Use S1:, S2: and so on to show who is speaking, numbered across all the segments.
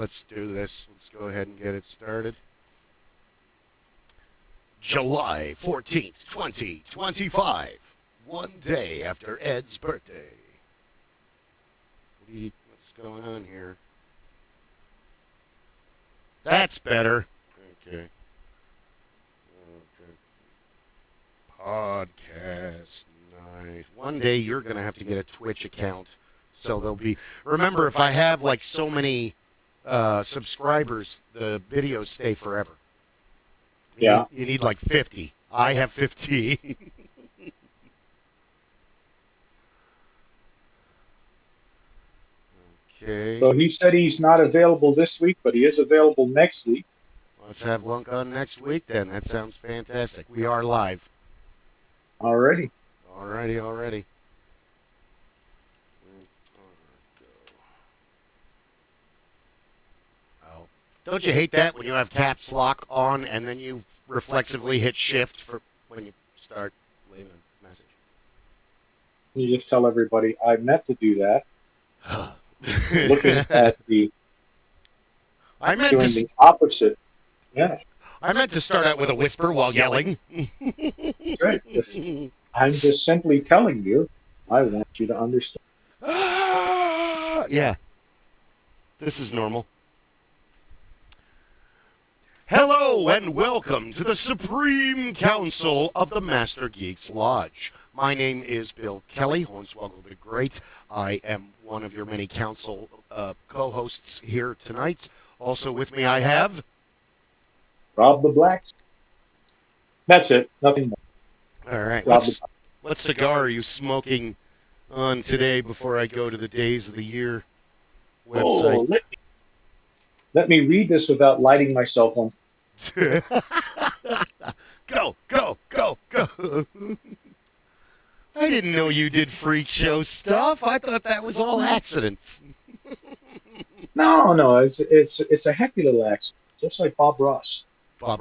S1: Let's do this. Let's go ahead and get it started. July 14th, 2025. One day after Ed's birthday. What's going on here? That's better. Okay. Podcast. Nice. One day you're going to have to get a Twitch account. So there'll be. Remember, if I have like so many subscribers, the videos stay forever.
S2: Yeah.
S1: You need like 50. I have 50. Okay.
S2: So he said he's not available this week, but he is available next week.
S1: Let's have Lunk on next week then. That sounds fantastic. We are live.
S2: Alrighty.
S1: Alrighty. Oh. Don't you hate that when you have caps lock on and then you reflexively hit shift for when you start leaving a message?
S2: You just tell everybody I meant to do that. Looking at the the opposite. Yeah.
S1: I meant to start out with a whisper while yelling.
S2: Right. I'm just simply telling you, I want you to understand.
S1: Yeah. This is normal. Hello and welcome to the Supreme Council of the Master Geeks Lodge. My name is Bill Kelly, Hornswoggle the Great. I am one of your many council co-hosts here tonight. Also with me I have...
S2: Rob the Blacksmith. That's it. Nothing more.
S1: All right. What cigar are you smoking on today before I go to the Days of the Year website?
S2: Oh, let me read this without lighting myself on.
S1: Go. I didn't know you did freak show stuff. I thought that was all accidents.
S2: No, it's a hecky little accident, just like Bob Ross.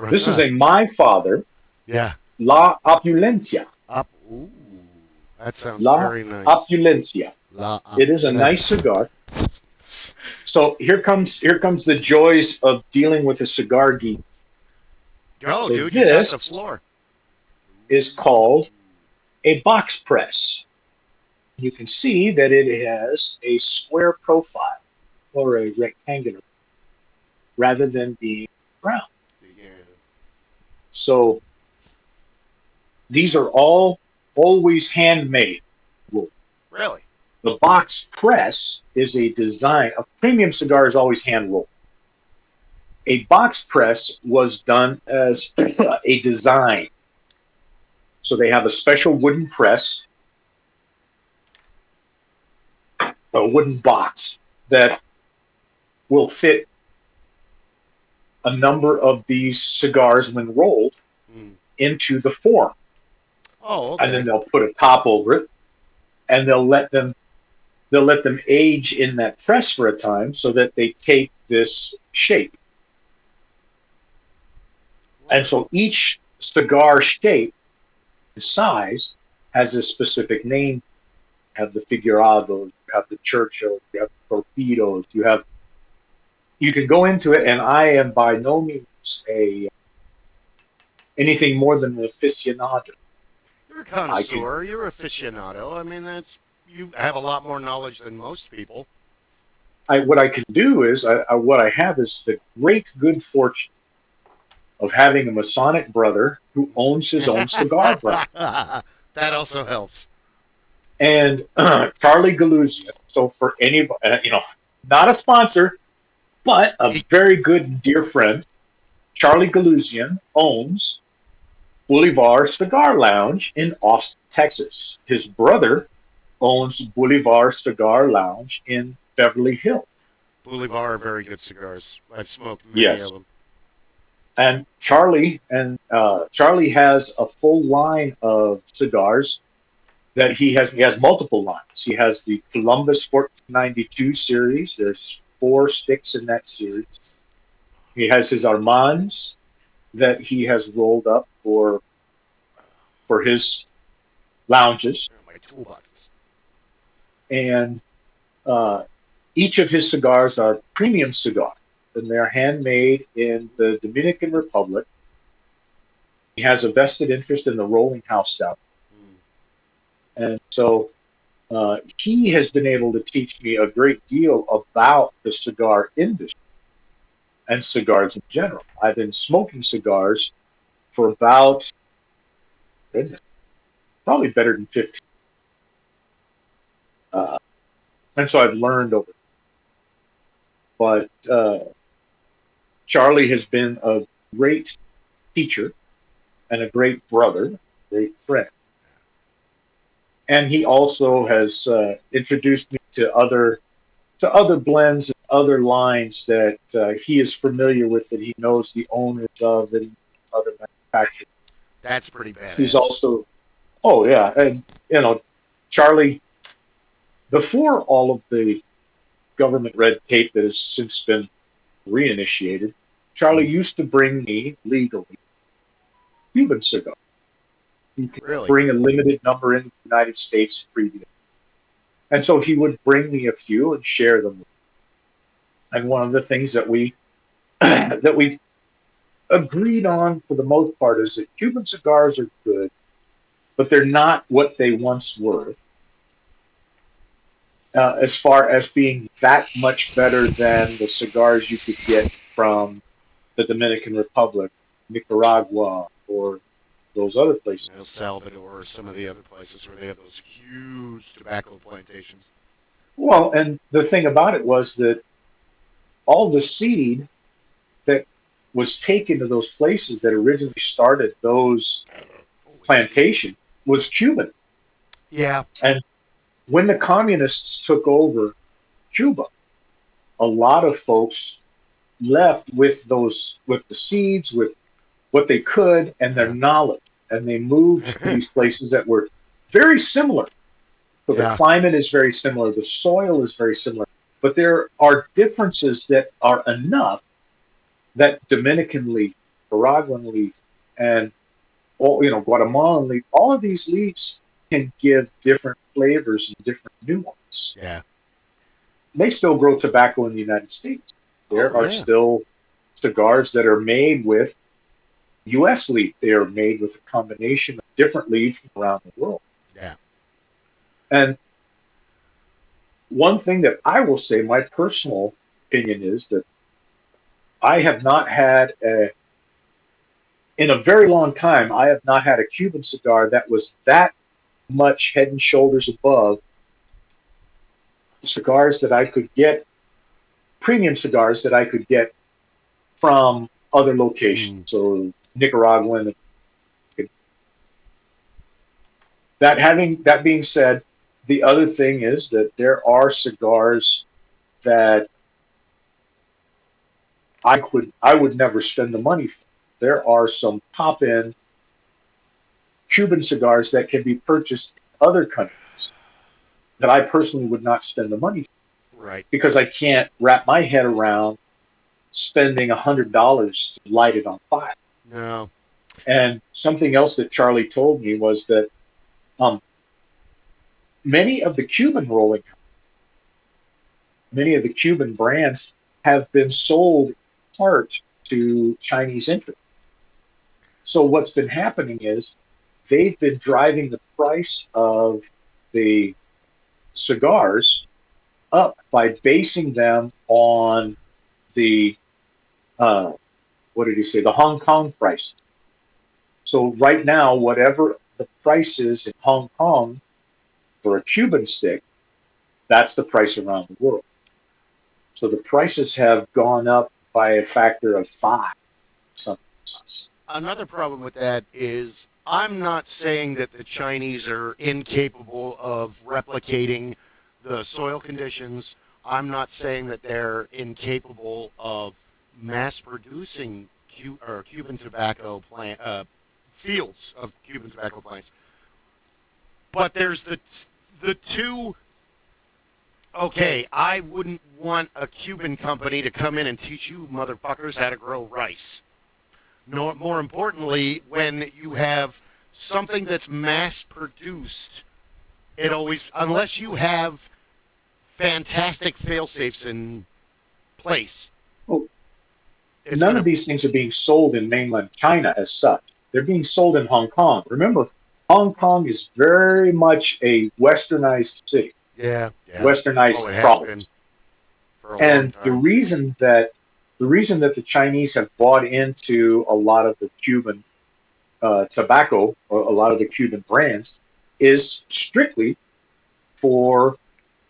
S2: This is a My Father.
S1: Yeah.
S2: La Opulencia.
S1: Ooh, that sounds very nice.
S2: Opulencia. It is a nice cigar. So here comes the joys of dealing with a cigar geek.
S1: Go,
S2: so
S1: dude, you got the floor.
S2: Is called a box press. You can see that it has a square profile or a rectangular rather than being round.
S1: Yeah.
S2: So these are always handmade.
S1: Really?
S2: The box press is a design. A premium cigar is always hand rolled. A box press was done as a design. So they have a special wooden press, a wooden box that will fit a number of these cigars when rolled into the form.
S1: Oh, okay.
S2: And then they'll put a top over it, and they'll let them age in that press for a time so that they take this shape. And so each cigar shape and size has a specific name. You have the figurados, you have the Churchills, you have the torpedoes, you can go into it, and I am by no means anything more than an aficionado.
S1: You're a connoisseur, you're an aficionado. I mean, you have a lot more knowledge than most people.
S2: What I can do is, what I have is the great good fortune of having a Masonic brother who owns his own cigar brand.
S1: That also helps.
S2: And Charlie Galuzian. So for anybody, not a sponsor, but a very good and dear friend, Charlie Galuzian owns Boulevard Cigar Lounge in Austin, Texas. His brother owns Boulevard Cigar Lounge in Beverly Hills.
S1: Boulevard are very good cigars. I've smoked many of them.
S2: And Charlie has a full line of cigars that he has multiple lines. He has the Columbus 1492 series. There's 4 sticks in that series. He has his Armands that he has rolled up for his lounges.
S1: My toolboxes.
S2: And each of his cigars are premium cigar. and they're handmade in the Dominican Republic. He has a vested interest in the rolling house down. And so he has been able to teach me a great deal about the cigar industry and cigars in general. I've been smoking cigars for about, goodness, probably better than 15. And so I've learned over. But Charlie has been a great teacher and a great brother, great friend. And he also has introduced me to other blends and other lines that he is familiar with, that he knows the owners of, and other manufacturers.
S1: That's pretty badass.
S2: He's also, oh yeah, and Charlie, before all of the government red tape that has since been reinitiated, Charlie used to bring me legally Cuban cigars. He could bring a limited number in the United States previously. And so he would bring me a few and share them with me. And one of the things that we that we agreed on for the most part is that Cuban cigars are good, but they're not what they once were. As far as being that much better than the cigars you could get from the Dominican Republic, Nicaragua, or those other places.
S1: El Salvador, or some of the other places where they have those huge tobacco plantations.
S2: Well, and the thing about it was that all the seed that was taken to those places that originally started those plantations was Cuban.
S1: Yeah.
S2: And when the communists took over Cuba, a lot of folks left with the seeds, with what they could, and their knowledge. And they moved to these places that were very similar. So the climate is very similar. The soil is very similar. But there are differences that are enough that Dominican leaf, Nicaraguan leaf, and Guatemalan leaf, all of these leaves can give different flavors and different nuance.
S1: Yeah.
S2: They still grow tobacco in the United States. There are still cigars that are made with U.S. leaf. They are made with a combination of different leaves from around the world.
S1: Yeah.
S2: And one thing that I will say, my personal opinion is that I have not had in a very long time, I have not had a Cuban cigar that was that much head and shoulders above cigars that I could get, premium cigars that I could get from other locations. So Nicaraguan. That being said, the other thing is that there are cigars that I would never spend the money for. There are some top-end Cuban cigars that can be purchased in other countries that I personally would not spend the money for.
S1: Right.
S2: Because I can't wrap my head around spending $100 to light it on fire.
S1: No.
S2: And something else that Charlie told me was that many of the Cuban brands have been sold in part to Chinese interests. So what's been happening is they've been driving the price of the cigars up by basing them on the the Hong Kong price. So right now, whatever the price is in Hong Kong for a Cuban stick, that's the price around the world. So the prices have gone up by a factor of 5.
S1: Another problem with that is I'm not saying that the Chinese are incapable of replicating the soil conditions. I'm not saying that they're incapable of mass-producing Cuban tobacco plant fields of Cuban tobacco plants. But there's the two. Okay, I wouldn't want a Cuban company to come in and teach you motherfuckers how to grow rice. No, more importantly, when you have something that's mass-produced, it always, unless you have fantastic fail-safes in place,
S2: none of these things are being sold in mainland China as such. They're being sold in Hong Kong. Remember, Hong Kong is very much a westernized city,
S1: Yeah.
S2: westernized
S1: It has been
S2: province.
S1: for a long
S2: And
S1: time.
S2: the reason that the Chinese have bought into a lot of the Cuban tobacco, or a lot of the Cuban brands, is strictly for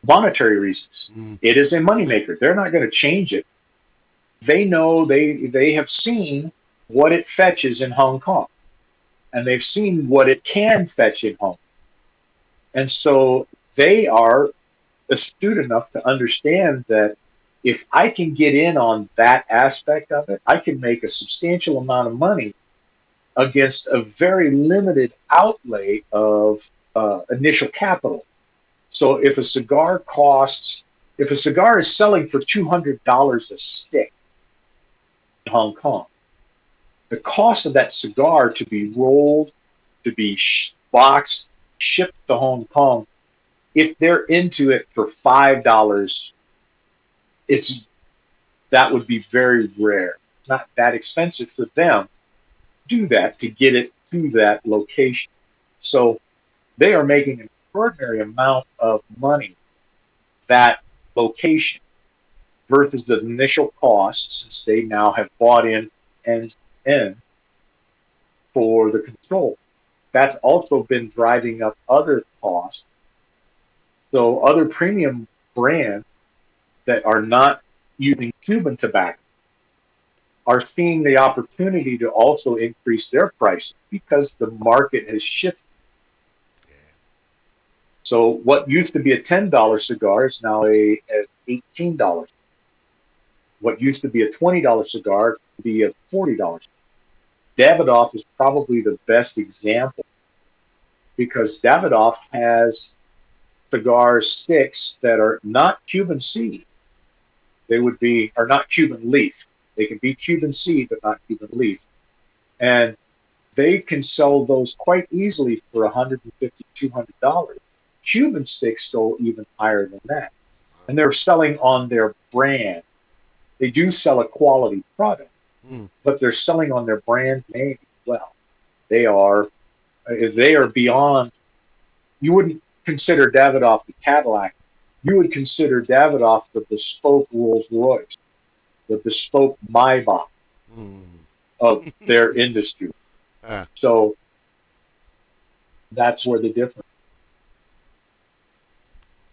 S2: monetary reasons. It is a moneymaker. They're not going to change it. They know they have seen what it fetches in Hong Kong, and they've seen what it can fetch in Hong Kong. And so they are astute enough to understand that if I can get in on that aspect of it, I can make a substantial amount of money against a very limited outlay of initial capital. So if a cigar is selling for $200 a stick in Hong Kong, the cost of that cigar to be rolled, to be boxed, shipped to Hong Kong, if they're into it for $5, that would be very rare. It's not that expensive for them to do that, to get it to that location. So they are making an extraordinary amount of money that location versus the initial cost, since they now have bought in end to end for the control. That's also been driving up other costs. So other premium brands that are not using Cuban tobacco are seeing the opportunity to also increase their prices because the market has shifted. So what used to be a $10 cigar is now a $18. What used to be a $20 cigar could be a $40. Davidoff is probably the best example because Davidoff has cigar sticks that are not Cuban seed. Are not Cuban leaf. They can be Cuban seed, but not Cuban leaf. And they can sell those quite easily for $150, $200. Cuban sticks go even higher than that. And they're selling on their brand. They do sell a quality product, but they're selling on their brand name as well. They are beyond. You wouldn't consider Davidoff the Cadillac. You would consider Davidoff the bespoke Rolls Royce, the bespoke Maybach of their industry. So that's where the difference.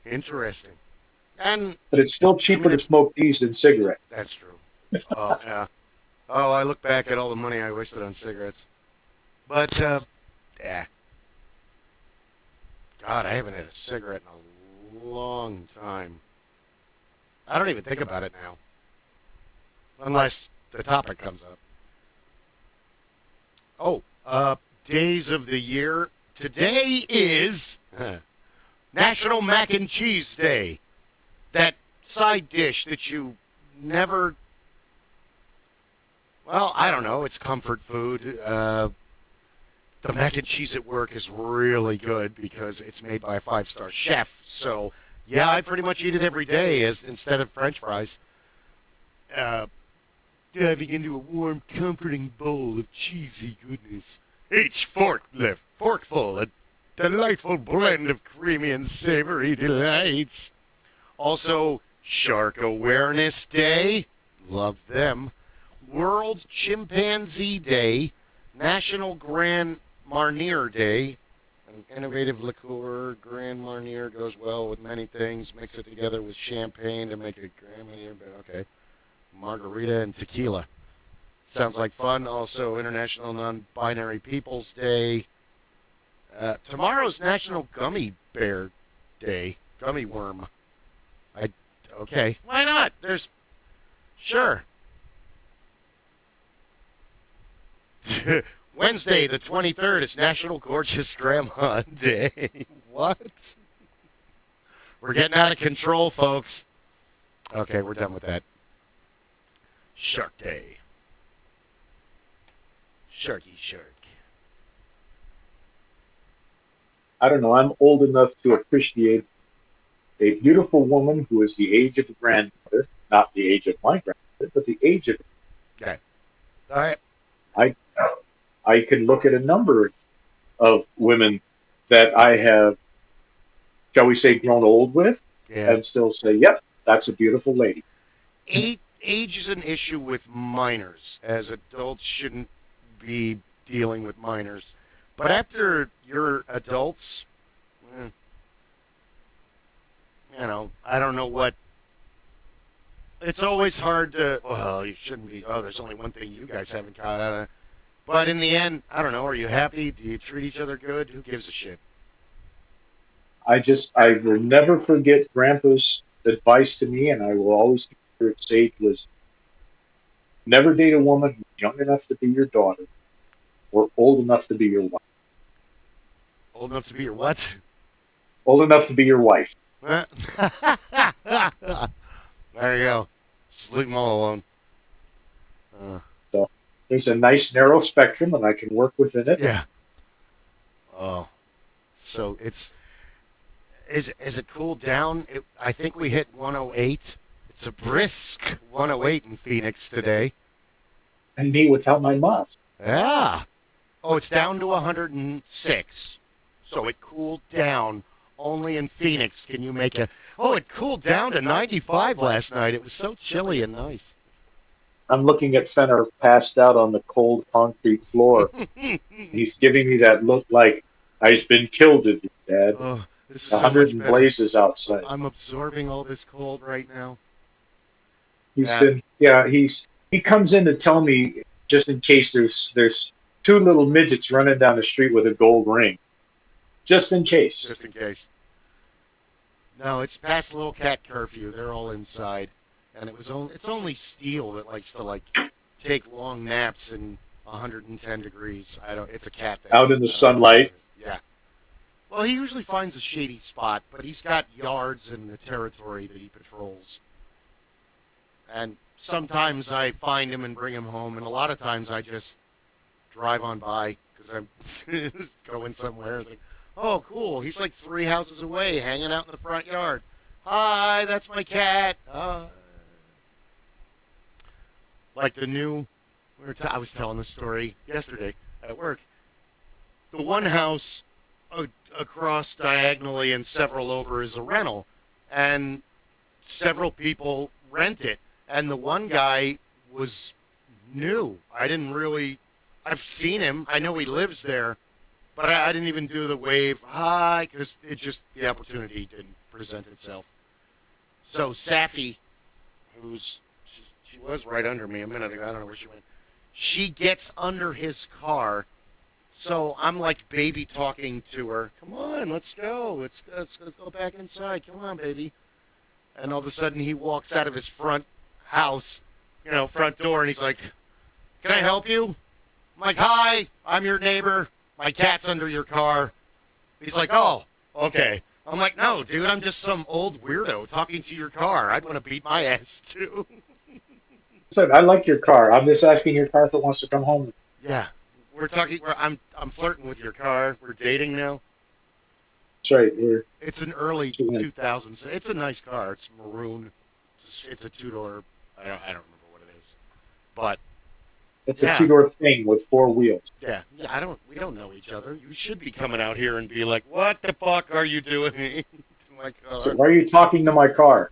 S1: Interesting.
S2: But it's still cheaper to smoke these than cigarettes.
S1: That's true. Oh, yeah. Oh, I look back at all the money I wasted on cigarettes. But, yeah. God, I haven't had a cigarette in a long time. I don't even think about it now. Unless the topic comes up. Oh, days of the year. Today is National Mac and Cheese Day. That side dish that you never... Well, I don't know. It's comfort food. The mac and cheese at work is really good because it's made by a 5-star chef. So, yeah, I pretty much eat it every day instead of French fries. Diving into a warm, comforting bowl of cheesy goodness. Each forkful, a delightful blend of creamy and savory delights. Also, Shark Awareness Day. Love them. World Chimpanzee Day. National Grand Marnier Day. An innovative liqueur. Grand Marnier goes well with many things. Mix it together with champagne to make a Grand Marnier. Okay. Margarita and tequila. Sounds like fun. Also, International Non-Binary Peoples Day. Tomorrow's National Gummy Bear Day. Gummy worm. Okay. Why not? Sure. Wednesday, the 23rd, is National Gorgeous Grandma Day. What? We're getting out of control, folks. Okay, we're done with that. Shark Day. Sharky shark.
S2: I don't know. I'm old enough to appreciate a beautiful woman who is the age of a grandmother, not the age of my grandmother, but the age of
S1: Okay. All right.
S2: I I can look at a number of women that I have, shall we say, grown old with,
S1: Yeah.
S2: and still say, "Yep, that's a beautiful lady."
S1: Age is an issue with minors, as adults shouldn't be dealing with minors. But after you're adults, eh, I don't know what. It's always hard to. Well, you shouldn't be. Oh, there's only one thing you guys haven't caught out of. But in the end, I don't know. Are you happy? Do you treat each other good? Who gives a shit?
S2: I will never forget Grandpa's advice to me, and I will always consider it sage, was never date a woman who's young enough to be your daughter or old enough to be your wife.
S1: Old enough to be your what?
S2: Old enough to be your wife.
S1: There you go. Just leave them all alone.
S2: So there's a nice narrow spectrum, and I can work within it.
S1: Yeah. Oh. So it's is it cooled down? I think we hit 108. It's a brisk 108 in Phoenix today.
S2: And me without my muff.
S1: Yeah. Oh, it's down to 106. So it cooled down. Only in Phoenix can you make a. Oh, it cooled down to 95 last night. It was so chilly and nice.
S2: I'm looking at Fenner passed out on the cold concrete floor. He's giving me that look like I've been killed, Dad.
S1: Oh, this is
S2: A
S1: so
S2: hundred
S1: much better.
S2: blazes outside.
S1: I'm absorbing all this cold right now.
S2: He comes in to tell me, just in case there's two little midgets running down the street with a gold ring. Just in case.
S1: Just in case. No, it's past little cat curfew. They're all inside, and it's only Steel that likes to take long naps in 110 degrees. It's a cat thing.
S2: Out in the sunlight.
S1: Yeah. Well, he usually finds a shady spot, but he's got yards and a territory that he patrols. And sometimes I find him and bring him home, and a lot of times I just drive on by because I'm going somewhere. It's like, oh, cool. He's like 3 houses away, hanging out in the front yard. Hi, that's my cat. Like the new, I was telling this story yesterday at work. The one house across diagonally and several over is a rental, and several people rent it. And the one guy was new. I've seen him. I know he lives there. But I didn't even do the wave hi because the opportunity didn't present itself. So Safi, she was right under me a minute ago. I don't know where she went. She gets under his car. So I'm like baby talking to her. Come on, let's go. Let's go back inside. Come on, baby. And all of a sudden he walks out of his front house, front door, and he's like, "Can I help you?" I'm like, "Hi, I'm your neighbor. My cat's under your car." He's like, "Oh, okay." I'm like, "No, dude, I'm just some old weirdo talking to your car. I'd want to beat my ass, too."
S2: So I like your car. I'm just asking your car if it wants to come home.
S1: Yeah. I'm flirting with your car. We're dating now.
S2: That's right.
S1: It's an early 2000s. It's a nice car. It's maroon. It's a two-door. I don't remember what it is. But
S2: it's a two-door thing with 4 wheels.
S1: Yeah. We don't know each other. You should be coming out here and be like, "What the fuck are you doing to my car?"
S2: So why are you talking to my car?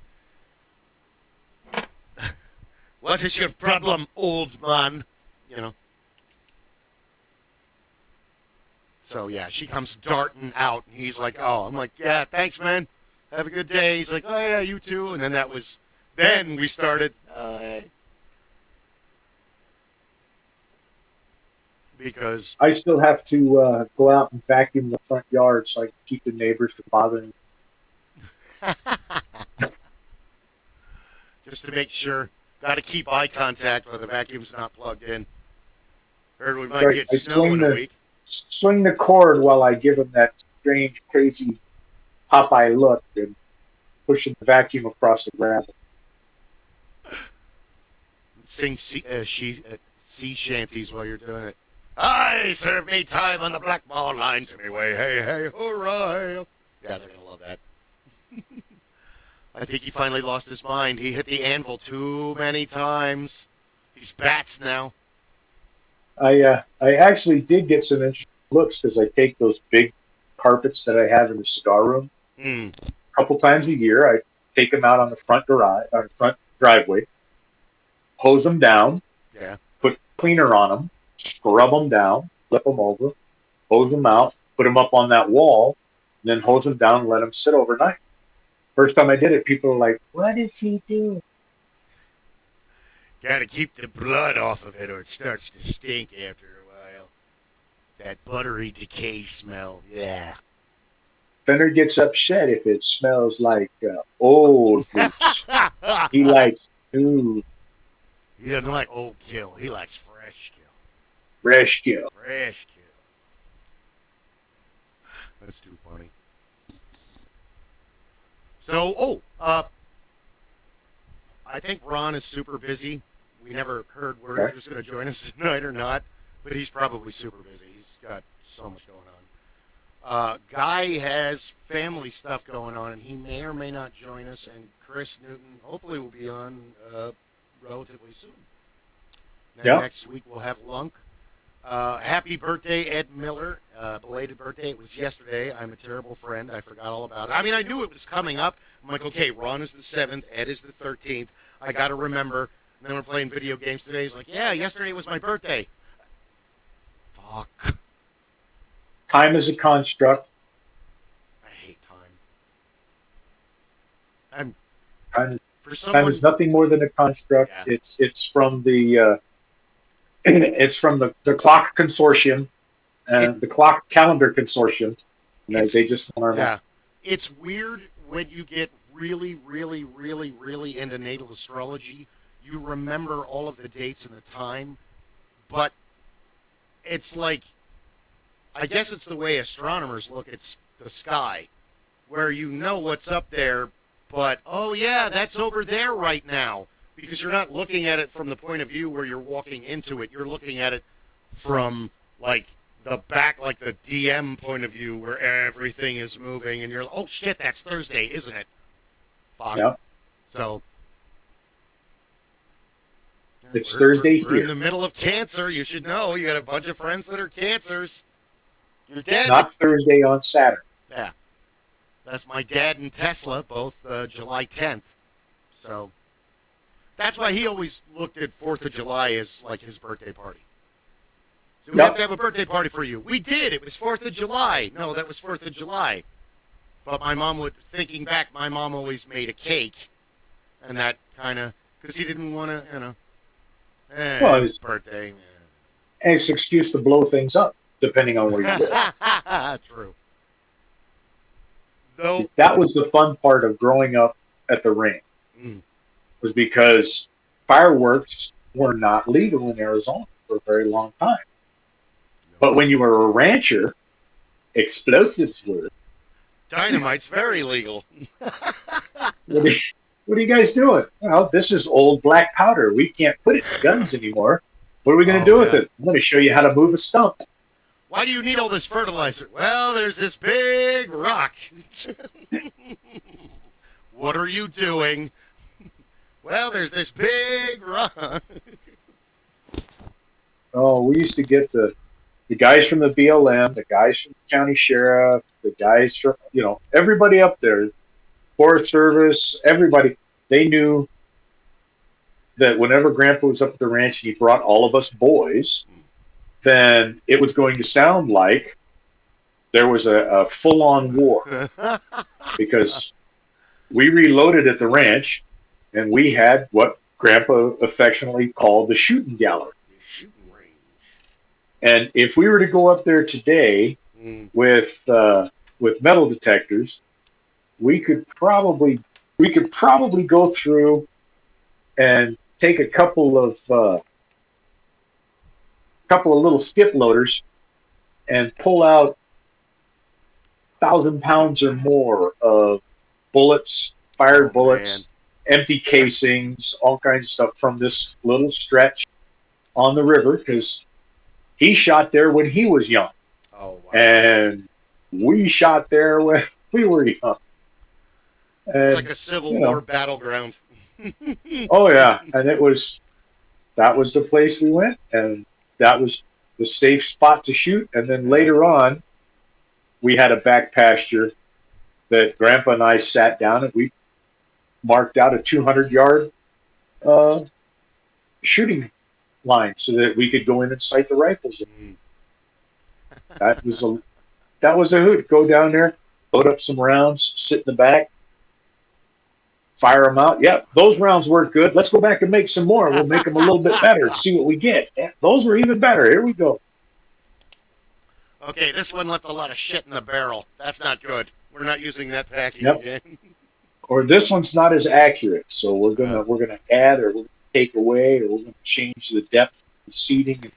S1: What is your problem, old man? So yeah, she comes darting out, and he's like, "Oh," I'm like, "Yeah, thanks, man. Have a good day." He's like, "Oh yeah, you too." And then we started. Because
S2: I still have to go out and vacuum the front yard so I can keep the neighbors from bothering me.
S1: Just to make sure, got to keep eye contact while the vacuum's not plugged in. Heard we might get snow in a week.
S2: Swing the cord while I give him that strange, crazy Popeye look and pushing the vacuum across the gravel.
S1: Sing sea shanties while you're doing it. "I serve me time on the black ball line to me way, hey, hey, hooray." Yeah, they're going to love that. I think he finally lost his mind. He hit the anvil too many times. He's bats now.
S2: I actually did get some interesting looks because I take those big carpets that I have in the cigar room
S1: Mm.
S2: a couple times a year. I take them out on the front garage, on the front driveway, hose them down,
S1: Yeah.
S2: put cleaner on them, scrub them down, flip them over, hose them out, put them up on that wall, and then hose them down and let them sit overnight. First time I did it, people were like, "What is he doing?"
S1: Gotta keep the blood off of it or it starts to stink after a while. That buttery decay smell. Yeah.
S2: Fender gets upset if it smells like old boots. He likes new,
S1: He doesn't like old kill. He likes fresh kill.
S2: fresh kill.
S1: Fresh kill. That's too funny. So, I think Ron is super busy. We never heard word if he was going to join us tonight or not, but he's probably super busy. He's got so much going on. Guy has family stuff going on, and he may or may not join us. And Kris Newton hopefully will be on relatively soon. Then next week we'll have Lunk. Happy birthday, Ed Miller. Belated birthday. It was yesterday. I'm a terrible friend. I forgot all about it. I mean, I knew it was coming up. I'm like, okay, Ron is the 7th. Ed is the 13th. I got to remember. And then we're playing video games today. He's like, yeah, yesterday was my birthday. Fuck.
S2: Time is a construct.
S1: I hate time.
S2: Time is nothing more than a construct. Yeah. It's from the clock consortium and the clock calendar consortium. And they just learn.
S1: Yeah, it's weird when you get really, really, really, really into natal astrology. You remember all of the dates and the time, but it's like, I guess it's the way astronomers look at the sky, where you know what's up there, but, oh yeah, that's over there right now. Because you're not looking at it from the point of view where you're walking into it. You're looking at it from, like, the back, like the DM point of view where everything is moving. And you're like, oh, shit, that's Thursday, isn't it? Fuck.
S2: Yeah.
S1: So.
S2: It's Thursday here.
S1: We're in the middle of Cancer. You should know. You got a bunch of friends that are Cancers. Your dad's
S2: not Thursday on Saturn.
S1: Yeah. That's my dad and Tesla, both July 10th. So. That's why he always looked at 4th of July as, like, his birthday party. So we have to have a birthday party for you. We did. It was 4th of July. No, that was 4th of July. But my mom thinking back, my mom always made a cake. And that kind of, because he didn't want to, well, his birthday.
S2: And it's an excuse to blow things up, depending on where you live.
S1: True. Though
S2: that was the fun part of growing up at the ranch. Was because fireworks were not legal in Arizona for a very long time. But when you were a rancher, explosives were.
S1: Dynamite's very legal.
S2: What are you guys doing? Well, this is old black powder. We can't put it in guns anymore. What are we going to do with it? I'm going to show you how to move a stump.
S1: Why do you need all this fertilizer? Well, there's this big rock. What are you doing? Well, there's this big rock.
S2: Oh, we used to get the guys from the BLM, the guys from the county sheriff, the guys from, everybody up there, Forest Service, everybody. They knew that whenever Grandpa was up at the ranch and he brought all of us boys, then it was going to sound like there was a full-on war. Because we reloaded at the ranch, and we had what Grandpa affectionately called the shooting gallery.
S1: Shooting range.
S2: And if we were to go up there today with metal detectors, we could probably go through and take a couple of little skip loaders and pull out 1,000 pounds or more of bullets, fired bullets. Empty casings, all kinds of stuff from this little stretch on the river, because he shot there when he was young.
S1: Oh, wow.
S2: And we shot there when we were young. And,
S1: it's like a Civil War battleground.
S2: Oh, yeah. And it was that was the place we went, and that was the safe spot to shoot. And then later on, we had a back pasture that Grandpa and I sat down and we marked out a 200-yard shooting line so that we could go in and sight the rifles. That was a hoot. Go down there, load up some rounds, sit in the back, fire them out. Yeah, those rounds work good. Let's go back and make some more. We'll make them a little bit better and see what we get. Yeah, those were even better. Here we go.
S1: Okay, this one left a lot of shit in the barrel. That's not good. We're not using that packing again.
S2: Or this one's not as accurate, so we're gonna add, or we're gonna take away, or we're gonna change the depth of the seating and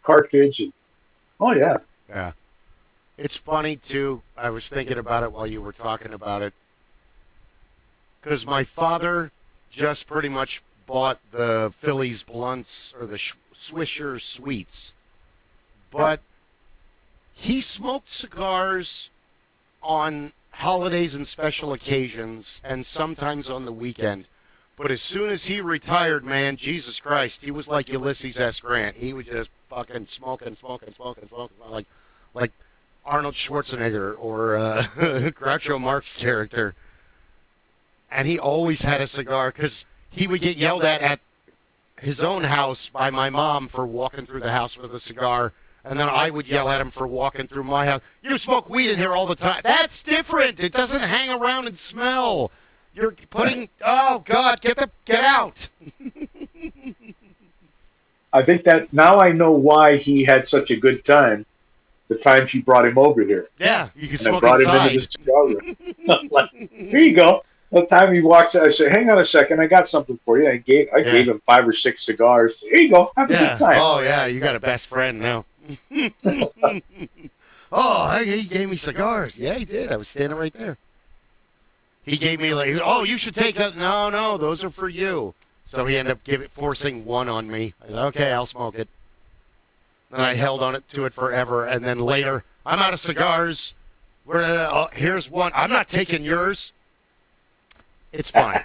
S2: cartridge. And oh yeah.
S1: Yeah. It's funny too. I was thinking about it while you were talking about it. Because my father just pretty much bought the Phillies Blunts or the Swisher Sweets. But he smoked cigars on holidays and special occasions and sometimes on the weekend. But as soon as he retired, man, Jesus Christ, he was like Ulysses S. Grant. He was just fucking smoking, like Arnold Schwarzenegger or Groucho Marx character. And he always had a cigar because he would get yelled at his own house by my mom for walking through the house with a cigar. And then I would yell at him for walking through my house. You smoke weed in here all the time. That's different. It doesn't hang around and smell. You're putting, oh, God, get out.
S2: I think that now I know why he had such a good time the times you brought him over here.
S1: Yeah, you can
S2: and
S1: smoke
S2: I brought
S1: inside.
S2: him into the cigar room. Like, here you go. The time he walks out, I said, hang on a second, I got something for you. I gave him 5 or 6 cigars. Here you go. Have a good time.
S1: Oh, yeah, you got a best friend now. Oh, he gave me cigars. Yeah, he did. I was standing right there. He gave me like, oh, you should take that. No, those are for you. So he ended up forcing one on me. I said, okay, I'll smoke it. And I held on to it forever. And then later, I'm out of cigars. Here's one. I'm not taking yours. It's fine.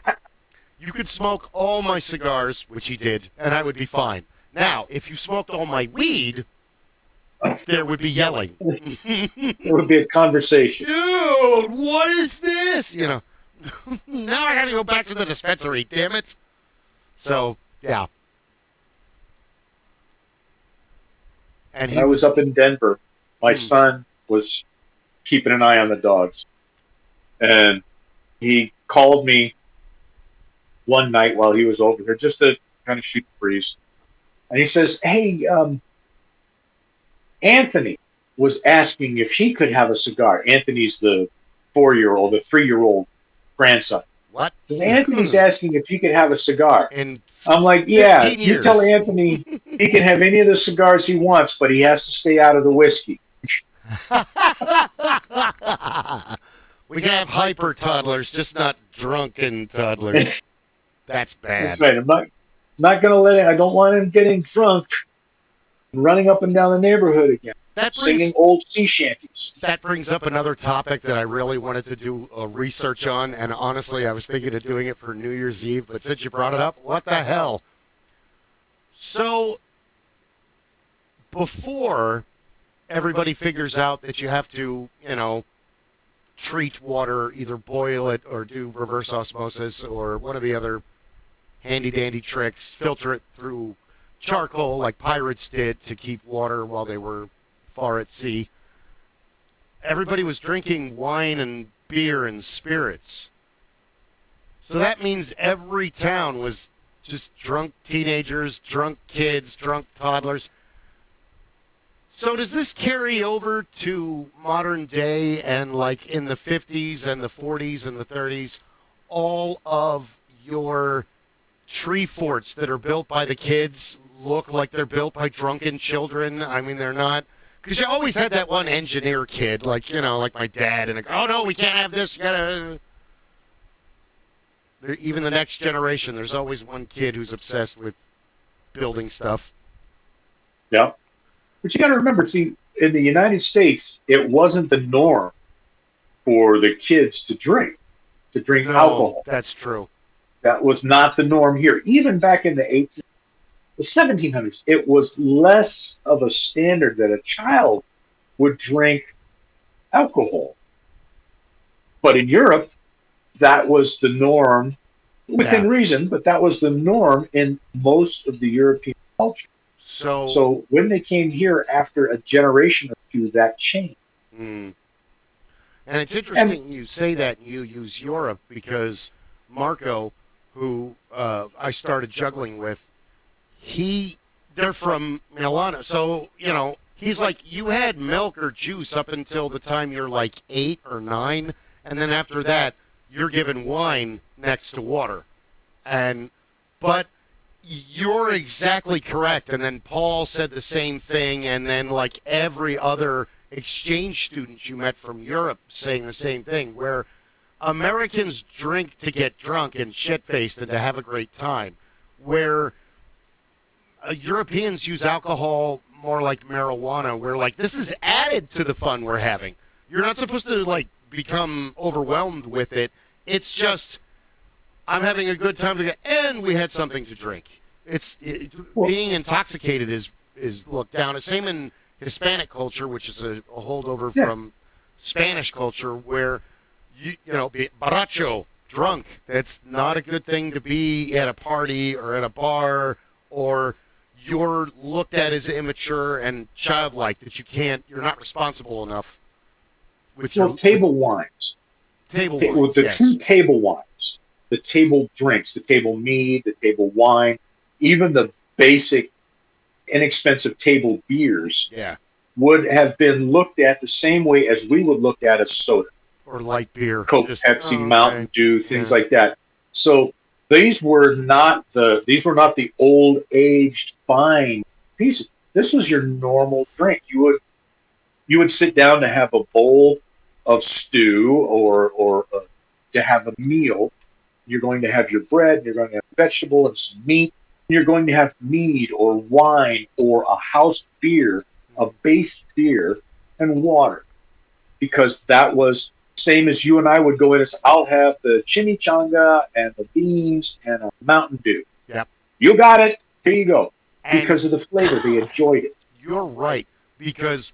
S1: You could smoke all my cigars, which he did, and I would be fine. Now, if you smoked all my weed, there would be yelling.
S2: There would be a conversation.
S1: Dude, what is this? Now I got to go back to the dispensary, damn it. So, yeah. And
S2: I was up in Denver. My son was keeping an eye on the dogs. And he called me one night while he was over here just to kind of shoot the breeze. And he says, hey, Anthony was asking if he could have a cigar. Anthony's the 3-year-old grandson.
S1: What?
S2: Says, Anthony's asking if he could have a cigar.
S1: In
S2: I'm like, yeah,
S1: 15 years.
S2: You tell Anthony he can have any of the cigars he wants, but he has to stay out of the whiskey.
S1: We can have hyper toddlers, just not drunken toddlers. That's bad.
S2: That's right. I'm not going to let him. I don't want him getting drunk and running up and down the neighborhood again. Singing old sea shanties.
S1: That brings up another topic that I really wanted to do research on, and honestly, I was thinking of doing it for New Year's Eve, but since you brought it up, what the hell? So, before everybody figures out that you have to, treat water, either boil it or do reverse osmosis or one of the other handy-dandy tricks, filter it through charcoal like pirates did to keep water while they were far at sea. Everybody was drinking wine and beer and spirits. So that means every town was just drunk teenagers, drunk kids, drunk toddlers. So does this carry over to modern day and like in the 50s and the 40s and the 30s, all of your tree forts that are built by the kids look like they're built by drunken children? I mean, they're not. Because you always had that one engineer kid, like my dad, and oh no, we can't have this. You gotta. Even the next generation, there's always one kid who's obsessed with building stuff.
S2: Yeah, but you got to remember, see, in the United States, it wasn't the norm for the kids to drink alcohol.
S1: That's true.
S2: That was not the norm here, even back in the the 1700s, it was less of a standard that a child would drink alcohol. But in Europe, that was the norm,
S1: Yeah.
S2: within reason, but that was the norm in most of the European culture.
S1: So,
S2: So when they came here after a generation or two, that changed.
S1: mm, and it's
S2: And
S1: interesting you say that and you use Europe because Marco, who I started juggling with, they're from Milano. So, he's like, you had milk or juice up until the time you're like 8 or 9. And then after that, you're given wine next to water. But you're exactly correct. And then Paul said the same thing. And then like every other exchange student you met from Europe saying the same thing, where Americans drink to get drunk and shit-faced and to have a great time, where Europeans use alcohol more like marijuana, where like this is added to the fun we're having. You're not supposed to like become overwhelmed with it. It's just I'm having a good time and we had something to drink. Being intoxicated is looked down. Same in Hispanic culture, which is a holdover from Spanish culture, where borracho, drunk. That's not a good thing to be at a party or at a bar, or you're looked at as immature and childlike, that you're not responsible enough with your
S2: table wines.
S1: Table
S2: With
S1: wines,
S2: the
S1: yes.
S2: true table wines, the table drinks, the table mead, the table wine, even the basic inexpensive table beers would have been looked at the same way as we would look at a soda.
S1: Or light beer.
S2: Coke, Pepsi, Mountain Dew, things like that. So these were not the old aged fine pieces. This was your normal drink. You would sit down to have a bowl of stew or to have a meal. You're going to have your bread, you're going to have vegetable and some meat. You're going to have mead or wine or a house beer, a base beer, and water, because that was same as you and I would go in. I'll have the chimichanga and the beans and a Mountain Dew.
S1: Yep.
S2: You got it. Here you go.
S1: And
S2: because of the flavor, they enjoyed it.
S1: You're right, because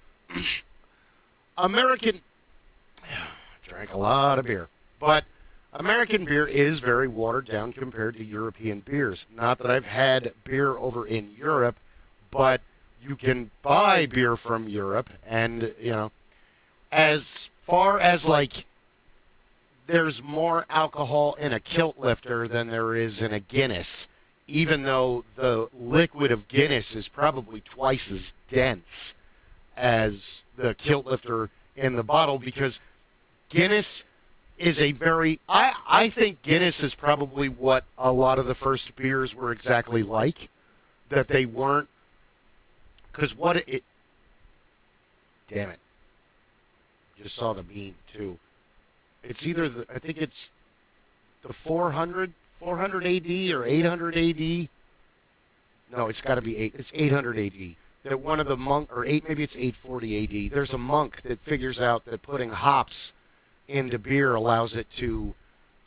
S1: American drank a lot of beer, but American beer is very watered down compared to European beers. Not that I've had beer over in Europe, but you can buy beer from Europe, and as far as like there's more alcohol in a kilt lifter than there is in a Guinness, even though the liquid of Guinness is probably twice as dense as the kilt lifter in the bottle, because Guinness is I think Guinness is probably what a lot of the first beers were exactly like, that they weren't, because damn it, just saw the meme too. It's either I think it's the 400 AD or 800 AD. No, it's got to be it's 800 AD. That one of the or maybe it's 840 AD. There's a monk that figures out that putting hops into beer allows it to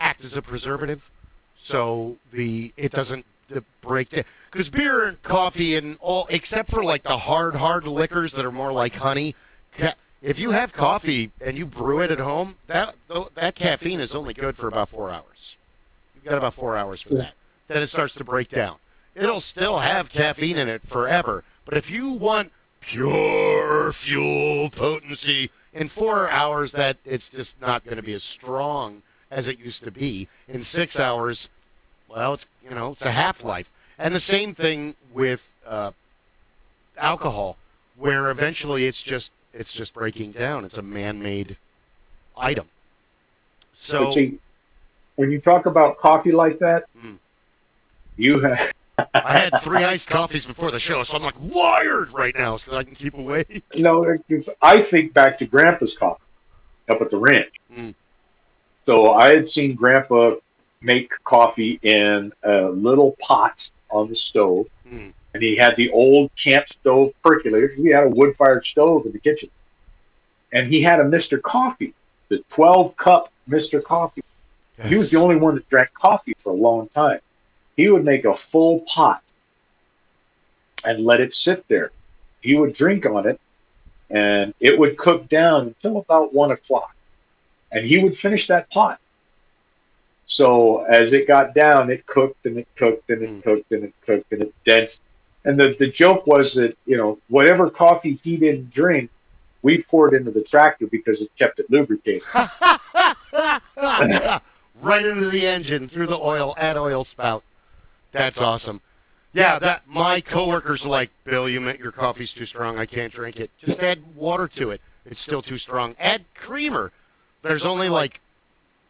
S1: act as a preservative, so it doesn't break down. Because beer and coffee and all, except for like the hard liquors that are more like honey, if you have coffee and you brew it at home, that caffeine is only good for about 4 hours. You've got about 4 hours for that. Then it starts to break down. It'll still have caffeine in it forever, but if you want pure fuel potency, in 4 hours, that it's just not going to be as strong as it used to be. In 6 hours, well, it's a half-life. And the same thing with alcohol, where eventually it's just breaking down. It's a man-made item. So
S2: see, when you talk about coffee like that, you have.
S1: I had 3 iced coffees before the show, so I'm like wired right now so I can keep awake.
S2: No, because I think back to Grandpa's coffee up at the ranch. So I had seen Grandpa make coffee in a little pot on the stove, and he had the old camp stove percolator. We had a wood-fired stove in the kitchen, and he had a Mr. Coffee, the 12-cup Mr. Coffee. Yes. He was the only one that drank coffee for a long time. He would make a full pot and let it sit there. He would drink on it, and it would cook down until about 1 o'clock. And he would finish that pot. So as it got down, it cooked and it cooked and it cooked and it cooked and it danced. And the joke was that, whatever coffee he didn't drink, we poured into the tractor because it kept it lubricated.
S1: Right into the engine, through the oil spout. That's awesome. Yeah, that my coworkers are like, Bill, your coffee's too strong. I can't drink it. Just add water to it. It's still too strong. Add creamer. There's only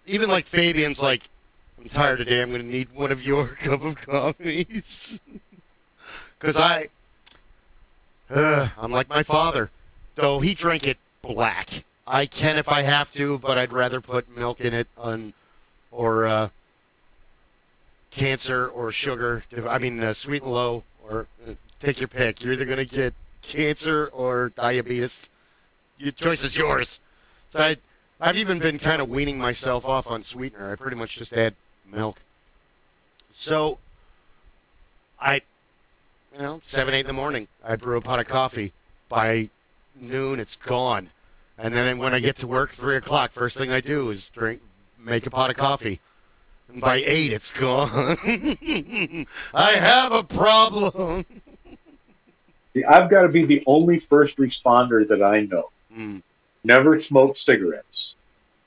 S1: even Fabian's like, I'm tired today. I'm going to need one of your cup of coffees. Because I'm like my father. Though he drank it black. I can if I have to, but I'd rather put milk in it or cancer or sugar. Sweet and low, or take your pick. You're either going to get cancer or diabetes. Your choice is yours. So I've even been kind of weaning myself off on sweetener. I pretty much just add milk. So 7, 8 in the morning, I brew a pot of coffee. By noon, it's gone. And then when I get to work, 3 o'clock, first thing I do is make a pot of coffee. And by 8, it's gone. I have a problem.
S2: I've got to be the only first responder that I know. Never smoked cigarettes.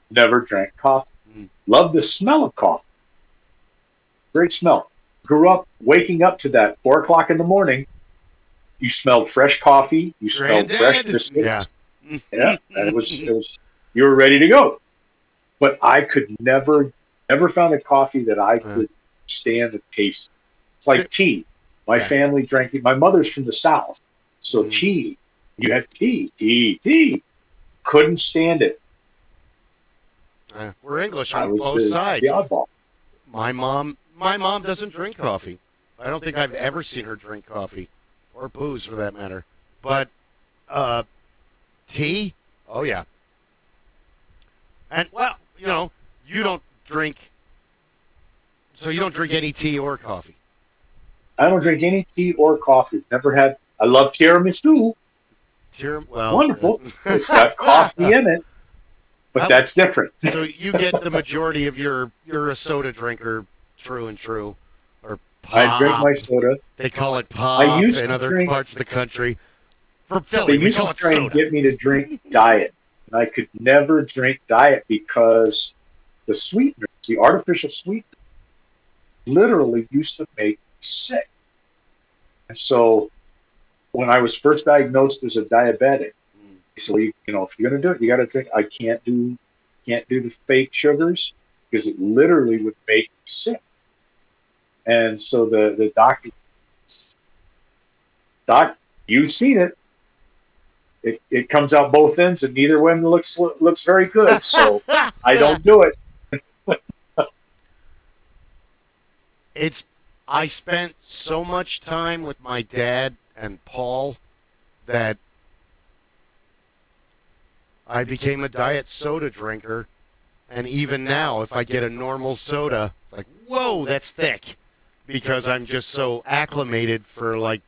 S2: Never drank coffee. Loved the smell of coffee. Great smell. Grew up waking up to that 4 o'clock in the morning. You smelled fresh coffee. You smelled fresh biscuits. Yeah, and it was. You were ready to go. But I could never found a coffee that I could stand the taste. It's like tea. My family drank it. My mother's from the South, so tea. You had tea. Couldn't stand it.
S1: We're English on both sides.
S2: The oddball.
S1: My mom doesn't drink coffee. I don't think I've ever seen her drink coffee, or booze for that matter. But tea? Oh yeah. And you don't drink. So you don't drink any tea or coffee?
S2: I don't drink any tea or coffee. Never had. I love tiramisu. Wonderful. It's got coffee in it, but that's different.
S1: So you get the majority of you're a soda drinker, true and true, or pop.
S2: I drink my soda.
S1: They call it pop in other parts of the country. For Philly,
S2: they used to try and get me to drink diet, and I could never drink diet because the sweeteners, the artificial sweeteners, literally used to make me sick. And so when I was first diagnosed as a diabetic, they said, if you're going to do it, you got to drink. I can't do the fake sugars because it literally would make me sick. And so the doctor, Doc, you've seen it. It comes out both ends, and neither one looks very good. So I don't do it.
S1: I spent so much time with my dad and Paul that I became a diet soda drinker. And even now, if I get a normal soda, it's like, whoa, that's thick. Because I'm just so acclimated for like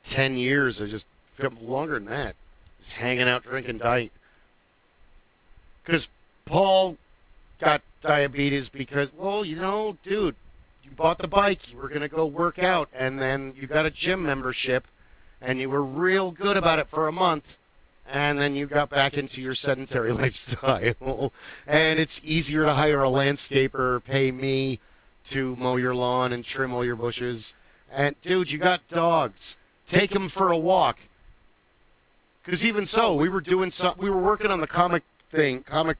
S1: 10 years. I just feel longer than that. Just hanging out, drinking diet. Because Paul got diabetes because, dude, you bought the bike, you were going to go work out, and then you got a gym membership, and you were real good about it for a month, and then you got back into your sedentary lifestyle. And it's easier to hire a landscaper or pay me to mow your lawn and trim all your bushes. And, dude, you got dogs. Take them for a walk. Because even so, we were working on the comic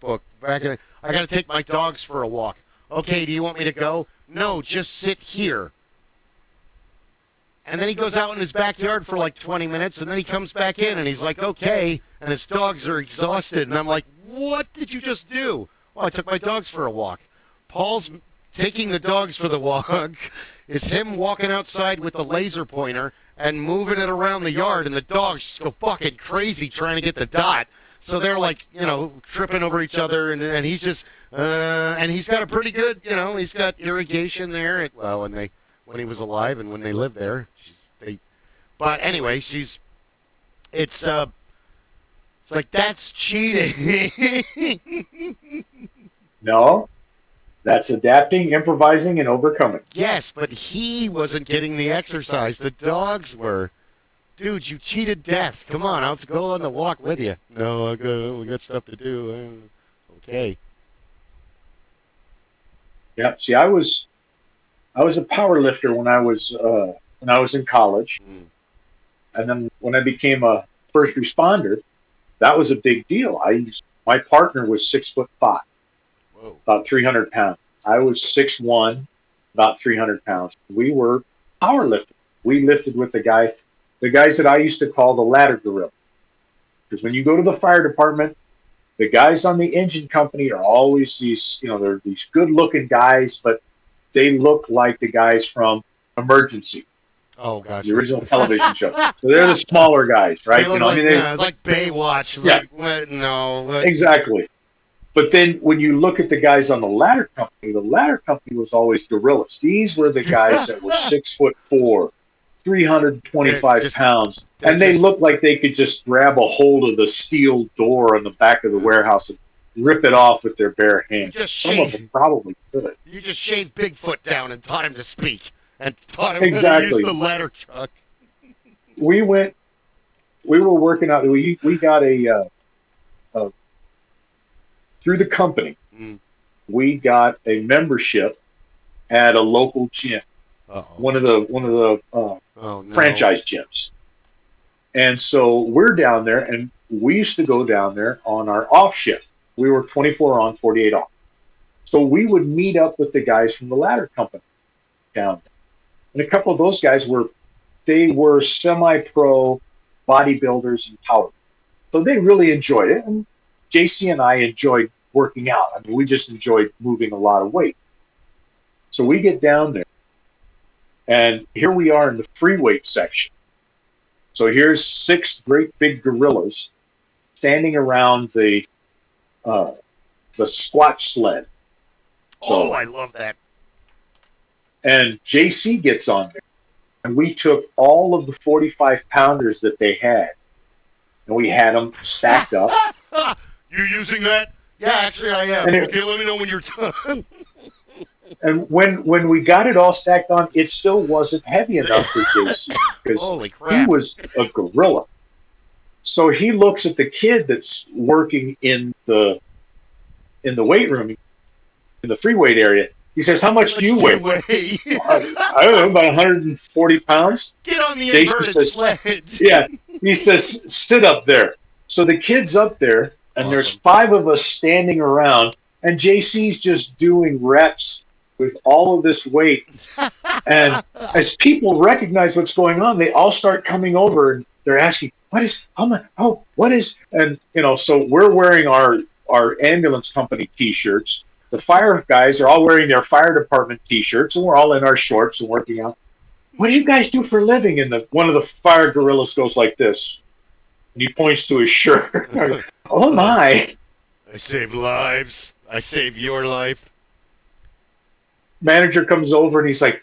S1: book back in. I got to take my dogs for a walk. Okay, do you want me to go? No, just sit here. And then he goes out in his backyard for like 20 minutes, and then he comes back in, and he's like, okay, and his dogs are exhausted. And I'm like, what did you just do? Well, I took my dogs for a walk. Paul's taking the dogs for the walk is him walking outside with the laser pointer and moving it around the yard, and the dogs just go fucking crazy trying to get the dot. So they're like, tripping over each other, and he's just, and he's got a pretty good, he's got irrigation there. When he was alive and when they lived there, But anyway, it's like, that's cheating.
S2: No, that's adapting, improvising, and overcoming.
S1: Yes, but he wasn't getting the exercise. The dogs were. Dude, you cheated death. Come on, I'll go on the walk with you. No, we got stuff to do. Okay.
S2: Yeah. See, I was a power lifter when I was in college, and then when I became a first responder, that was a big deal. My partner was 6'5",
S1: Whoa.
S2: about 300 pounds. I was 6'1", about 300 pounds. We were power lifters. We lifted with the guys that I used to call the ladder gorilla. Because when you go to the fire department, the guys on the engine company are always these, they're these good-looking guys, but they look like the guys from Emergency.
S1: Oh, gosh.
S2: The original television show. So they're the smaller guys, right?
S1: They look like Baywatch.
S2: Yeah.
S1: Like, what? No. What?
S2: Exactly. But then when you look at the guys on the ladder company was always gorillas. These were the guys that were 6'4", 325 pounds. And they looked like they could just grab a hold of the steel door on the back of the warehouse and rip it off with their bare hands. Some of them probably could.
S1: You just shaved Bigfoot down and taught him to speak. And taught him
S2: how to
S1: use the ladder truck.
S2: We were working out. We got a through the company. We got a membership at a local gym, one of the franchise gyms. And so we're down there, and we used to go down there on our off shift. We were 24 on, 48 off. So we would meet up with the guys from the ladder company down there. And a couple of those guys were semi-pro bodybuilders and power. So they really enjoyed it. And JC and I enjoyed working out. I mean, we just enjoyed moving a lot of weight. So we get down there, and here we are in the free weight section. So here's 6 great big gorillas standing around the squat sled. So,
S1: I love that.
S2: And JC gets on there, and we took all of the 45-pounders that they had, and we had them stacked up.
S1: You using that? Yeah, actually I am. Okay, let me know when you're done.
S2: And when we got it all stacked on, it still wasn't heavy enough for JC because he was a gorilla. So he looks at the kid that's working in the weight room, in the free weight area. He says, "How much do you weigh?" I don't know, about 140 pounds.
S1: Get on the inverted sled.
S2: Yeah. He says, "Sit up there." So the kid's up there, and there's 5 of us standing around, and JC's just doing reps with all of this weight. And as people recognize what's going on, they all start coming over, and they're asking, what is, and, so we're wearing our ambulance company T-shirts. The fire guys are all wearing their fire department T-shirts, and we're all in our shorts and working out. What do you guys do for a living? And one of the fire gorillas goes like this, and he points to his shirt. Oh my!
S1: I save lives. I save your life.
S2: Manager comes over and he's like,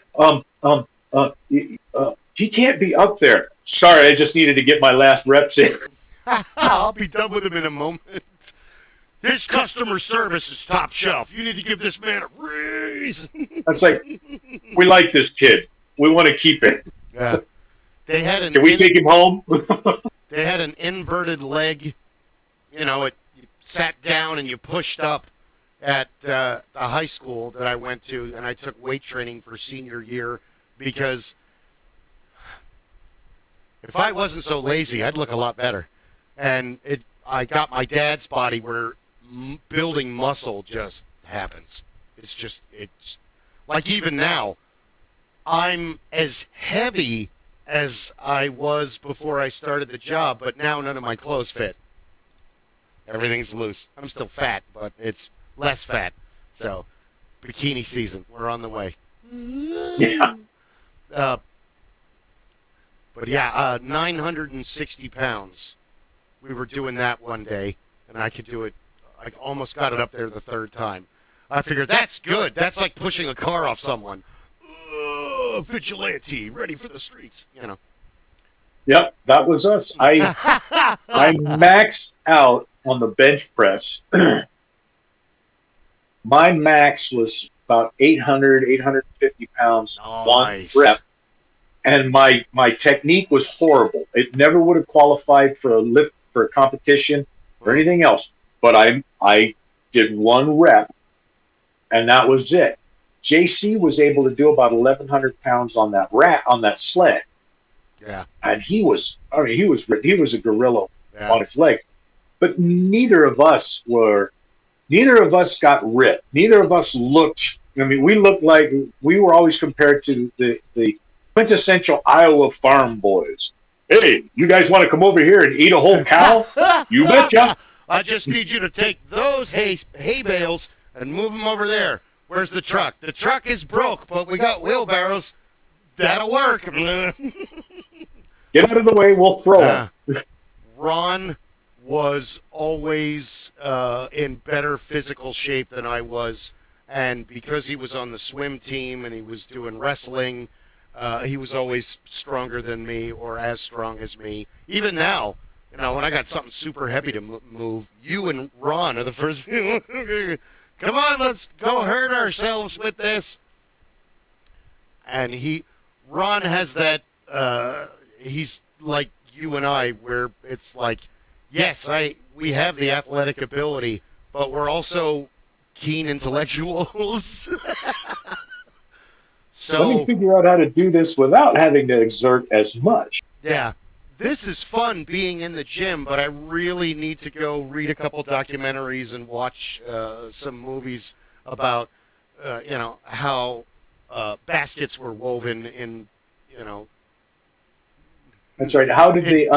S2: he can't be up there. Sorry, I just needed to get my last reps in.
S1: I'll be done with him in a moment. His customer service is top shelf. You need to give this man a raise.
S2: It's like, we like this kid. We want to keep it.
S1: Yeah. They had
S2: Can we take him home?
S1: They had an inverted leg. You sat down and you pushed up at the high school that I went to, and I took weight training for senior year because if I wasn't so lazy, I'd look a lot better. And I got my dad's body where building muscle just happens. It's like, even now, I'm as heavy as I was before I started the job, but now none of my clothes fit. Everything's loose. I'm still fat, but it's less fat. So, bikini season. We're on the way.
S2: Yeah.
S1: But yeah, 960 pounds. We were doing that one day, and I could do it. I almost got it up there the 3rd time. I figured, that's good. That's like pushing a car off someone. Vigilante, ready for the streets,
S2: Yep, that was us. I maxed out on the bench press. My max was about 800, 850 pounds, one rep.
S1: Nice.
S2: And my technique was horrible. It never would have qualified for a lift for a competition or
S1: Well,
S2: anything else. But I did one rep, and that was it. JC was able to do about 1,100 pounds on that sled,
S1: yeah,
S2: and he was a gorilla
S1: yeah.
S2: on his legs. But neither of us got ripped. Neither of us looked. I mean, we looked like we were always compared to the quintessential Iowa farm boys. Hey, you guys want to come over here and eat a whole cow? You betcha.
S1: I just need you to take those hay bales and move them over there. Where's the truck? The truck is broke, but we got wheelbarrows. That'll work.
S2: Get out of the way. We'll throw them.
S1: Ron was always in better physical shape than I was, and because he was on the swim team and he was doing wrestling, he was always stronger than me or as strong as me. Even now, when I got something super heavy to move, you and Ron are the first. Come on, let's go hurt ourselves with this. And Ron has that. He's like you and I, where it's like, yes, we have the athletic ability, but we're also keen intellectuals. So
S2: let me figure out how to do this without having to exert as much.
S1: yeah, this is fun being in the gym, but I really need to go read a couple documentaries and watch some movies about, how baskets were woven in,
S2: That's right. How did they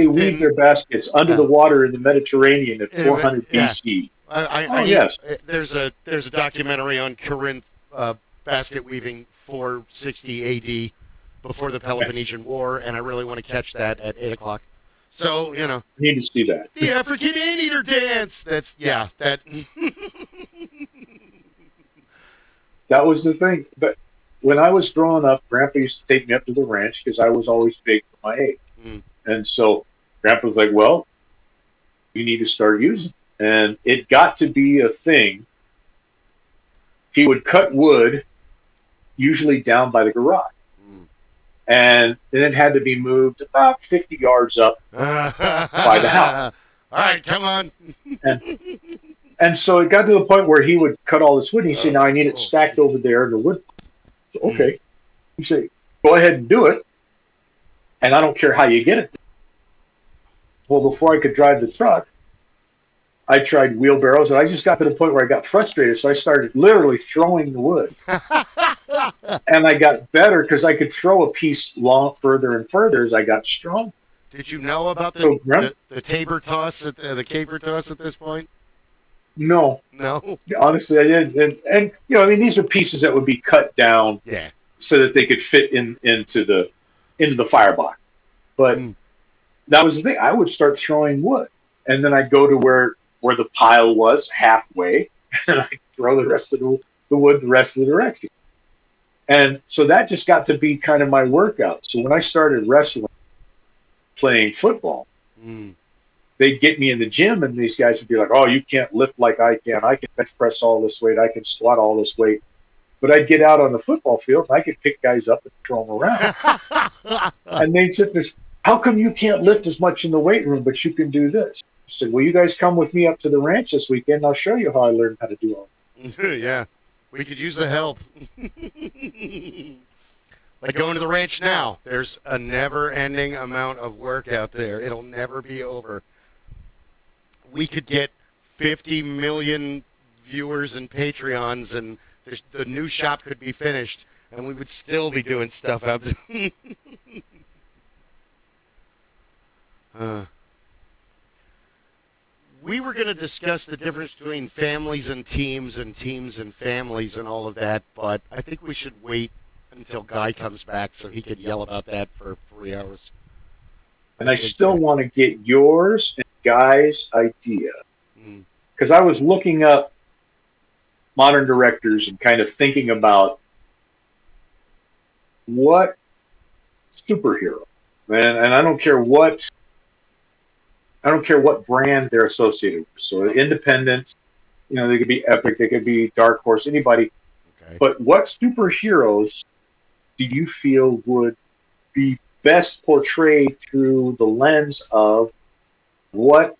S2: weave their baskets under the water in the Mediterranean at 400
S1: yeah.
S2: BC?
S1: Yes. There's a documentary on Corinth basket weaving 460 AD before the Peloponnesian War, and I really want to catch that at 8 o'clock. So,
S2: I need to see that.
S1: The African Anteater dance. That.
S2: That was the thing. But when I was growing up, Grandpa used to take me up to the ranch because I was always big for my age. And so Grandpa was like, well, you need to start using it. And it got to be a thing. He would cut wood, usually down by the garage. And then it had to be moved about 50 yards up by the house.
S1: All right, come on.
S2: And so it got to the point where he would cut all this wood, and he'd say, now I need it stacked over there in the wood. So, okay. You say, go ahead and do it, and I don't care how you get it. Well, before I could drive the truck, I tried wheelbarrows, and I just got to the point where I got frustrated, so I started literally throwing the wood. And I got better because I could throw a piece further and further as I got strong.
S1: Did you know about the tabor toss, the caper toss at this point?
S2: No. Honestly, I didn't. And these are pieces that would be cut down, so that they could fit into the firebox. But that was the thing. I would start throwing wood, and then I'd go to where the pile was halfway, and I'd throw the rest of the wood the rest of the direction. And so that just got to be kind of my workout. So when I started wrestling, playing football, they'd get me in the gym, and these guys would be like, oh, you can't lift like I can. I can bench press all this weight. I can squat all this weight. But I'd get out on the football field, and I could pick guys up and throw them around. And they'd sit there, how come you can't lift as much in the weight room, but you can do this? I said, well, you guys come with me up to the ranch this weekend, and I'll show you how I learned how to do all that.
S1: Yeah. We could use the help. Like going to the ranch now. There's a never-ending amount of work out there. It'll never be over. We could get 50 million viewers and Patreons, and the new shop could be finished, and we would still be doing stuff out there. We were going to discuss the difference between families and teams and families and all of that, but I think we should wait until Guy comes back so he could yell about that for 3 hours.
S2: And I still want to get yours and Guy's idea. Because I was looking up modern directors and kind of thinking about what superhero. and I don't care what brand they're associated with. So independent, they could be Epic, they could be Dark Horse, anybody.
S1: Okay.
S2: But what superheroes do you feel would be best portrayed through the lens of what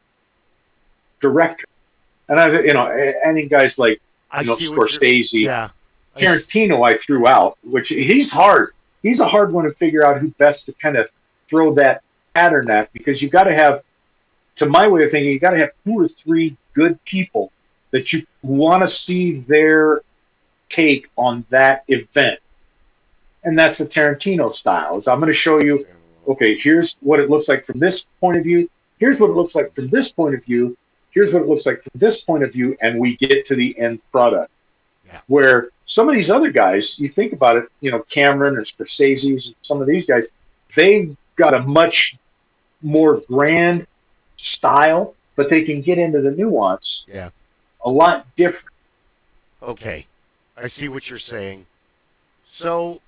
S2: director? And I think guys like Scorsese,
S1: yeah.
S2: Tarantino, I threw out, which he's hard. He's a hard one to figure out who best to kind of throw that pattern at, because you got to have, to my way of thinking, you got to have 2 or 3 good people that you want to see their take on that event. And that's the Tarantino style. So I'm going to show you, okay, here's what it looks like from this point of view. Here's what it looks like from this point of view. Here's what it looks like from this point of view. And we get to the end product.
S1: Yeah.
S2: Where some of these other guys, you think about it, Cameron or Scorsese, some of these guys, they've got a much more grand style, but they can get into the nuance a lot different.
S1: Okay. I see what you're saying. So,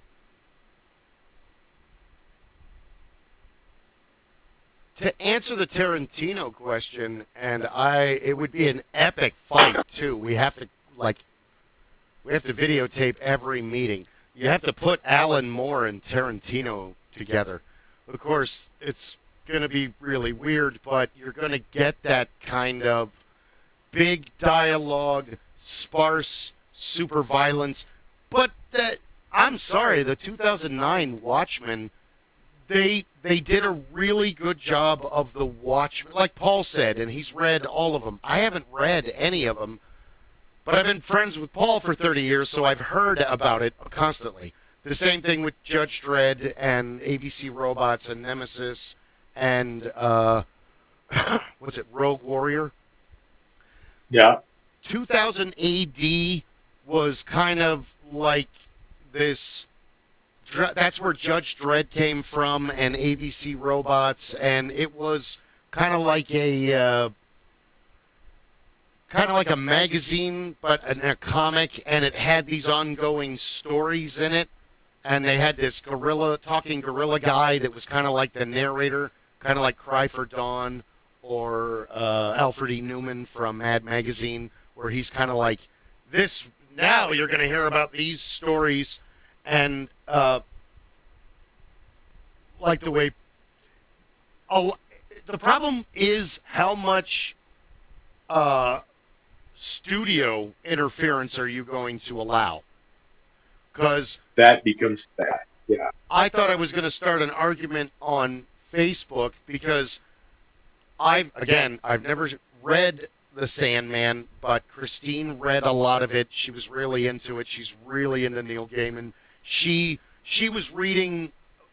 S1: to answer the Tarantino question, and it would be an epic fight too. We have to videotape every meeting. You have to put Alan Moore and Tarantino together. Of course, it's going to be really weird, but you're going to get that kind of big dialogue, sparse, super violence. But I'm sorry, the 2009 Watchmen, they did a really good job of the Watchmen. Like Paul said, and he's read all of them. I haven't read any of them, but I've been friends with Paul for 30 years, so I've heard about it constantly. The same thing with Judge Dredd and ABC Robots and Nemesis and, what's it, Rogue Warrior?
S2: Yeah.
S1: 2000 AD was kind of like this. That's where Judge Dredd came from, and ABC Robots, and it was kind of like a magazine, but a comic, and it had these ongoing stories in it, and they had this talking gorilla guy that was kind of like the narrator, kind of like Cry for Dawn or Alfred E. Newman from Mad Magazine, where he's kind of like this. Now you're going to hear about these stories, and like the way. The problem is how much studio interference are you going to allow? Because
S2: that becomes bad. Yeah.
S1: I thought I was going to start an argument on Facebook because I've never read The Sandman, but Christine read a lot of it. She was really into it. She's really into Neil Gaiman. She was reading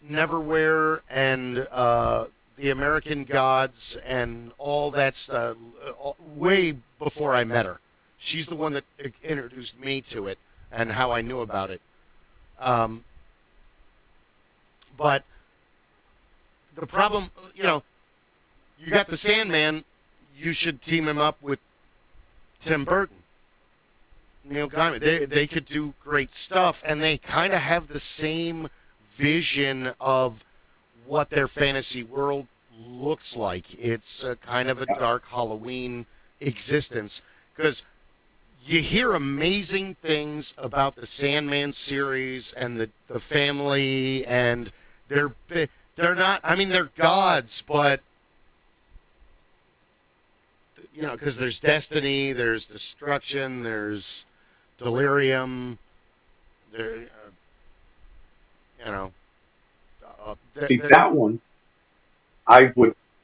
S1: Neverwhere and The American Gods and all that stuff way before I met her. She's the one that introduced me to it and how I knew about it. But the problem, you got the Sandman, you should team him up with Tim Burton, Neil Gaiman. They could do great stuff, and they kind of have the same vision of what their fantasy world looks like. It's kind of a dark Halloween existence, because you hear amazing things about the Sandman series and the family, and they're not, I mean, they're gods, but because there's destiny, there's destruction, there's delirium, there,
S2: See, that one,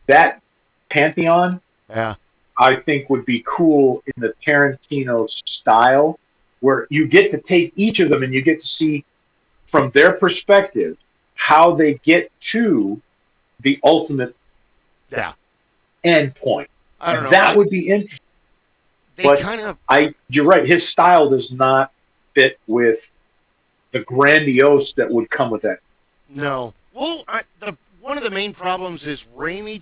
S2: that pantheon, I think would be cool in the Tarantino style, where you get to take each of them and you get to see from their perspective how they get to the ultimate end point.
S1: I don't know.
S2: That would be interesting. You're right. His style does not fit with the grandiose that would come with that.
S1: No. Well, one of the main problems is Raimi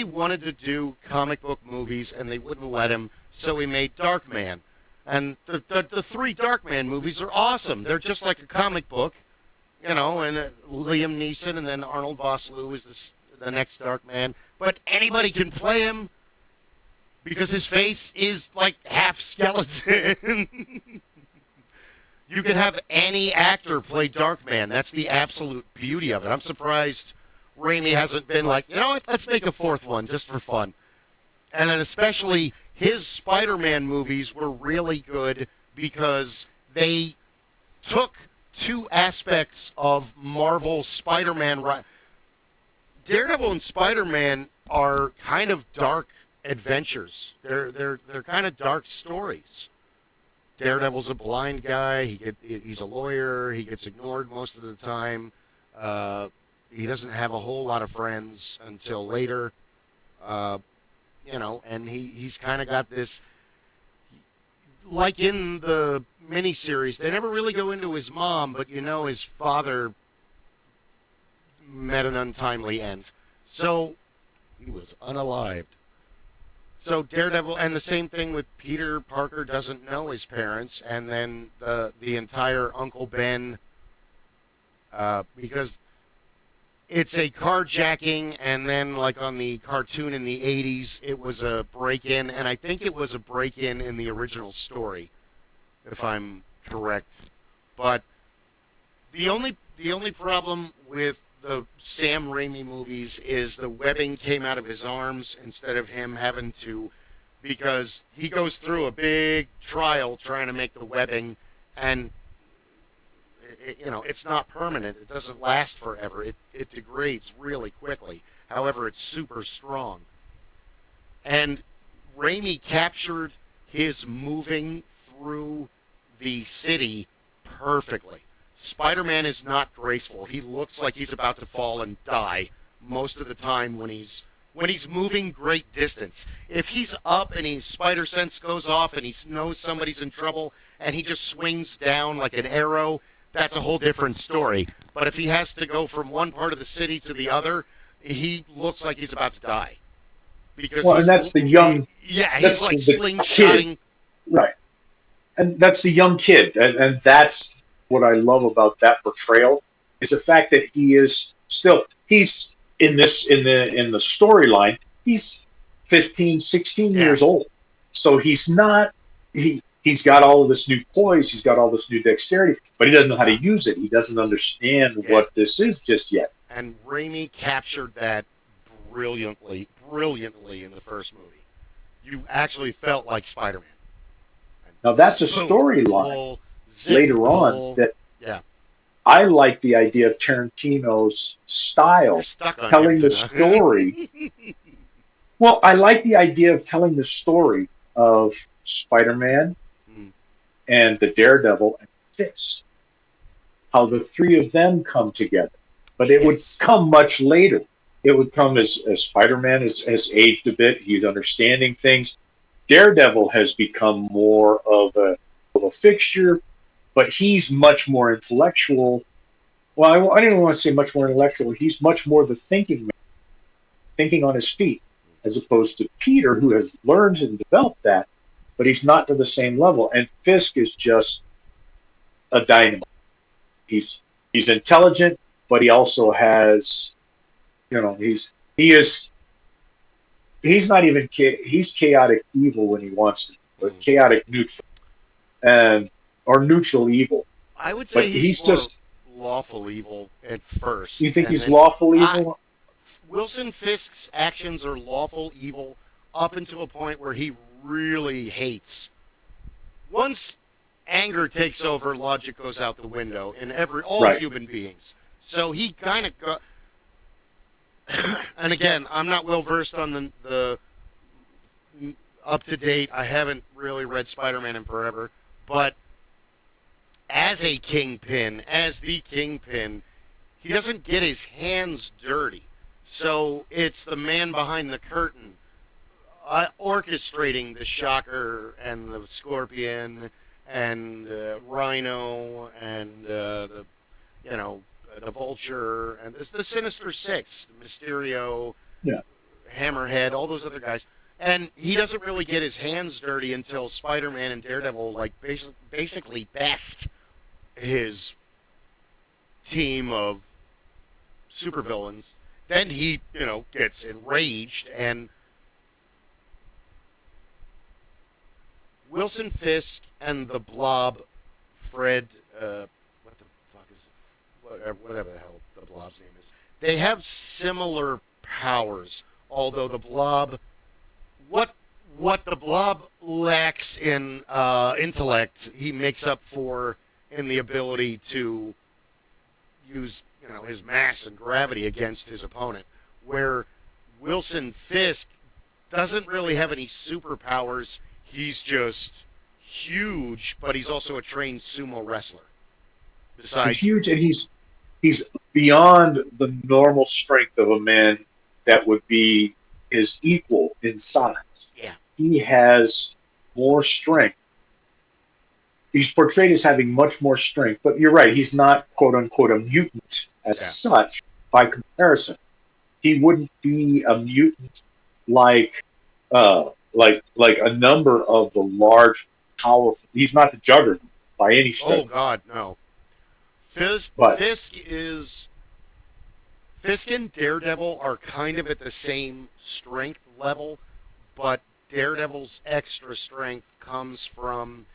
S1: wanted to do comic book movies, and they wouldn't let him, so he made Darkman. And the 3 Darkman movies are awesome. They're just like a comic book, and Liam Neeson, and then Arnold Vosloo is the next Dark Man. But anybody can play him because his face is like half skeleton. You can have any actor play Darkman. That's the absolute beauty of it. I'm surprised Raimi hasn't been like, you know what, let's make a fourth one just for fun. And then especially his Spider-Man movies were really good because they took two aspects of Marvel Spider-Man. Daredevil and Spider-Man are kind of dark adventures. They're kind of dark stories. Daredevil's a blind guy. He's a lawyer. He gets ignored most of the time. He doesn't have a whole lot of friends until later. And he's kind of got this, like in the miniseries, they never really go into his mom, but his father met an untimely end. So he was unalived. So Daredevil, and the same thing with Peter Parker doesn't know his parents, and then the entire Uncle Ben, because it's a carjacking, and then like on the cartoon in the 80s, it was a break-in, and I think it was a break-in in the original story, if I'm correct. But the only problem with the Sam Raimi movies is the webbing came out of his arms instead of him having to, because he goes through a big trial trying to make the webbing, and it's not permanent. It doesn't last forever. It degrades really quickly. However, it's super strong. And Raimi captured his moving through the city perfectly. Spider-Man is not graceful. He looks like he's about to fall and die most of the time when he's moving great distance. If he's up and his spider sense goes off and he knows somebody's in trouble and he just swings down like an arrow, that's a whole different story. But if he has to go from one part of the city to the other, he looks like he's about to die. Because
S2: and that's the young...
S1: he's like slingshotting.
S2: Right. And that's the young kid. And that's what I love about that portrayal, is the fact that he's in the storyline, he's 15, 16 years old. So he's not... He's got all of this new poise, he's got all this new dexterity, but he doesn't know how to use it. He doesn't understand what this is just yet.
S1: And Raimi captured that brilliantly in the first movie. You actually felt like Spider-Man.
S2: Now that's a storyline later on that I like the idea of Tarantino's style, telling the story. Well, I like the idea of telling the story of Spider-Man and the Daredevil and Fisk. How the three of them come together. But it would come much later. It would come as Spider-Man has aged a bit. He's understanding things. Daredevil has become more of a fixture, but he's much more intellectual. Well, I don't even want to say much more intellectual. He's much more the thinking man, thinking on his feet, as opposed to Peter, who has learned and developed that, but he's not to the same level. And Fisk is just a dynamo. He's intelligent, but he also has, he's not even he's chaotic evil when he wants to, but chaotic neutral, or neutral evil.
S1: I would say he's just lawful evil at first.
S2: You think he's lawful evil?
S1: Wilson Fisk's actions are lawful evil up until a point where he really hates. Once anger takes over, logic goes out the window in all human beings. So he kind of and again, I'm not well versed on the up to date. I haven't really read Spider-Man in forever, but as the Kingpin, he doesn't get his hands dirty. So it's the man behind the curtain orchestrating the Shocker and the Scorpion and Rhino and the Vulture and the Sinister Six, the Mysterio, Hammerhead, all those other guys. And he doesn't really get his hands dirty until Spider-Man and Daredevil basically best his team of supervillains. Then he, gets enraged, and Wilson Fisk and the Blob, Fred, what the fuck is it? Whatever the hell the Blob's name is. They have similar powers, although the Blob, what the Blob lacks in intellect, he makes up for in the ability to use, his mass and gravity against his opponent. Where Wilson Fisk doesn't really have any superpowers. He's just huge, but he's also a trained sumo wrestler. Besides,
S2: he's huge, and he's beyond the normal strength of a man that would be his equal in size.
S1: Yeah.
S2: He has more strength. He's portrayed as having much more strength, but you're right. He's not "quote unquote" a mutant as such by comparison. He wouldn't be a mutant like a number of the large, powerful. He's not the Juggernaut by any stretch.
S1: Oh God, no. Fisk and Daredevil are kind of at the same strength level, but Daredevil's extra strength comes from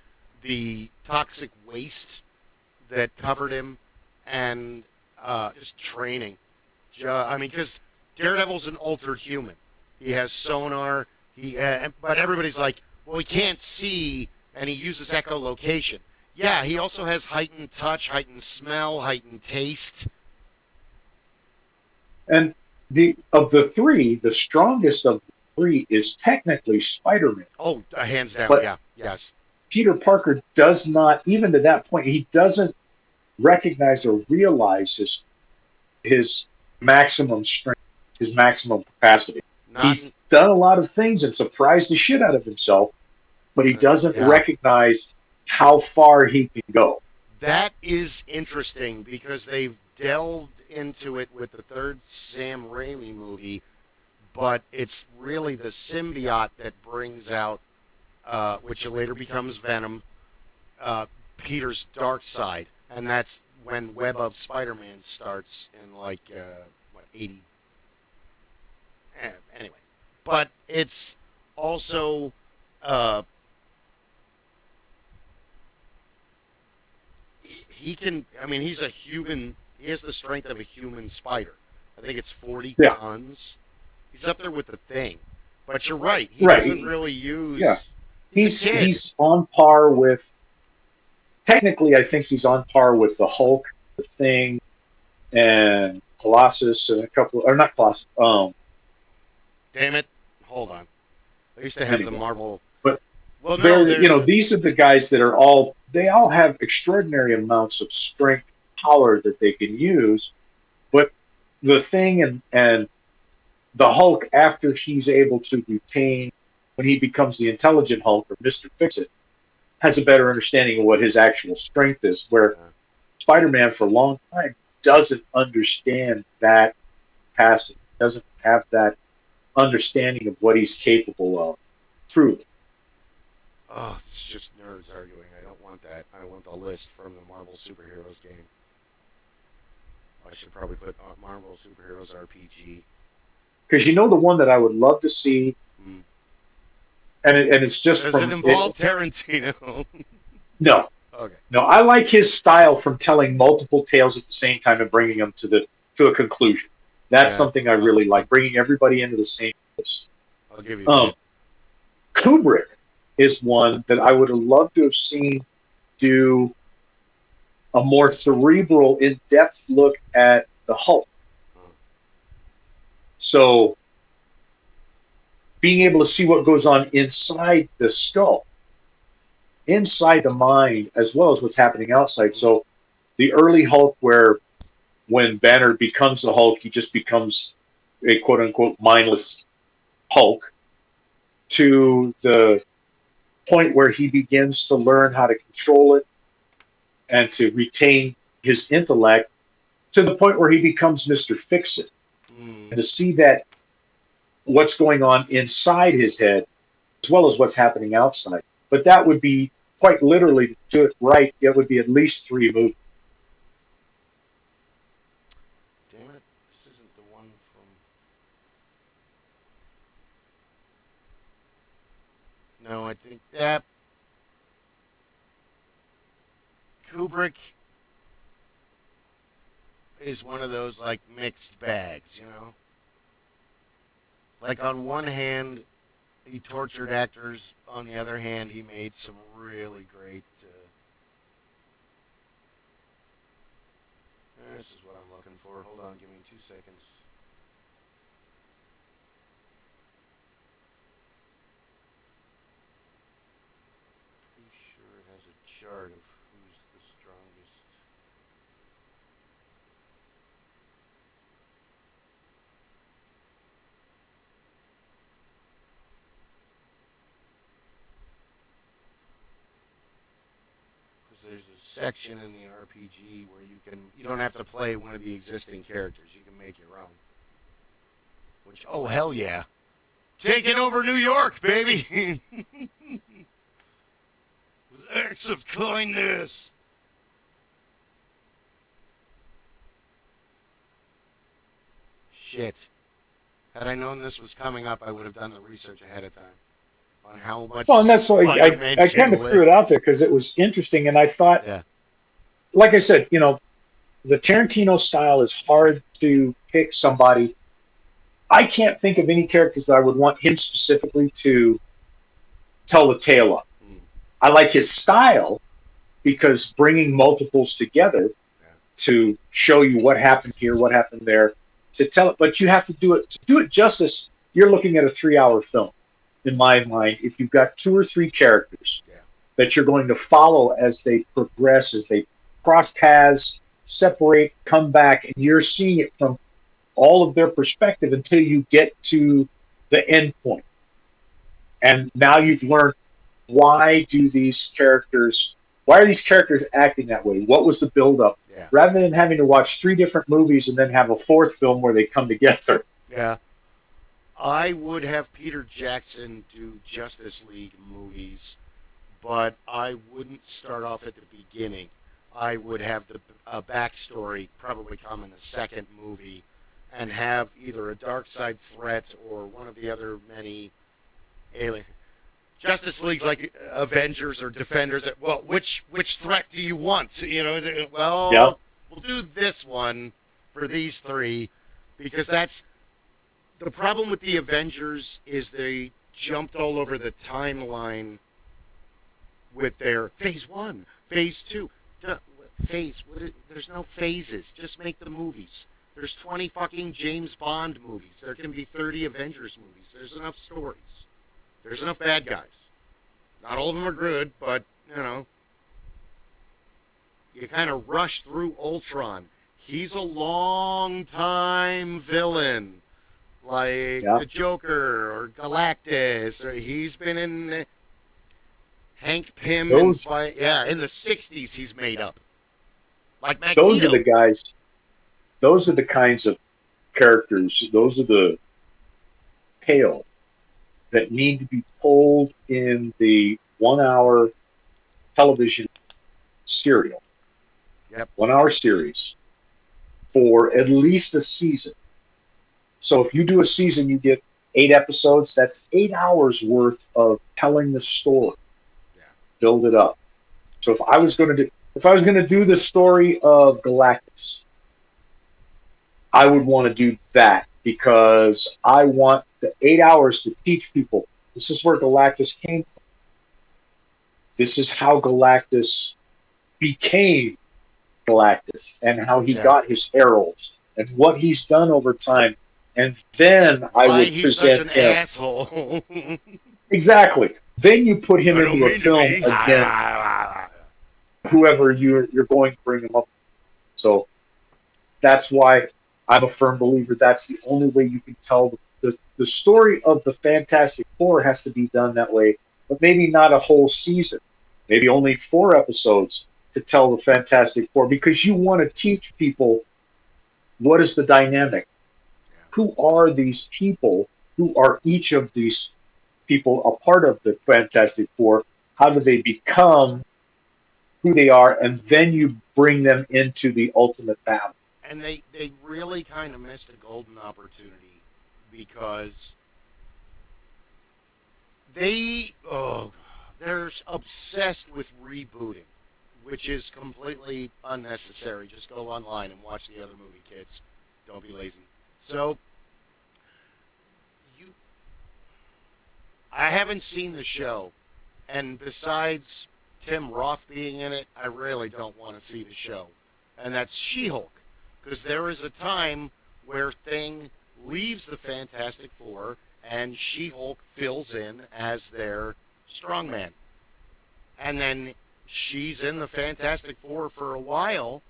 S1: the toxic waste that covered him and just training. Because Daredevil's an altered human. He has sonar. But everybody's like, well, he can't see, and he uses echolocation. Yeah, he also has heightened touch, heightened smell, heightened taste.
S2: And of the three, the strongest of the three is technically Spider-Man.
S1: Oh, hands down,
S2: but
S1: yeah, yes.
S2: Peter Parker does not, even to that point, he doesn't recognize or realize his maximum strength, his maximum capacity. He's done a lot of things and surprised the shit out of himself, but he doesn't recognize how far he can go.
S1: That is interesting because they've delved into it with the third Sam Raimi movie, but it's really the symbiote that brings out, which later becomes Venom, Peter's dark side, and that's when Web of Spider-Man starts in 80. Anyway, but it's also he can. He's a human. He has the strength of a human spider. I think it's 40 tons. He's up there with the Thing. But you're right. He doesn't really use.
S2: Yeah, he's on par with. Technically, I think he's on par with the Hulk, the Thing, and Colossus, and a couple. Or not Colossus.
S1: Damn it! Hold on. I used to have the Marvel.
S2: But these are the guys that are all. They all have extraordinary amounts of strength, power that they can use. But the Thing and the Hulk, after he's able to retain, when he becomes the intelligent Hulk or Mr. Fix-It, has a better understanding of what his actual strength is. Where Spider-Man, for a long time, doesn't understand that capacity, doesn't have that understanding of what he's capable of. Truly.
S1: Oh, it's just nerds arguing. I don't want that. I want the list from the Marvel Superheroes game. I should probably put Marvel Superheroes RPG.
S2: Because the one that I would love to see, and it's just
S1: Does it involve Tarantino?
S2: No.
S1: Okay.
S2: No, I like his style from telling multiple tales at the same time and bringing them to a conclusion. That's something I really like, bringing everybody into the same place.
S1: I'll give you that.
S2: Kubrick is one that I would have loved to have seen do a more cerebral, in-depth look at the Hulk. So, being able to see what goes on inside the skull, inside the mind, as well as what's happening outside. So, the early Hulk, where when Banner becomes the Hulk, he just becomes a quote-unquote mindless Hulk, to the point where he begins to learn how to control it and to retain his intellect, to the point where he becomes Mr. Fix-It. And to see that what's going on inside his head as well as what's happening outside. But that would be, quite literally, to do it right, it would be at least 3 movies.
S1: I think that Kubrick is one of those like mixed bags, you know. Like on one hand, he tortured actors. On the other hand, he made some really great. This is what I'm looking for. Hold on, give me 2 seconds. Pretty sure it has a chart of who's the strongest. There's a section in the RPG where you don't have to play one of the existing characters. You can make your own. Which, oh hell yeah, taking over New York, baby, with acts of kindness. Shit. Had I known this was coming up, I would have done the research ahead of time on how much.
S2: Well, and that's why
S1: Spider-Man
S2: I kind of
S1: can
S2: threw
S1: live.
S2: it out there because it was interesting, and I thought,
S1: Yeah.
S2: like I said, the Tarantino style is hard to pick somebody. I can't think of any characters that I would want him specifically to tell the tale of. I like his style because bringing multiples together to show you what happened here, what happened there, to tell it, but you have to do it. To do it justice, you're looking at a 3-hour film, in my mind, if you've got 2 or 3 characters that you're going to follow as they progress, as they cross paths, separate, come back, and you're seeing it from all of their perspective until you get to the end point. And now you've learned why are these characters acting that way? What was the buildup?
S1: Yeah.
S2: Rather than having to watch 3 different movies and then have a 4th film where they come together.
S1: Yeah. I would have Peter Jackson do Justice League movies, but I wouldn't start off at the beginning. I would have the backstory probably come in the second movie and have either a dark side threat or one of the other many alien. Justice League's like Avengers or Defenders. Well, which threat do you want? Well, we'll do this one for these 3 because that's the problem with the Avengers is they jumped all over the timeline with their phase 1, phase 2. There's no phases. Just make the movies. There's 20 fucking James Bond movies. There can be 30 Avengers movies. There's enough stories. There's enough bad guys. Not all of them are good, but, you kind of rush through Ultron. He's a long-time villain, like the Joker or Galactus. Or he's been in Hank Pym in the 60s he's made up. Like Magneto.
S2: Those are the guys. Those are the kinds of characters. Those are the tales that need to be told in the 1-hour television serial. 1-hour series for at least a season. So if you do a season, you get 8 episodes. That's 8 hours worth of telling the story. Build it up. So if I was going to do the story of Galactus, I would want to do that because I want the 8 hours to teach people this is where Galactus came from. This is how Galactus became Galactus and how he got his heralds and what he's done over time. And then I would present
S1: such an asshole.
S2: Exactly. Then you put him into a film against whoever you're going to bring him up. So that's why I'm a firm believer that's the only way you can tell the story of the Fantastic Four has to be done that way, but maybe not a whole season. Maybe only 4 episodes to tell the Fantastic Four because you want to teach people what is the dynamic. Who are these people? Who are each of these people a part of the Fantastic Four? How do they become who they are? And then you bring them into the ultimate battle.
S1: And they really kind of missed a golden opportunity because they're obsessed with rebooting, which is completely unnecessary. Just go online and watch the other movie, kids. Don't be lazy. So, you, I haven't seen the show, and besides Tim Roth being in it, I really don't want to see the show. And that's She-Hulk, because there is a time where Thing leaves the Fantastic Four, and She-Hulk fills in as their strongman. And then she's in the Fantastic Four for a while,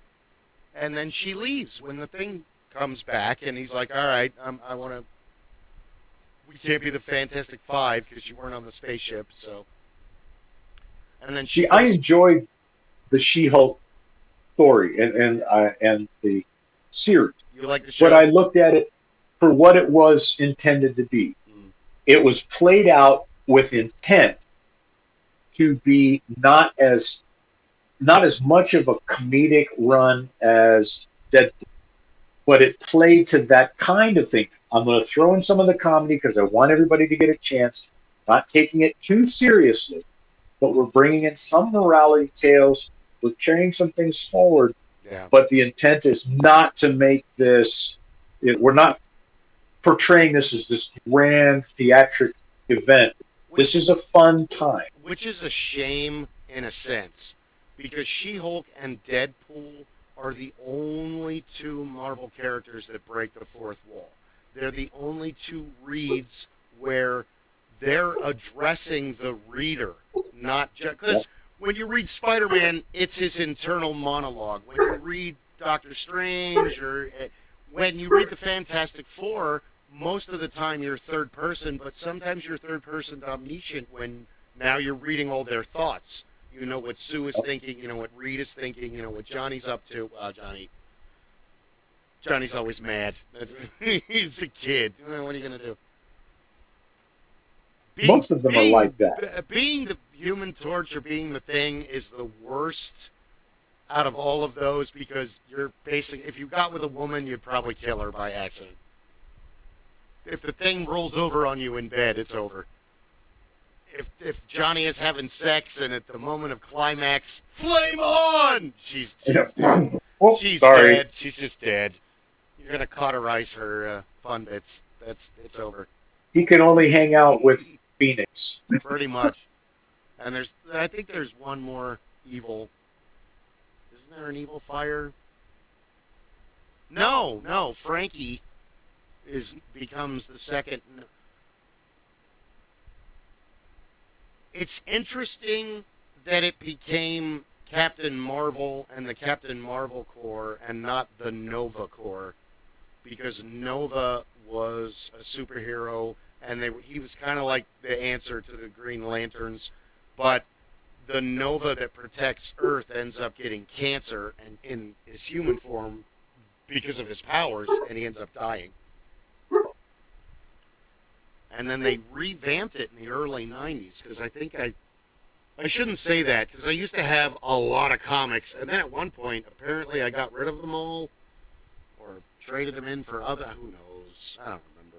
S1: and then she leaves when the Thing comes back, and he's like, all right, I want to, we can't be the Fantastic Five because you weren't on the spaceship, so. And then she
S2: See, I enjoyed the She-Hulk story and the series.
S1: You like the show?
S2: But I looked at it for what it was intended to be. It was played out with intent to be not as much of a comedic run as Deadpool, but it played to that kind of thing. I'm going to throw in some of the comedy because I want everybody to get a chance, not taking it too seriously, but we're bringing in some morality tales. We're carrying some things forward, but the intent is not to make this. We're not portraying this as this grand theatric event. This is a fun time.
S1: Which is a shame in a sense, because She-Hulk and Deadpool are the only two Marvel characters that break the fourth wall. They're the only two reads where they're addressing the reader, not just because when you read Spider-Man, it's his internal monologue. When you read Doctor Strange or when you read the Fantastic Four, most of the time you're third person, but sometimes you're third person omniscient when now you're reading all their thoughts. You know what Sue is thinking, you know what Reed is thinking, you know what Johnny's up to. Johnny's always mad. He's a kid. What are you going to do?
S2: Most of them are like that.
S1: Being the Human Torch or being the Thing is the worst out of all of those because you're basically, if you got with a woman, you'd probably kill her by accident. If the Thing rolls over on you in bed, it's over. If Johnny is having sex and at the moment of climax, flame on! She's dead. She's dead. She's just dead. You're gonna cauterize her fun bits. It's over.
S2: He can only hang out with Phoenix.
S1: Pretty much. And I think there's one more evil. Isn't there an evil fire? No. Frankie becomes the second. It's interesting that it became Captain Marvel and the Captain Marvel Corps and not the Nova Corps, because Nova was a superhero and he was kind of like the answer to the Green Lanterns, but the Nova that protects Earth ends up getting cancer and in his human form because of his powers, and he ends up dying. And then they revamped it in the early 90s, because I think I shouldn't say that, because I used to have a lot of comics, and then at one point, apparently I got rid of them all, or traded them in for other, who knows, I don't remember.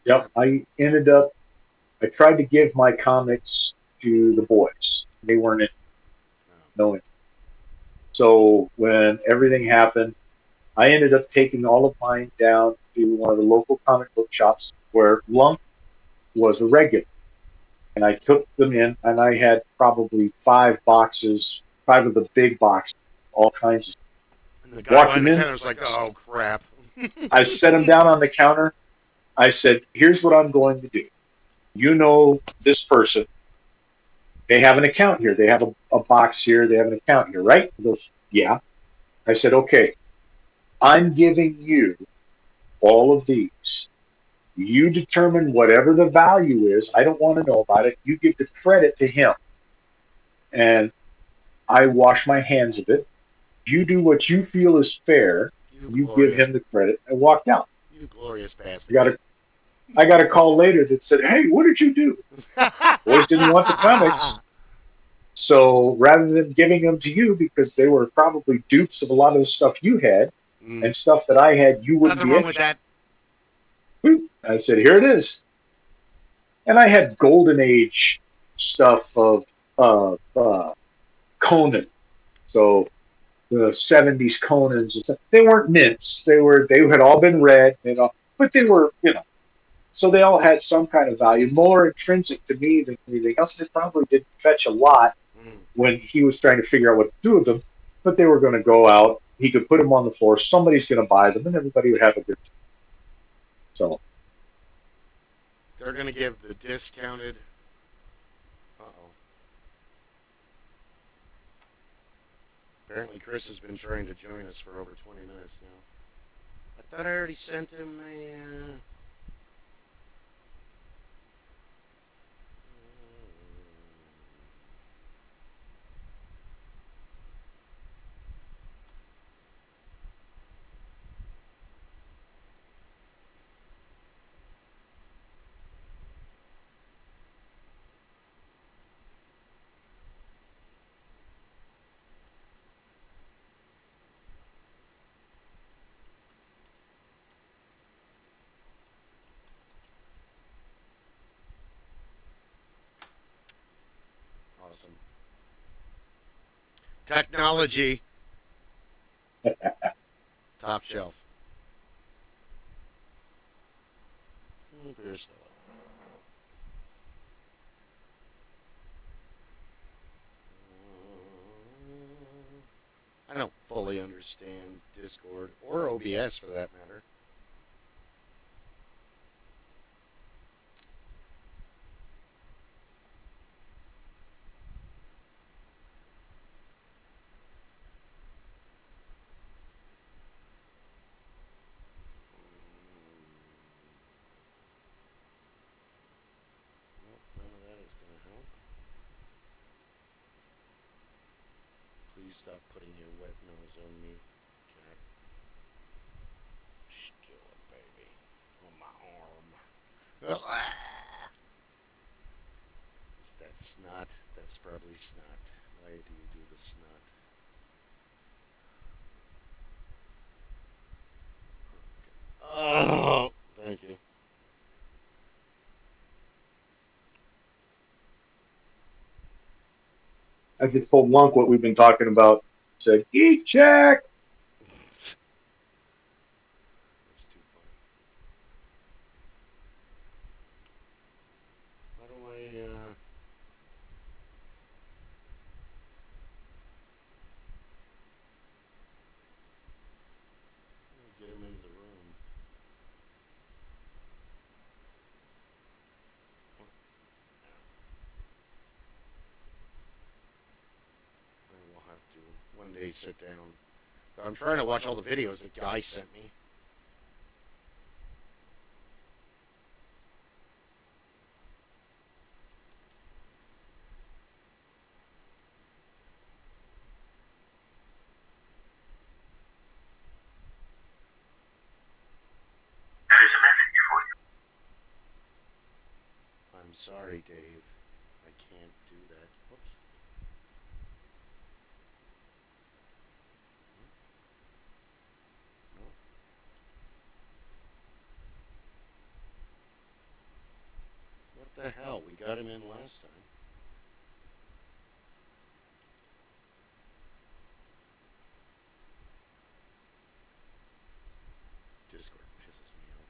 S2: Yep, I tried to give my comics to the boys. They weren't in. No. So when everything happened, I ended up taking all of mine down to one of the local comic book shops where Lump was a regular. And I took them in, and I had probably 5 of the big boxes, all kinds of stuff.
S1: And the guy behind the counter was like, oh, crap.
S2: I set them down on the counter. I said, here's what I'm going to do. You know this person. They have an account here. They have a box here. They have an account here, right? He goes, yeah. I said, okay. I'm giving you all of these. You determine whatever the value is. I don't want to know about it. You give the credit to him. And I wash my hands of it. You do what you feel is fair. You give him the credit. I walked out.
S1: You glorious bastard.
S2: I got a call later that said, hey, what did you do? Boys didn't want the comics. So rather than giving them to you because they were probably dupes of a lot of the stuff you had, and stuff that I had, you wouldn't be interested.
S1: Nothing wrong with that.
S2: I said, here it is. And I had golden age stuff of Conan. So the 70s Conans and stuff. They weren't mints. They had all been read, but they were, so they all had some kind of value, more intrinsic to me than anything else. They probably didn't fetch a lot when he was trying to figure out what to do with them, but they were going to go out. He could put them on the floor. Somebody's going to buy them, and everybody would have a good time. So
S1: They're going to give the discounted. Uh-oh. Apparently, Kris has been trying to join us for over 20 minutes now. I thought I already sent him a. Awesome. Technology. Top shelf. Here's the I don't fully understand Discord or OBS for that matter. Nope, none of that is going to help. Please stop putting your wet nose on me, cat. Still a baby on my arm. Is that snot? That's probably snot. Why do you do the snot? Oh, thank you.
S2: I just told Lunk what we've been talking about. Said, geek check.
S1: That's too funny. How do I, get him into the room? I will have to one day sit down. I'm trying to watch all the videos that Guy sent me. I'm sorry, Dave. I can't do that. Whoops. No. What the hell? We got him in last time. Discord pisses me off.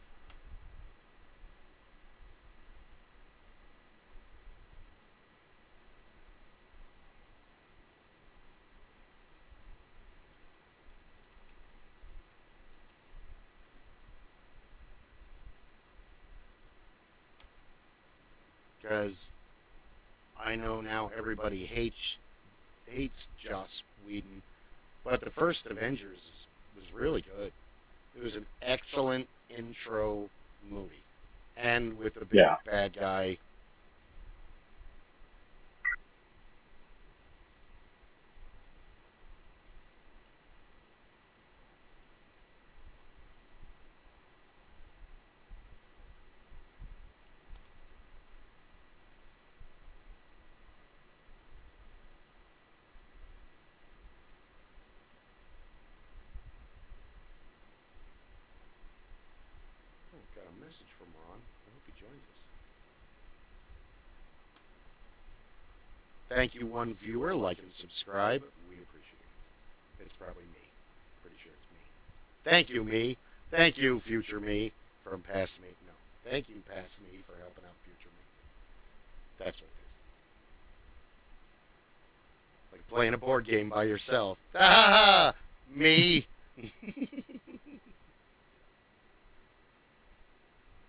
S1: Because I know now everybody hates Joss Whedon, but the first Avengers was really good. It was an excellent intro movie, and with the big
S2: Yeah.
S1: bad guy. Oh, got a message from Ron. I hope he joins us. Thank you, one viewer. Like and subscribe. We appreciate it. It's probably me. Pretty sure it's me. Thank you, me. Thank you, future me, from past me. No. Thank you, past me, for helping out future me. That's what it is. Like playing a board game by yourself. Ah, me.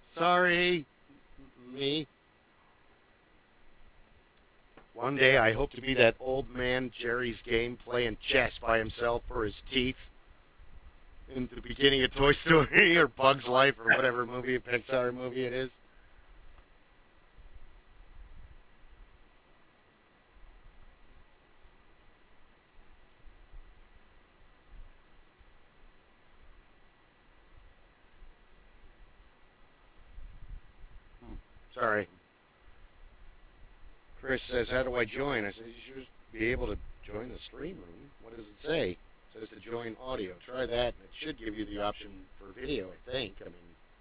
S1: Sorry, me. One day I hope to be that old man Jerry's game playing chess by himself for his teeth in the beginning of Toy Story or Bug's Life or whatever movie, Pixar movie it is. Sorry. Kris says, how do I join? I said, you should just be able to join the stream room. What does it say? It says to join audio. Try that, and it should give you the option for video, I think. I mean,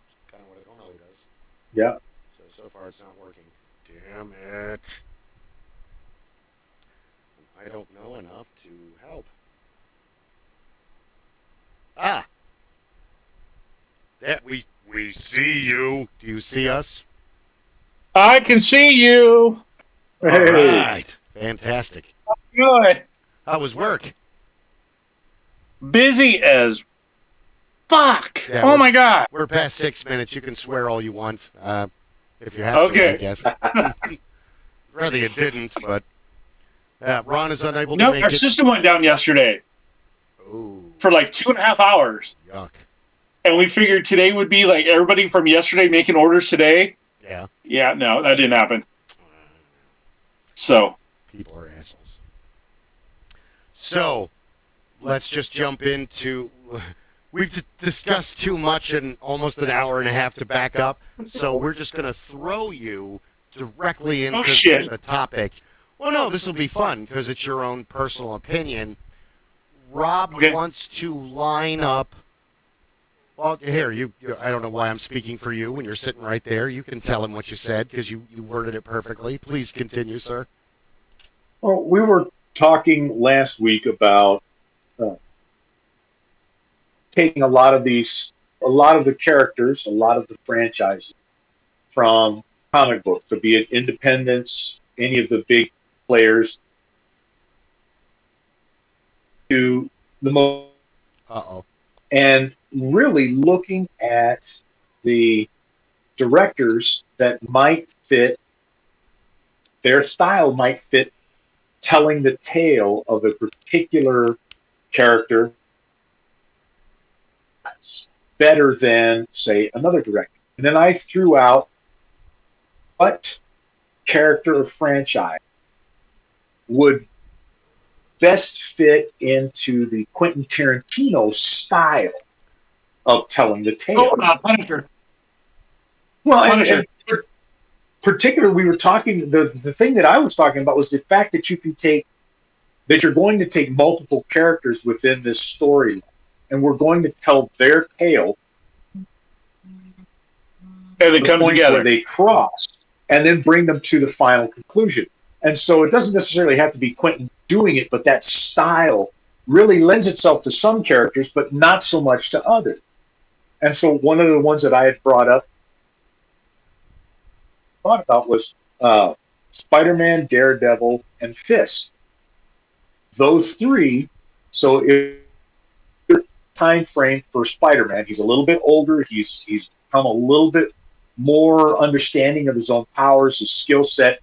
S1: it's kind of what it normally does.
S2: Yeah.
S1: So far it's not working. Damn it. I don't know enough to help. Ah! That we see you. Do you see us?
S3: I can see you.
S1: All right. Fantastic.
S3: Good.
S1: How was work?
S3: Busy as fuck.
S1: Yeah,
S3: oh my god.
S1: We're past 6 minutes. You can swear all you want, if you have
S3: Okay.
S1: to, I guess. Rather you didn't, but Ron is unable to
S3: Nope,
S1: make
S3: our
S1: it.
S3: system went down yesterday
S1: Oh,
S3: for like 2.5 hours.
S1: yuck.
S3: And we figured today would be like everybody from yesterday making orders today.
S1: Yeah.
S3: Yeah, no, that didn't happen. So.
S1: People are assholes. So, let's just jump into... We've discussed too much in almost an hour and a half to back up, so we're just going to throw you directly into the topic. Well, no, this will be fun because it's your own personal opinion. Rob wants to line up... Well, here, I don't know why I'm speaking for you when you're sitting right there. You can tell him what you said because you worded it perfectly. Please continue, sir.
S2: Well, we were talking last week about taking a lot of the characters, a lot of the franchises from comic books, so be it Independence, any of the big players, to the most. And really looking at the directors that might fit, their style might fit telling the tale of a particular character better than, say, another director. And then I threw out what character or franchise would best fit into the Quentin Tarantino style of telling the tale.
S3: Punisher.
S2: Well, and particularly, we were talking, the thing that I was talking about was the fact that you're going to take multiple characters within this story, and we're going to tell their tale,
S3: and they come together,
S2: where they cross, and then bring them to the final conclusion. And so it doesn't necessarily have to be Quentin doing it, but that style really lends itself to some characters, but not so much to others. And so one of the ones that I had thought about was Spider-Man, Daredevil, and Fist. Those three. So if time frame for Spider-Man, he's a little bit older. He's become a little bit more understanding of his own powers, his skill set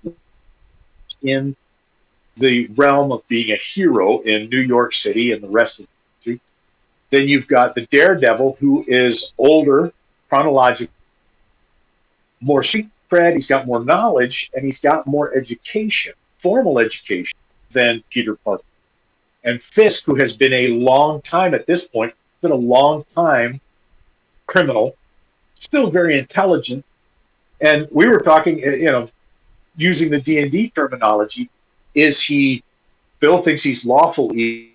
S2: in the realm of being a hero in New York City and the rest of the country. Then you've got the Daredevil, who is older, chronologically, more street cred, he's got more knowledge, and he's got more education, formal education, than Peter Parker. And Fisk, who has been a long time at this point, been a long time criminal, still very intelligent. And we were talking, using the D&D terminology, Bill thinks he's lawful evil,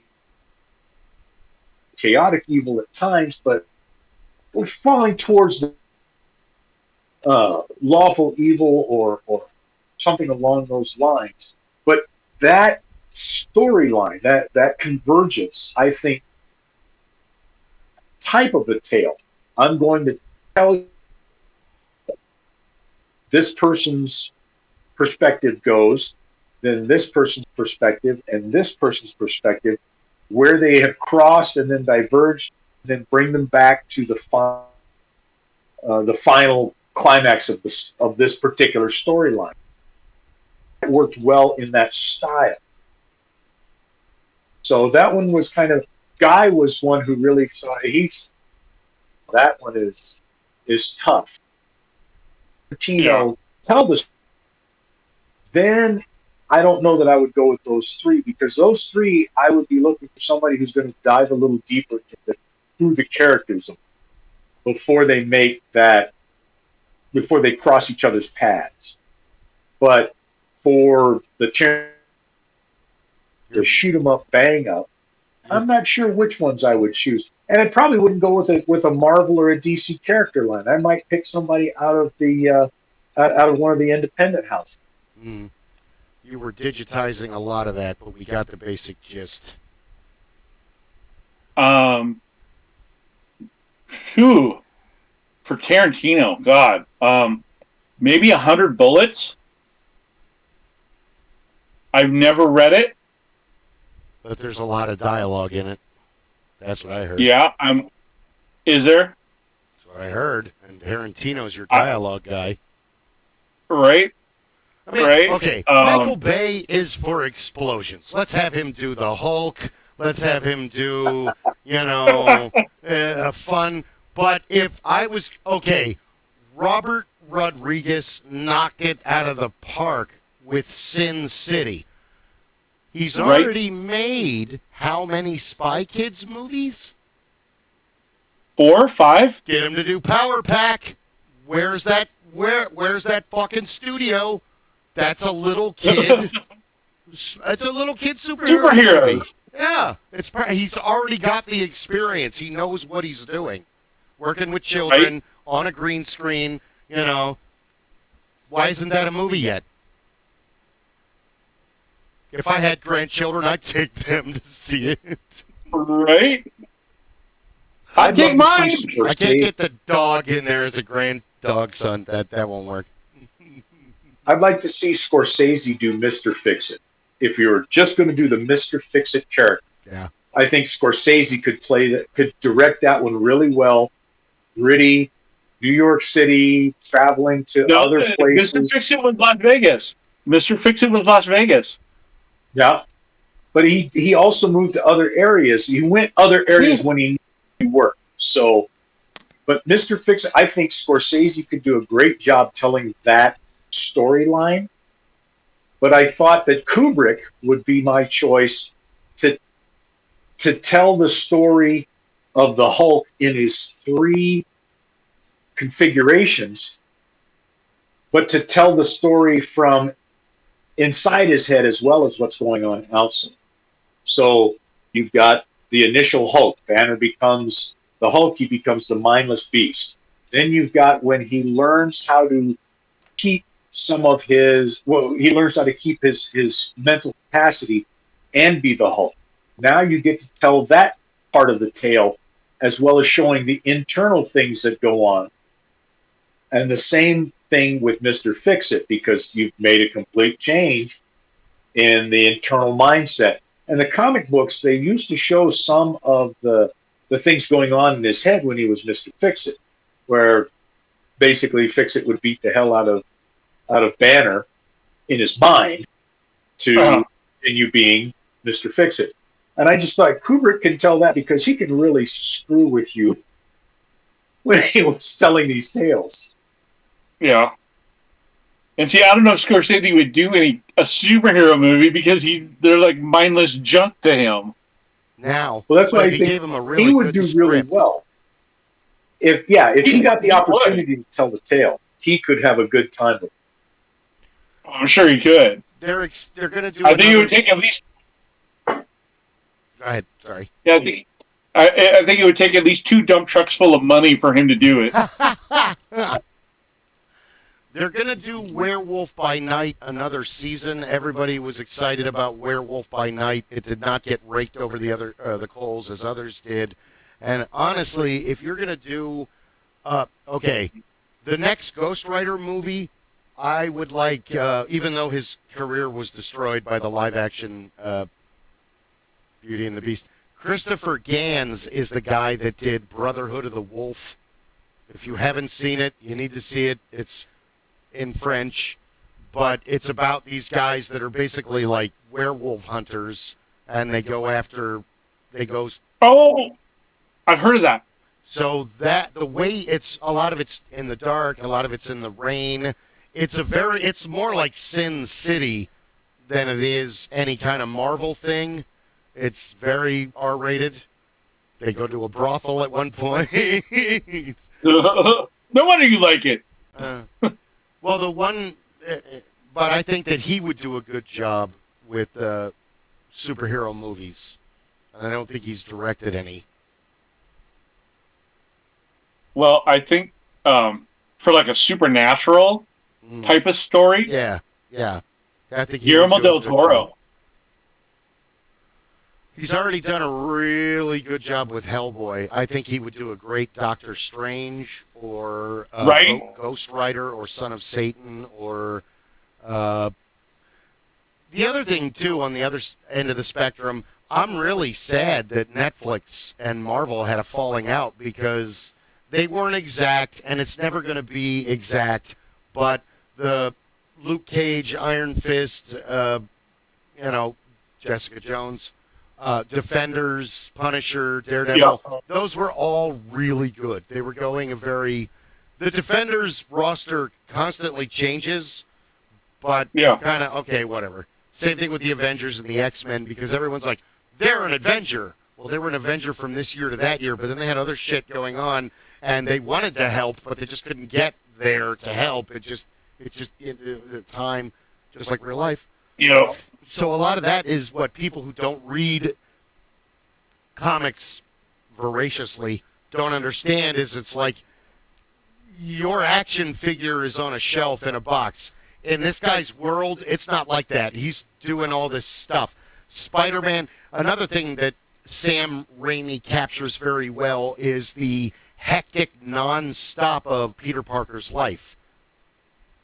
S2: chaotic evil at times, but we're falling towards the lawful evil or something along those lines. But that storyline, that convergence, I think, type of a tale. I'm going to tell you this person's perspective goes, then this person's perspective, and this person's perspective, where they have crossed and then diverged, and then bring them back to the final climax of this particular storyline. It worked well in that style. So that one was kind of, Guy was one who really saw, that one is tough. Tell this. Then I don't know that I would go with those three, because those three, I would be looking for somebody who's going to dive a little deeper into who the characters are before they cross each other's paths. But for the shoot 'em up, bang up, I'm not sure which ones I would choose. And I probably wouldn't go with a Marvel or a DC character line. I might pick somebody out of one of the independent houses.
S1: Mm. You were digitizing a lot of that, but we got the basic gist.
S3: For Tarantino, God, maybe 100 Bullets. I've never read it,
S1: but there's a lot of dialogue in it. That's what I heard.
S3: Yeah, is there?
S1: That's what I heard. And Tarantino's your dialogue guy,
S3: right?
S1: I mean,
S3: right.
S1: Okay, Michael Bay is for explosions. Let's have him do the Hulk. Let's have him do, fun. But if I was, Robert Rodriguez knocked it out of the park with Sin City. He's already made how many Spy Kids movies?
S3: 4, 5?
S1: Get him to do Power Pack. Where's that fucking studio? That's a little kid. It's a little kid superhero movie. Yeah, he's already got the experience. He knows what he's doing. Working with children on a green screen, Why isn't that a movie yet? If I had grandchildren, I'd take them to see it.
S3: Right? I'd take mine.
S1: I can't get the dog in there as a grand dog son. That won't work.
S2: I'd like to see Scorsese do Mr. Fix-It. If you're just going to do the Mr. Fix-It character,
S1: yeah,
S2: I think Scorsese could direct that one really well. Gritty, New York City, traveling to other places.
S3: Mr. Fix-It was Las Vegas. Mr. Fix-It was Las Vegas.
S2: Yeah, but he also moved to other areas. He went other areas when he worked. So, but Mr. Fix-It, I think Scorsese could do a great job telling that storyline. But I thought that Kubrick would be my choice to tell the story of the Hulk in his 3 configurations, but to tell the story from inside his head as well as what's going on outside. So you've got the initial Hulk. Banner becomes the Hulk. He becomes the mindless beast. Then you've got when he learns how to keep he learns how to keep his mental capacity and be the Hulk. Now you get to tell that part of the tale as well as showing the internal things that go on. And the same thing with Mr. Fix-It, because you've made a complete change in the internal mindset. And the comic books, they used to show some of the things going on in his head when he was Mr. Fix-It, where basically Fix-It would beat the hell out of Banner in his mind to continue being Mr. Fix-It. And I just thought Kubrick can tell that because he can really screw with you when he was telling these tales.
S3: Yeah. And see, I don't know if Scorsese would do a superhero movie because they're like mindless junk to him.
S1: Now,
S2: well, that's why I
S1: he
S2: think
S1: gave him a really
S2: he would
S1: good
S2: do
S1: script.
S2: really well. If he got the opportunity to tell the tale, he could have a good time with it.
S3: I'm sure he could.
S1: They're going to do.
S3: I think it would take at least.
S1: Go ahead. Sorry.
S3: Yeah, I think it would take at least 2 dump trucks full of money for him to do it.
S1: They're going to do Werewolf by Night another season. Everybody was excited about Werewolf by Night. It did not get raked over the coals as others did. And honestly, if you're going to do, the next Ghost Rider movie, I would like, even though his career was destroyed by the live-action Beauty and the Beast, Christopher Gans is the guy that did Brotherhood of the Wolf. If you haven't seen it, you need to see it. It's in French, but it's about these guys that are basically like werewolf hunters, and they go.
S3: Oh, I've heard of that.
S1: So that the way a lot of it's in the dark, a lot of it's in the rain. It's more like Sin City than it is any kind of Marvel thing. It's very R-rated. They go to a brothel at one point.
S3: No wonder you like it.
S1: Well, but I think that he would do a good job with superhero movies. And I don't think he's directed any.
S3: Well, I think for like a supernatural type of story.
S1: Yeah. I think
S3: Guillermo del Toro.
S1: He's already done a really good job with Hellboy. I think he would do a great Doctor Strange or Ghost Rider or Son of Satan or the other thing, too, on the other end of the spectrum, I'm really sad that Netflix and Marvel had a falling out because they weren't exact, and it's never going to be exact, but the Luke Cage, Iron Fist, Jessica Jones, Defenders, Punisher, Daredevil, those were all really good. They were going the Defenders roster constantly changes, but kind of, okay, whatever. Same thing with the Avengers and the X-Men, because everyone's like, they're an Avenger. Well, they were an Avenger from this year to that year, but then they had other shit going on, and they wanted to help, but they just couldn't get there to help. It just time, just like real life.
S3: Yeah.
S1: So a lot of that is what people who don't read comics voraciously don't understand is it's like your action figure is on a shelf in a box. In this guy's world, it's not like that. He's doing all this stuff. Spider-Man, another thing that Sam Raimi captures very well is the hectic non-stop of Peter Parker's life.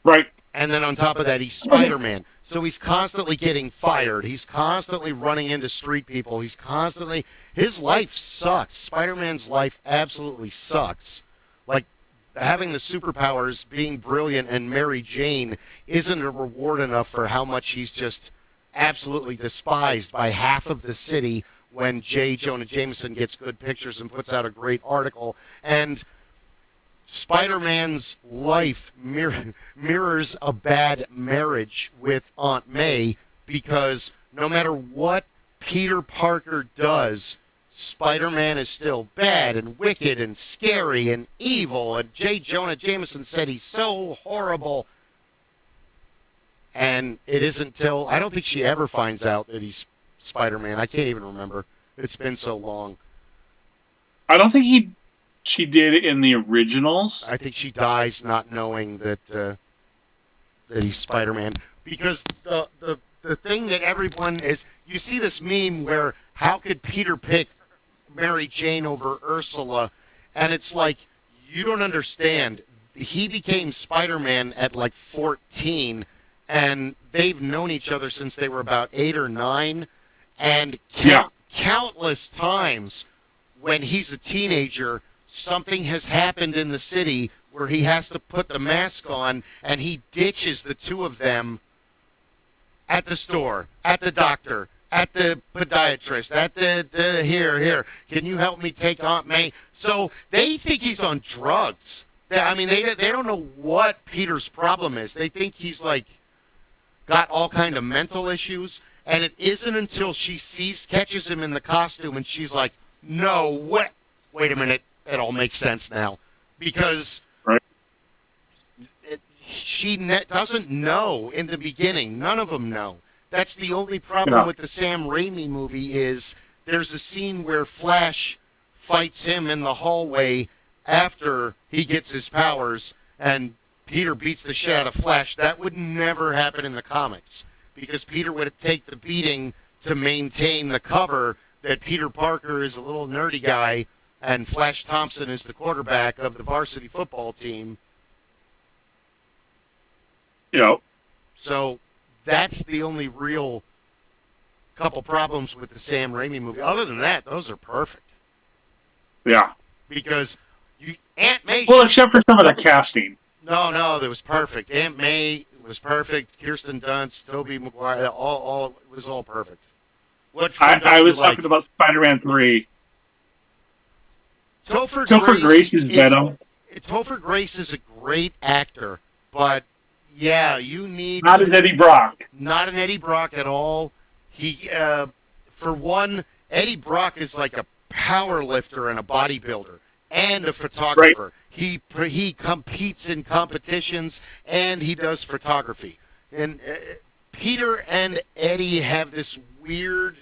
S3: Right.
S1: And then on top of that, he's Spider-Man. So he's constantly getting fired. He's constantly running into street people. His life sucks. Spider-Man's life absolutely sucks. Like, having the superpowers, being brilliant, and Mary Jane isn't a reward enough for how much he's just absolutely despised by half of the city when J. Jonah Jameson gets good pictures and puts out a great article. And Spider-Man's life mirrors a bad marriage with Aunt May because no matter what Peter Parker does, Spider-Man is still bad and wicked and scary and evil. And J. Jonah Jameson said he's so horrible. And it isn't till, I don't think she ever finds out that he's Spider-Man. I can't even remember. It's been so long.
S3: I don't think she did it in the originals.
S1: I think she dies not knowing that he's Spider-Man. Because the thing that everyone is, you see this meme where how could Peter pick Mary Jane over Ursula? And it's like, you don't understand. He became Spider-Man at like 14, and they've known each other since they were about 8 or 9. And countless times when he's a teenager, something has happened in the city where he has to put the mask on, and he ditches the two of them at the store, at the doctor, at the podiatrist, at the here. Can you help me take Aunt May? So they think he's on drugs. They don't know what Peter's problem is. They think he's like got all kind of mental issues, and it isn't until she catches him in the costume, and she's like, no, wait a minute. It all makes sense now because she doesn't know in the beginning. None of them know. That's the only problem with the Sam Raimi movie is there's a scene where Flash fights him in the hallway after he gets his powers, and Peter beats the shit out of Flash, that would never happen in the comics because Peter would take the beating to maintain the cover that Peter Parker is a little nerdy guy and Flash Thompson is the quarterback of the varsity football team. So that's the only real couple problems with the Sam Raimi movie. Other than that, those are perfect.
S3: Yeah.
S1: Because Aunt May...
S3: Well, except for some of the casting.
S1: No, that was perfect. Aunt May was perfect. Kirsten Dunst, Tobey Maguire, it was all perfect.
S3: I was talking about Spider-Man 3.
S1: Topher
S3: Grace is Venom.
S1: Topher Grace is a great actor, but yeah, you need...
S3: Not an Eddie Brock.
S1: Not an Eddie Brock at all. He, for one, Eddie Brock is like a power lifter and a bodybuilder and a photographer. Right. He competes in competitions and he does photography. And Peter and Eddie have this weird...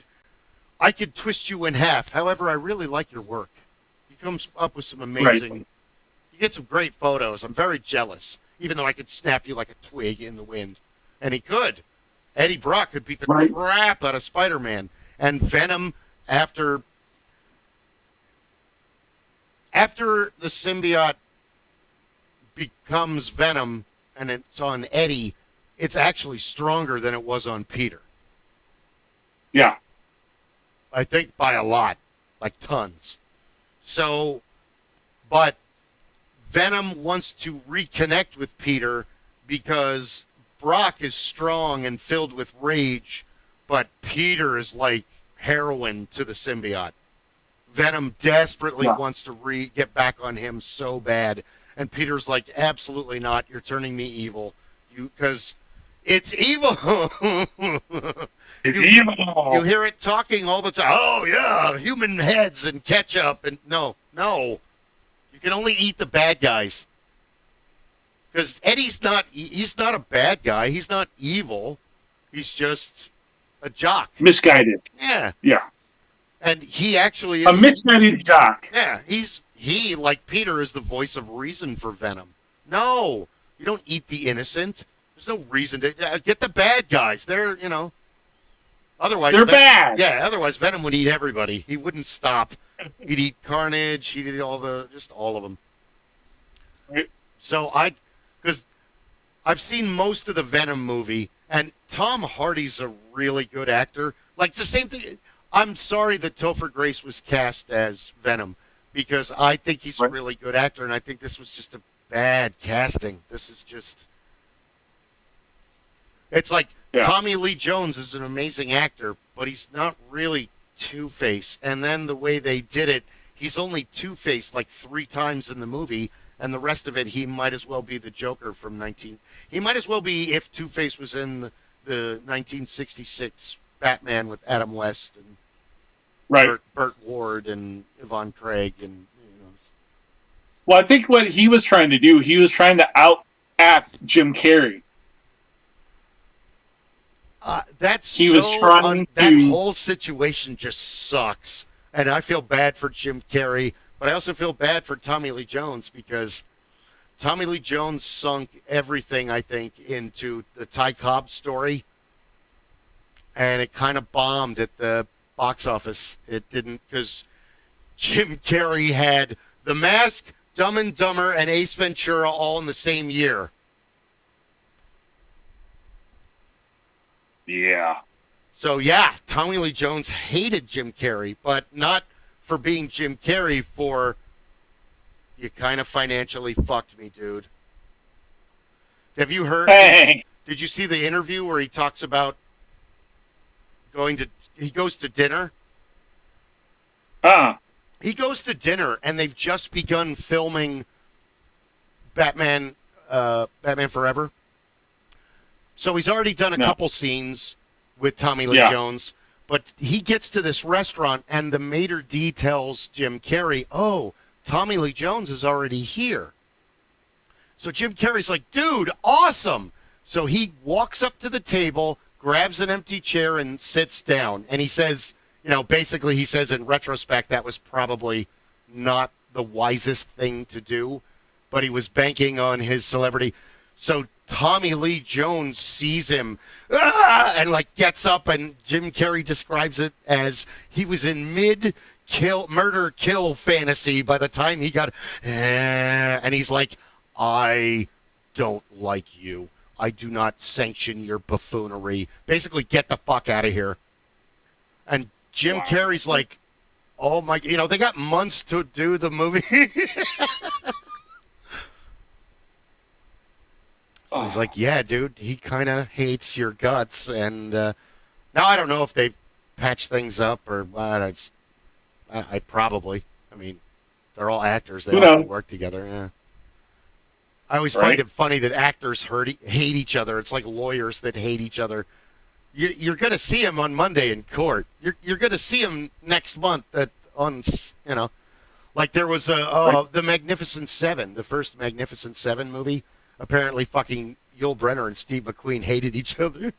S1: I could twist you in half. However, I really like your work. You come up with some amazing... Right. You get some great photos. I'm very jealous, even though I could snap you like a twig in the wind. And he could. Eddie Brock could beat the crap out of Spider-Man. And Venom, after the symbiote becomes Venom and it's on Eddie, it's actually stronger than it was on Peter.
S3: Yeah.
S1: I think by a lot, like tons. So, but Venom wants to reconnect with Peter because Brock is strong and filled with rage, but Peter is like heroin to the symbiote. Venom desperately wants to get back on him so bad, and Peter's like, absolutely not, you're turning me evil. Because it's evil.
S3: It's evil.
S1: You hear it talking all the time. Oh, yeah, human heads and ketchup. And no. You can only eat the bad guys. Because Eddie's he's not a bad guy. He's not evil. He's just a jock.
S3: Misguided.
S1: Yeah.
S3: Yeah.
S1: And he actually is...
S3: a misguided jock.
S1: Yeah, he, like Peter, is the voice of reason for Venom. No, you don't eat the innocent. There's no reason to... get the bad guys. They're, Otherwise...
S3: They're bad.
S1: Yeah, otherwise Venom would eat everybody. He wouldn't stop. He'd eat Carnage. He'd eat all of them.
S3: Right.
S1: So because I've seen most of the Venom movie, and Tom Hardy's a really good actor. Like, the same thing... I'm sorry that Topher Grace was cast as Venom, because I think he's a really good actor, and I think this was just a bad casting. This is just... It's like Tommy Lee Jones is an amazing actor, but he's not really Two-Face. And then the way they did it, he's only Two-Face like 3 times in the movie, and the rest of it, he might as well be the Joker from He might as well be if Two-Face was in the 1966 Batman with Adam West and Burt Ward and Yvonne Craig and
S3: Well, I think what he was trying to do, he was trying to out-act Jim Carrey.
S1: That whole situation just sucks, and I feel bad for Jim Carrey, but I also feel bad for Tommy Lee Jones because Tommy Lee Jones sunk everything, I think, into the Ty Cobb story, and it kind of bombed at the box office. It didn't, because Jim Carrey had The Mask, Dumb and Dumber, and Ace Ventura all in the same year.
S3: Yeah.
S1: So, Tommy Lee Jones hated Jim Carrey, but not for being Jim Carrey, for you kind of financially fucked me, dude. Have you heard?
S3: Hey.
S1: Did you see the interview where he talks about he goes to dinner? He goes to dinner, and they've just begun filming Batman Forever. So he's already done a couple scenes with Tommy Lee Jones, but he gets to this restaurant, and the maitre d' tells Jim Carrey, oh, Tommy Lee Jones is already here. So Jim Carrey's like, dude, awesome. So he walks up to the table, grabs an empty chair, and sits down. And he says, basically he says in retrospect that was probably not the wisest thing to do, but he was banking on his celebrity. So Tommy Lee Jones sees him and like gets up, and Jim Carrey describes it as he was in murder kill fantasy by the time he got and he's like, I don't like you. I do not sanction your buffoonery. Basically, get the fuck out of here. And Jim Carrey's like, oh my, they got months to do the movie. So he's like, yeah, dude, he kind of hates your guts. And now I don't know if they patch things up or what. I probably. I mean, they're all actors. They all work together. Yeah. I always find it funny that actors hate each other. It's like lawyers that hate each other. You're going to see him on Monday in court. You're going to see him next month like there was the Magnificent Seven, the first Magnificent Seven movie. Apparently, fucking Yul Brynner and Steve McQueen hated each other.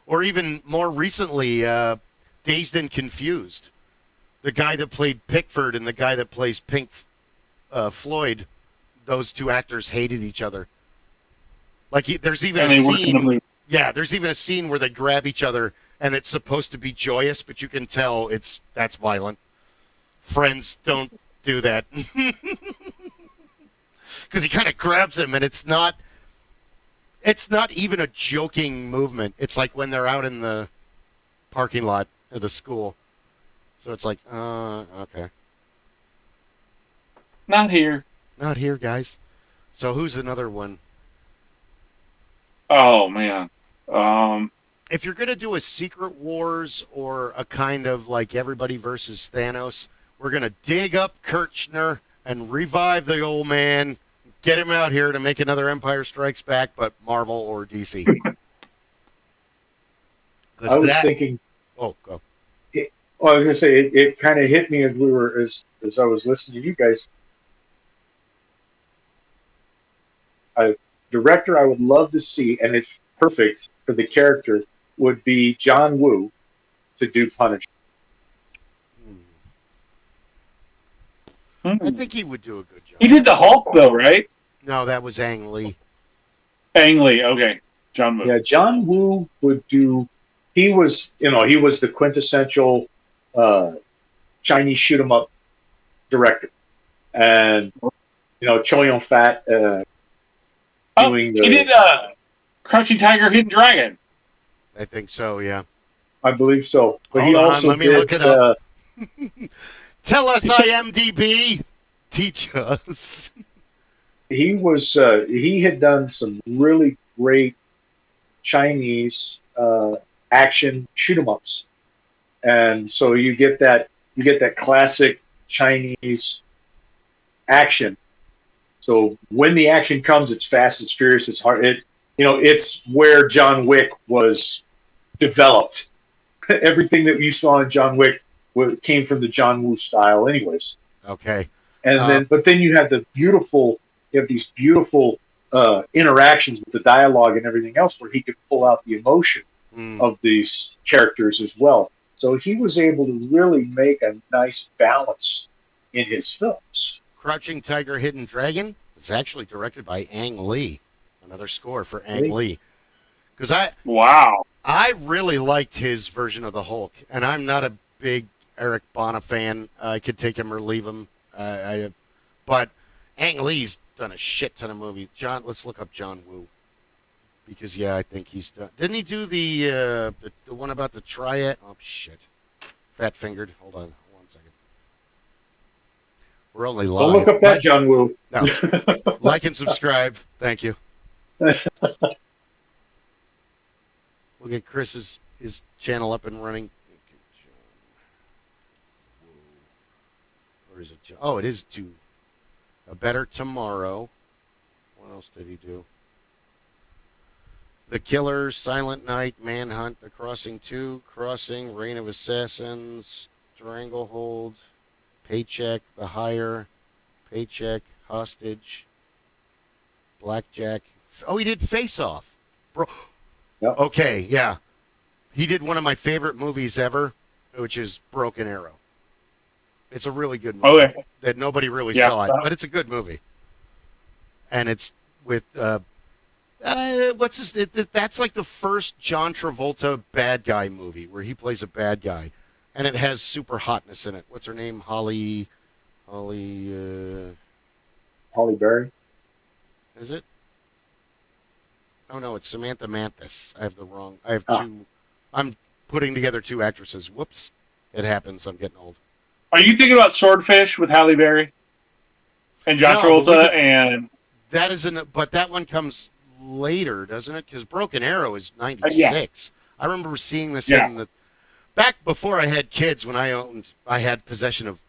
S1: Or even more recently, Dazed and Confused. The guy that played Pickford and the guy that plays Pink Floyd, those two actors hated each other. Like there's even a scene. Yeah, there's even a scene where they grab each other and it's supposed to be joyous, but you can tell that's violent. Friends don't do that. Because he kind of grabs him, and it's not even a joking movement. It's like when they're out in the parking lot of the school. So it's like, okay.
S3: Not here.
S1: Not here, guys. So who's another one?
S3: Oh, man.
S1: If you're going to do a Secret Wars or a kind of like everybody versus Thanos, we're going to dig up Kirchner and revive the old man. Get him out here to make another Empire Strikes Back, but Marvel or DC.
S2: I was thinking.
S1: Oh, go.
S2: I was going to say it kind of hit me as I was listening to you guys. A director I would love to see, and it's perfect for the character, would be John Woo to do Punisher.
S1: I think he would do a good job.
S3: He did the Hulk, though, right?
S1: No, that was Ang Lee.
S3: Ang Lee, okay. John Woo.
S2: Yeah, John Woo would do. He was the quintessential Chinese shoot 'em up director, and Chow Yun-fat doing.
S3: He did Crouching Tiger, Hidden Dragon.
S1: I think so. Yeah,
S2: I believe so. But
S1: Hold
S2: he
S1: on,
S2: also
S1: let me
S2: did,
S1: look it up. Tell us, IMDb. Teach us.
S2: He had done some really great Chinese action shoot 'em ups, and so you get that classic Chinese action. So when the action comes, it's fast, it's furious, it's hard. It's where John Wick was developed. Everything that you saw in John Wick came from the John Woo style, anyways.
S1: Okay.
S2: And then you have these beautiful interactions with the dialogue and everything else, where he could pull out the emotion of these characters as well. So he was able to really make a nice balance in his films.
S1: Crouching Tiger, Hidden Dragon is actually directed by Ang Lee. Another score for Ang Lee. Because I really liked his version of the Hulk, and I'm not a big Eric Bana fan. I could take him or leave him. But Ang Lee's done a shit ton of movies. Let's look up John Woo, because I think he's done. Didn't he do the one about the triad? Oh shit, fat fingered. Hold on 1 second. We're only live.
S2: Don't look up that John Woo.
S1: No. Like and subscribe. Thank you. We'll get Chris's his channel up and running. Or is it? Oh, it is A Better Tomorrow. What else did he do? The Killers, Silent Night, Manhunt, The Crossing 2, Crossing, Reign of Assassins, Stranglehold, Paycheck, The Hire, Paycheck, Hostage, Blackjack. Oh, he did Face Off. Bro.
S2: Yep.
S1: Okay, yeah. He did one of my favorite movies ever, which is Broken Arrow. It's a really good movie that nobody really saw it, but it's a good movie. and it's with what's his? That's like the first John Travolta bad guy movie where he plays a bad guy, and it has super hotness in it. What's her name? Holly.
S2: Holly Berry.
S1: Is it? Oh no, it's Samantha Mathis. I have
S2: Ah.
S1: two. I'm putting together two actresses. Whoops! It happens. I'm getting old.
S3: Are you thinking about Swordfish with Halle Berry and John
S1: No, but
S3: Travolta and?
S1: that isn't. But that one comes later, doesn't it? Because Broken Arrow is
S3: Yeah.
S1: '96. I remember seeing this
S3: Yeah.
S1: in the back before I had kids. When I had possession of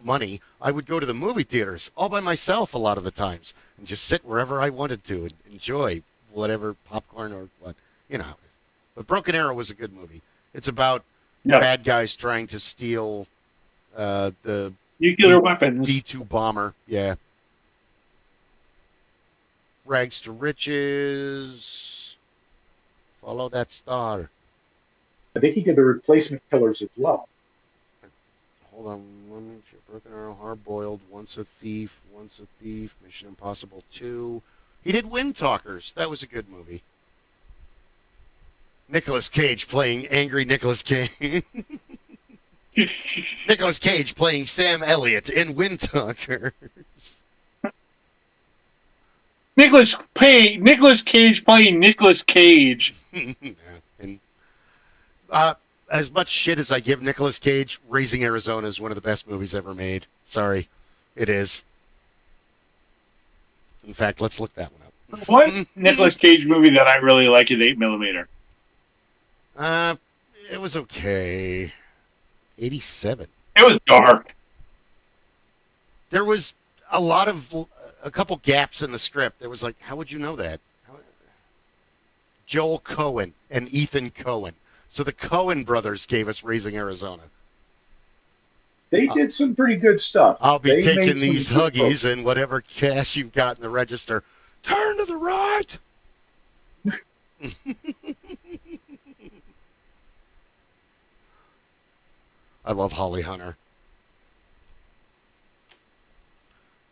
S1: money. I would go to the movie theaters all by myself a lot of the times and just sit wherever I wanted to and enjoy whatever popcorn or what how it is. But Broken Arrow was a good movie. It's about
S3: Yeah.
S1: bad guys trying to steal the
S3: Nuclear weapons.
S1: B-2 bomber. Yeah. Rags to riches. Follow that star.
S2: I think he did the Replacement Killers as well.
S1: Hold on. Let me check. Broken Arrow, Hard Boiled, Once a Thief, Mission Impossible 2. He did Wind Talkers. That was a good movie. Nicolas Cage playing angry Nicolas Cage. Nicolas Cage playing Sam Elliott in Wind Talkers.
S3: Nicolas Cage playing Nicolas Cage.
S1: And as much shit as I give Nicolas Cage, Raising Arizona is one of the best movies ever made. Sorry, it is. In fact, let's look that one up.
S3: What Nicolas Cage movie that I really like is 8mm.
S1: It was okay. 87.
S3: It was dark.
S1: There was a couple gaps in the script. There was like, how would you know that? Joel Cohen and Ethan Cohen. So the Cohen brothers gave us Raising Arizona.
S2: They did some pretty good stuff.
S1: I'll be
S2: They
S1: taking
S2: made some
S1: these
S2: good
S1: Huggies
S2: books.
S1: and whatever cash you've got in the register. Turn to the right. I love Holly Hunter.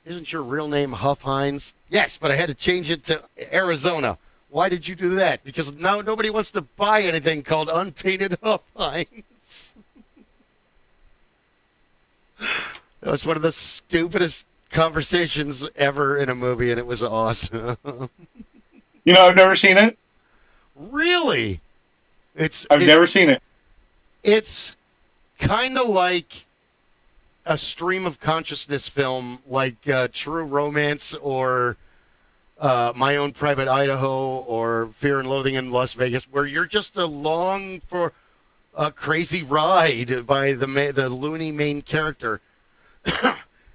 S1: Isn't your real name Huff Hines? Yes, but I had to change it to Arizona. Why did you do that? Because now nobody wants to buy anything called Unpainted Huff Hines. That was one of the stupidest conversations ever in a movie, and it was awesome.
S3: I've never seen it.
S1: Really?
S3: I've never seen it.
S1: It's kind of like a stream of consciousness film, like True Romance or My Own Private Idaho or Fear and Loathing in Las Vegas, where you're just along for a crazy ride by the loony main character.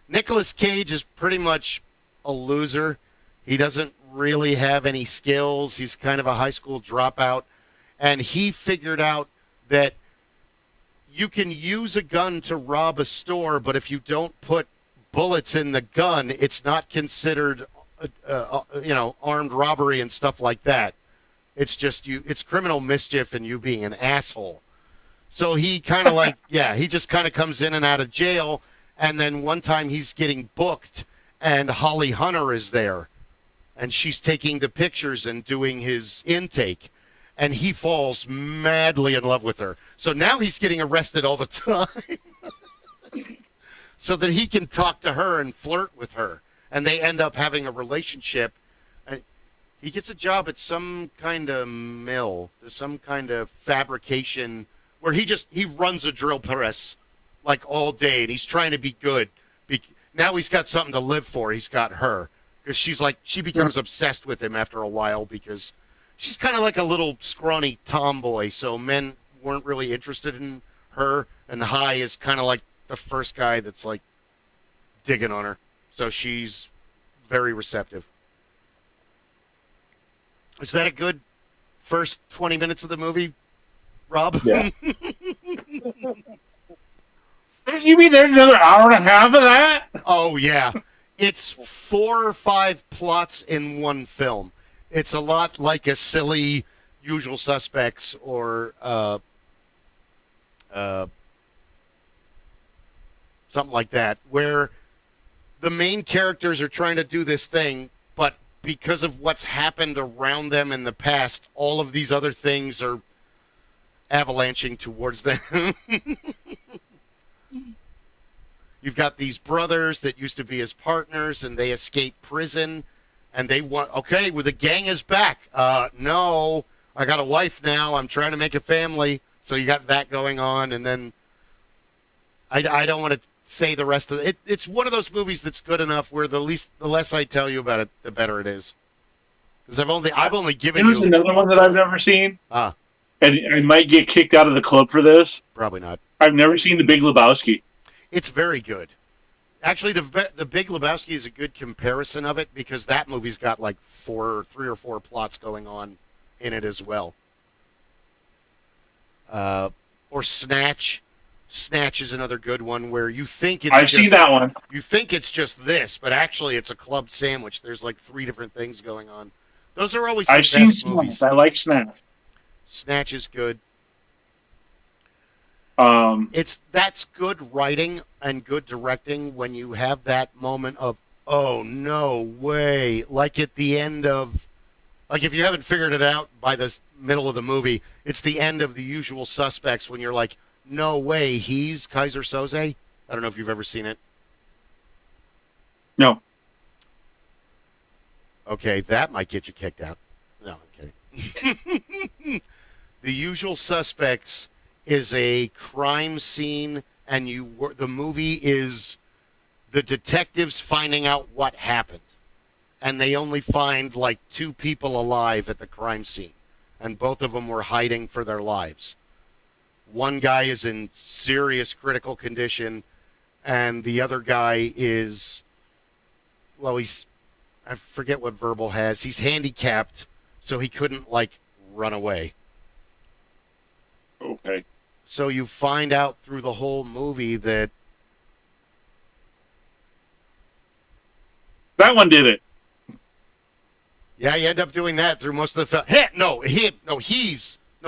S1: Nicolas Cage is pretty much a loser. He doesn't really have any skills. He's kind of a high school dropout. And he figured out that you can use a gun to rob a store, but if you don't put bullets in the gun, it's not considered, armed robbery and stuff like that. It's just it's criminal mischief and you being an asshole. So he kind of he just kind of comes in and out of jail. And then one time he's getting booked and Holly Hunter is there and she's taking the pictures and doing his intake. And he falls madly in love with her. So now he's getting arrested all the time so that he can talk to her and flirt with her. And they end up having a relationship. And he gets a job at some kind of mill, some kind of fabrication where he runs a drill press like all day. And he's trying to be good. Now he's got something to live for. He's got her. Because she becomes obsessed with him after a while because she's kind of like a little scrawny tomboy, so men weren't really interested in her, and High is kind of like the first guy that's like digging on her, so she's very receptive. Is that a good first 20 minutes of the movie, Rob?
S2: Yeah.
S3: You mean there's another hour and a half of that?
S1: Oh, yeah. It's 4 or 5 plots in one film. It's a lot like a silly Usual Suspects or something like that, where the main characters are trying to do this thing, but because of what's happened around them in the past, all of these other things are avalanching towards them. You've got these brothers that used to be his partners, and they escape prison, and they want, okay, well, the gang is back. No, I got a wife now. I'm trying to make a family. So you got that going on, and then I don't want to say the rest of it. It's one of those movies that's good enough where the less I tell you about it, the better it is. Because I've only given you.
S3: There's another one that I've never seen,
S1: Ah,
S3: and I might get kicked out of the club for this.
S1: probably not.
S3: I've never seen The Big Lebowski.
S1: It's very good. Actually, the Big Lebowski is a good comparison of it because that movie's got like 3 or 4 plots going on in it as well. Or Snatch. Snatch is another good one where you think it's
S3: I've seen that one.
S1: You think it's just this, but actually it's a club sandwich. There's like 3 different things going on. Those are always the
S3: I've seen
S1: best
S3: Snatch.
S1: movies.
S3: I like Snatch.
S1: Snatch is good. That's good writing and good directing when you have that moment of, oh no way, like at the end of, like if you haven't figured it out by the middle of the movie, it's the end of The Usual Suspects when you're like, no way, he's Kaiser Soze. I don't know if you've ever seen it.
S3: No.
S1: Okay, that might get you kicked out. No, I'm kidding. The Usual Suspects is a crime scene, and the movie is the detectives finding out what happened. And they only find like 2 people alive at the crime scene, and both of them were hiding for their lives. One guy is in serious critical condition, and the other guy is, well, I forget what Verbal has. He's handicapped, so he couldn't like run away.
S3: Okay.
S1: So you find out through the whole movie that
S3: That one did it.
S1: yeah, you end up doing that through most of the film. Hey, no,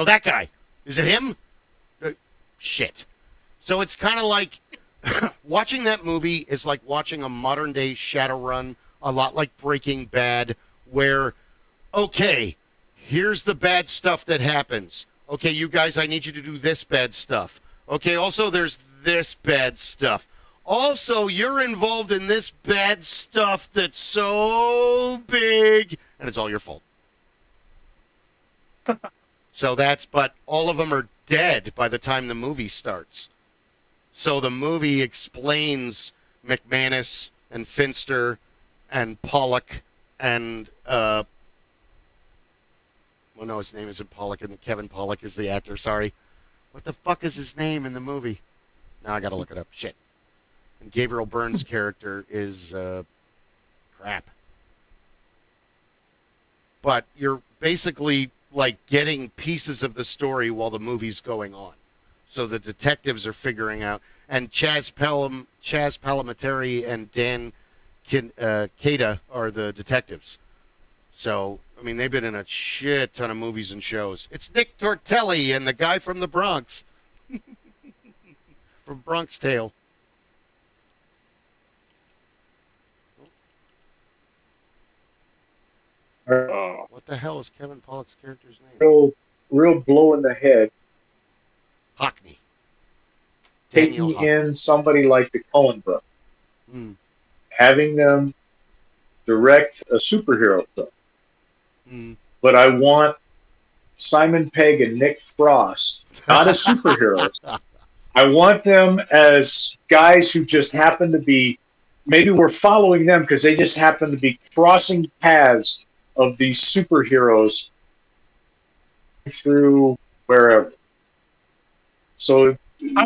S1: that guy. Is it him? Shit. So it's kind of like watching that movie is like watching a modern day Shadowrun, a lot like Breaking Bad, where, okay, here's the bad stuff that happens. Okay, you guys, I need you to do this bad stuff. Okay, also there's this bad stuff. Also, you're involved in this bad stuff that's so big, and it's all your fault. But all of them are dead by the time the movie starts. So the movie explains McManus and Finster and Pollock and, well, no, his name isn't Pollock, and Kevin Pollock is the actor, sorry. What the fuck is his name in the movie? Now I gotta look it up. Shit. And Gabriel Byrne's character is, crap. But you're basically like getting pieces of the story while the movie's going on. So the detectives are figuring out, and Chaz Palminteri and Dan Cada are the detectives. So, I mean, they've been in a shit ton of movies and shows. It's Nick Tortelli and the guy from the Bronx. From Bronx Tale. What the hell is Kevin Pollock's character's name?
S2: Real blow in the head.
S1: Hockney.
S2: Taking in somebody like the Coen brothers, having them direct a superhero film. But I want Simon Pegg and Nick Frost, not as superheroes. I want them as guys who just happen to be, maybe we're following them because they just happen to be crossing paths of these superheroes through wherever. So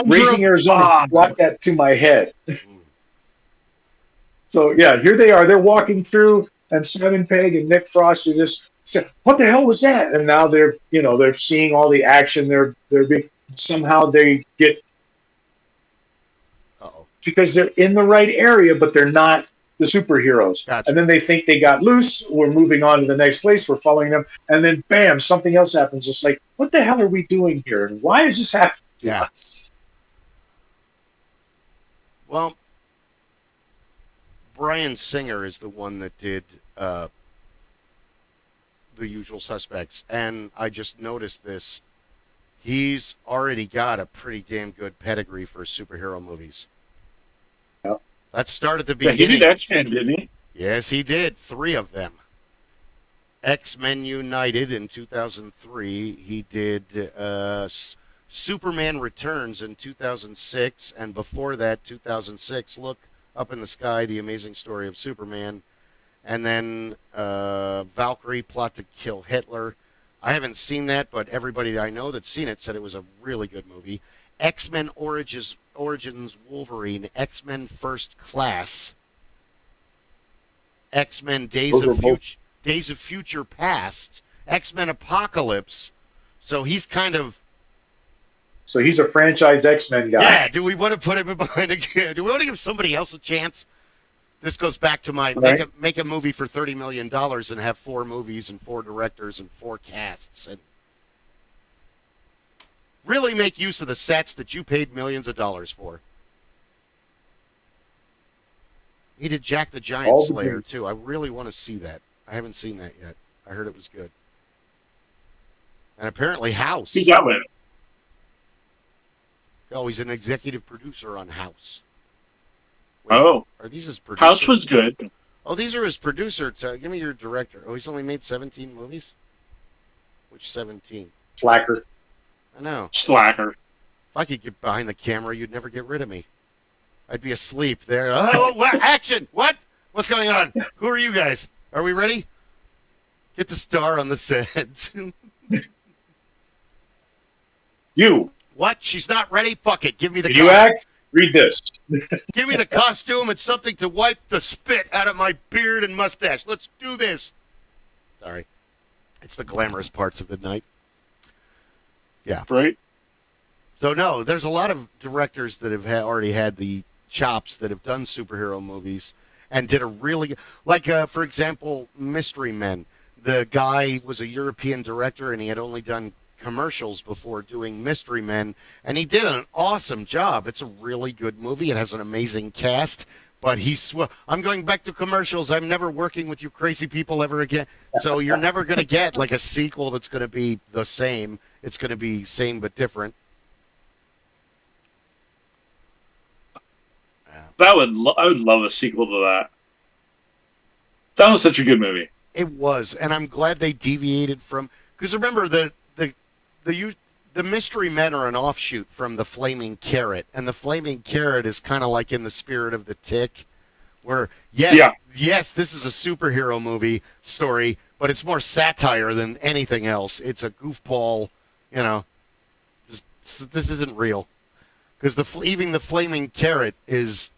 S2: Raising Arizona brought that to my head. So yeah, here they are. They're walking through, and Simon Pegg and Nick Frost are just saying, "What the hell was that?" And now they're seeing all the action. They're being, somehow they get because they're in the right area, but they're not the superheroes.
S1: Gotcha.
S2: And then they think they got loose. We're moving on to the next place. We're following them, and then bam, something else happens. It's like, what the hell are we doing here? And why is this happening to us?
S1: Well, Bryan Singer is the one that did the usual suspects, and I just noticed this. He's already got a pretty damn good pedigree for superhero movies.
S2: Yep.
S1: Let's start at the
S3: Yeah, he
S1: beginning.
S3: did X-Men, didn't he?
S1: Yes, he did. 3 of them. X-Men United in 2003. He did Superman Returns in 2006. And before that, 2006, Look Up in the Sky, The Amazing Story of Superman. And then Valkyrie, Plot to Kill Hitler. I haven't seen that, but everybody I know that's seen it said it was a really good movie. X-Men Origins Wolverine. X-Men First Class. X-Men Days of Future Past, X-Men Apocalypse. So he's kind of...
S2: So he's a franchise X-Men guy.
S1: Yeah, do we want to put him behind again? Do we want to give somebody else a chance? This goes back to my make a movie for $30 million and have 4 movies and 4 directors and 4 casts and really make use of the sets that you paid millions of dollars for. He did Jack the Giant Slayer, too. I really want to see that. I haven't seen that yet. I heard it was good. And apparently House.
S3: He got with it.
S1: Oh, he's an executive producer on House.
S3: Wait, are
S1: these his producer?
S3: House was good.
S1: Oh, these are his producer. Give me your director. Oh, he's only made 17 movies? Which 17?
S2: Slacker.
S1: I know.
S3: Slacker.
S1: If I could get behind the camera, you'd never get rid of me. I'd be asleep there. Oh, what? Action! What? What's going on? Who are you guys? Are we ready? Get the star on the set.
S2: You.
S1: What? She's not ready? Fuck it. Give me the
S2: Can you act? Read this.
S1: Give me the costume and something to wipe the spit out of my beard and mustache. Let's do this. Sorry. It's the glamorous parts of the night. Yeah.
S3: Right.
S1: So, no, there's a lot of directors that have already had the chops that have done superhero movies and did a really... Like, for example, Mystery Men. The guy was a European director, and he had only done commercials before doing Mystery Men, and he did an awesome job. It's a really good movie. It has an amazing cast, but I'm going back to commercials. I'm never working with you crazy people ever again. So you're never going to get like a sequel that's going to be the same. It's going to be same but different.
S3: I would love a sequel to that. That was such a good movie.
S1: It was, and I'm glad they deviated from, because remember the Mystery Men are an offshoot from the Flaming Carrot, and the Flaming Carrot is kind of like in the spirit of the Tick, where yes, this is a superhero movie story, but it's more satire than anything else. It's a goofball, this isn't real, because even the Flaming Carrot is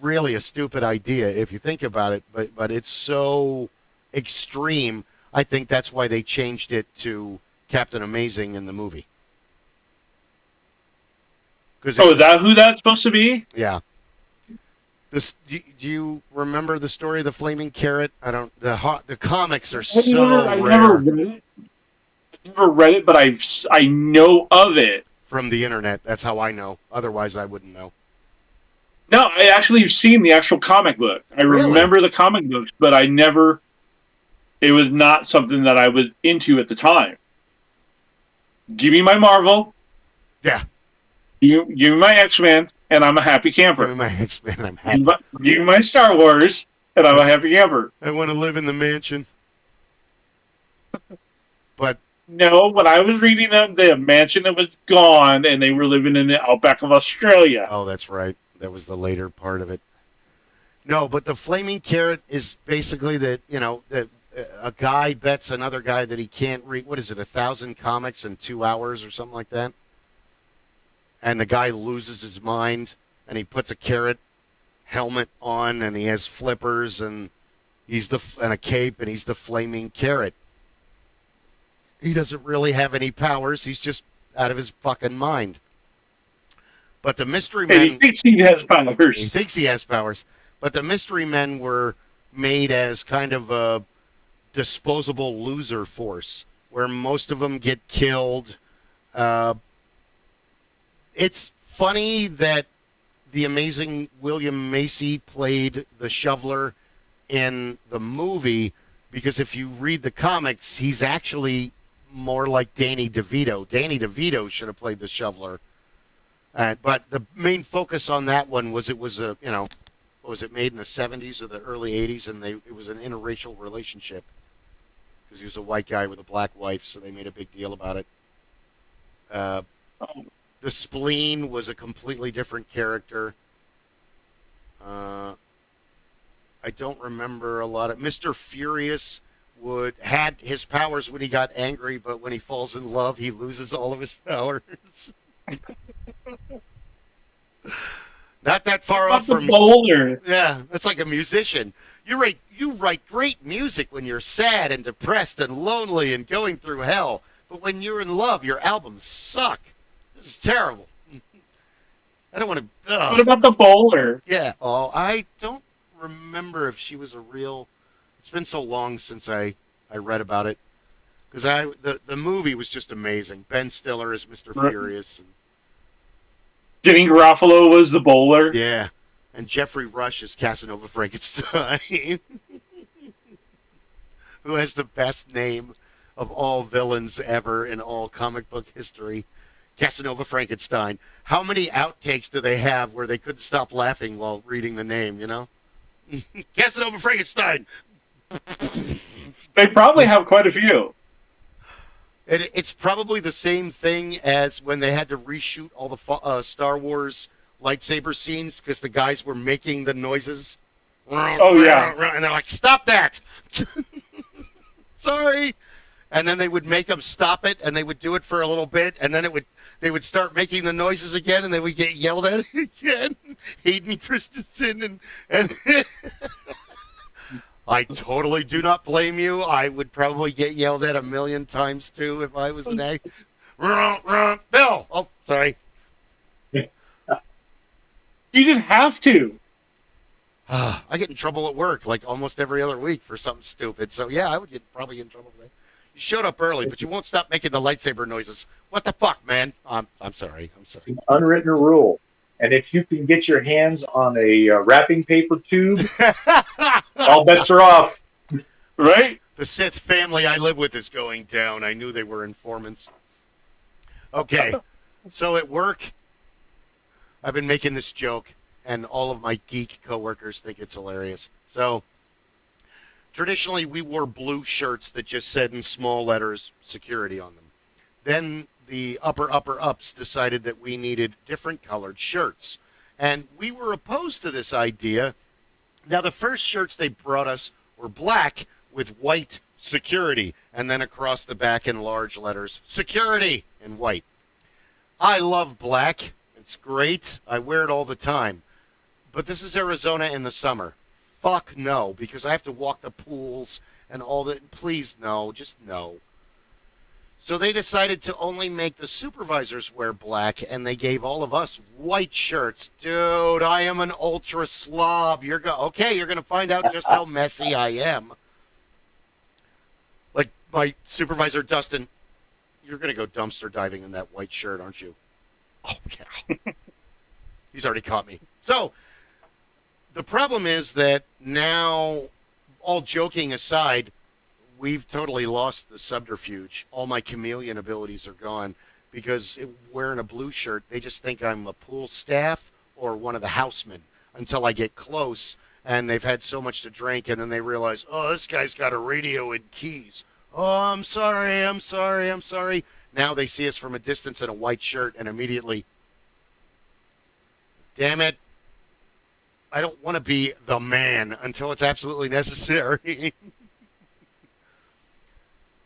S1: really a stupid idea if you think about it, but it's so extreme. I think that's why they changed it to Captain Amazing in the movie.
S3: Is that who that's supposed to be?
S1: Yeah. Do you remember the story of the Flaming Carrot? I don't. The comics are so rare.
S3: Never read it, but I know of it
S1: from the internet. That's how I know. Otherwise, I wouldn't know.
S3: No, I actually have seen the actual comic book. I remember the comic books, but I never. It was not something that I was into at the time. Give me my Marvel.
S1: Yeah.
S3: Give me my X-Men, and I'm a happy camper.
S1: Give me my X-Men, I'm happy.
S3: Give me my Star Wars, and I'm a happy camper.
S1: I want to live in the mansion. But
S3: no, when I was reading them, the mansion that was gone, and they were living in the outback of Australia.
S1: Oh, that's right. That was the later part of it. No, but the Flaming Carrot is basically that a guy bets another guy that he can't read, 1,000 comics in 2 hours or something like that? And the guy loses his mind, and he puts a carrot helmet on, and he has flippers, and and a cape, and he's the Flaming Carrot. He doesn't really have any powers. He's just out of his fucking mind. But the Mystery Men...
S3: he thinks he has powers.
S1: He thinks he has powers. But the Mystery Men were made as kind of a disposable loser force, where most of them get killed. It's funny that the amazing William Macy played the shoveler in the movie, because if you read the comics, he's actually more like Danny DeVito. Danny DeVito should have played the shoveler. But the main focus on that one was it was a, what was it, made in the 70s or the early 80s, and it was an interracial relationship because he was a white guy with a black wife, so they made a big deal about it. The Spleen was a completely different character. I don't remember a lot of... Mr. Furious had his powers when he got angry, but when he falls in love, he loses all of his powers. Not that far off from...
S3: Bowler.
S1: Yeah, it's like a musician. You write great music when you're sad and depressed and lonely and going through hell. But when you're in love, your albums suck. This is terrible. I don't want to...
S3: What about the bowler?
S1: Yeah. Oh, I don't remember if she was a real... It's been so long since I read about it. Because the movie was just amazing. Ben Stiller as Mr. Furious. And,
S3: Jimmy Garofalo was the bowler.
S1: yeah. And Jeffrey Rush is Casanova Frankenstein. Who has the best name of all villains ever in all comic book history. Casanova Frankenstein. How many outtakes do they have where they couldn't stop laughing while reading the name, Casanova Frankenstein!
S3: They probably have quite a few.
S1: It's probably the same thing as when they had to reshoot all the Star Wars lightsaber scenes because the guys were making the noises.
S3: Oh, yeah.
S1: And they're like, stop that! Sorry! And then they would make them stop it, and they would do it for a little bit, and then they would start making the noises again, and they would get yelled at again. Hayden Christensen and I totally do not blame you. I would probably get yelled at 1,000,000 times too if I was an egg. Bill! Oh, sorry.
S3: You didn't have to.
S1: I get in trouble at work like almost every other week for something stupid. So yeah, I would probably get in trouble today. You showed up early, but you won't stop making the lightsaber noises. What the fuck, man? I'm sorry.
S2: It's an unwritten rule. And if you can get your hands on a wrapping paper tube, all bets are off.
S3: Right?
S1: The Sith family I live with is going down. I knew they were informants. Okay, so at work, I've been making this joke, and all of my geek coworkers think it's hilarious. So, traditionally, we wore blue shirts that just said in small letters, security on them. Then the upper-ups decided that we needed different colored shirts. And we were opposed to this idea. Now, the first shirts they brought us were black with white security, and then across the back in large letters, security in white. I love black. It's great. I wear it all the time. But this is Arizona in the summer. Fuck no, because I have to walk the pools and all that. Please no, just no. So they decided to only make the supervisors wear black, and they gave all of us white shirts. Dude, I am an ultra slob. You're going to find out just how messy I am. Like my supervisor, Dustin, you're going to go dumpster diving in that white shirt, aren't you? Oh, yeah. He's already caught me. So the problem is that now, all joking aside, we've totally lost the subterfuge. All my chameleon abilities are gone because wearing a blue shirt, they just think I'm a pool staff or one of the housemen until I get close and they've had so much to drink and then they realize, oh, this guy's got a radio and keys. Oh, I'm sorry. Now they see us from a distance in a white shirt and immediately, damn it, I don't want to be the man until it's absolutely necessary.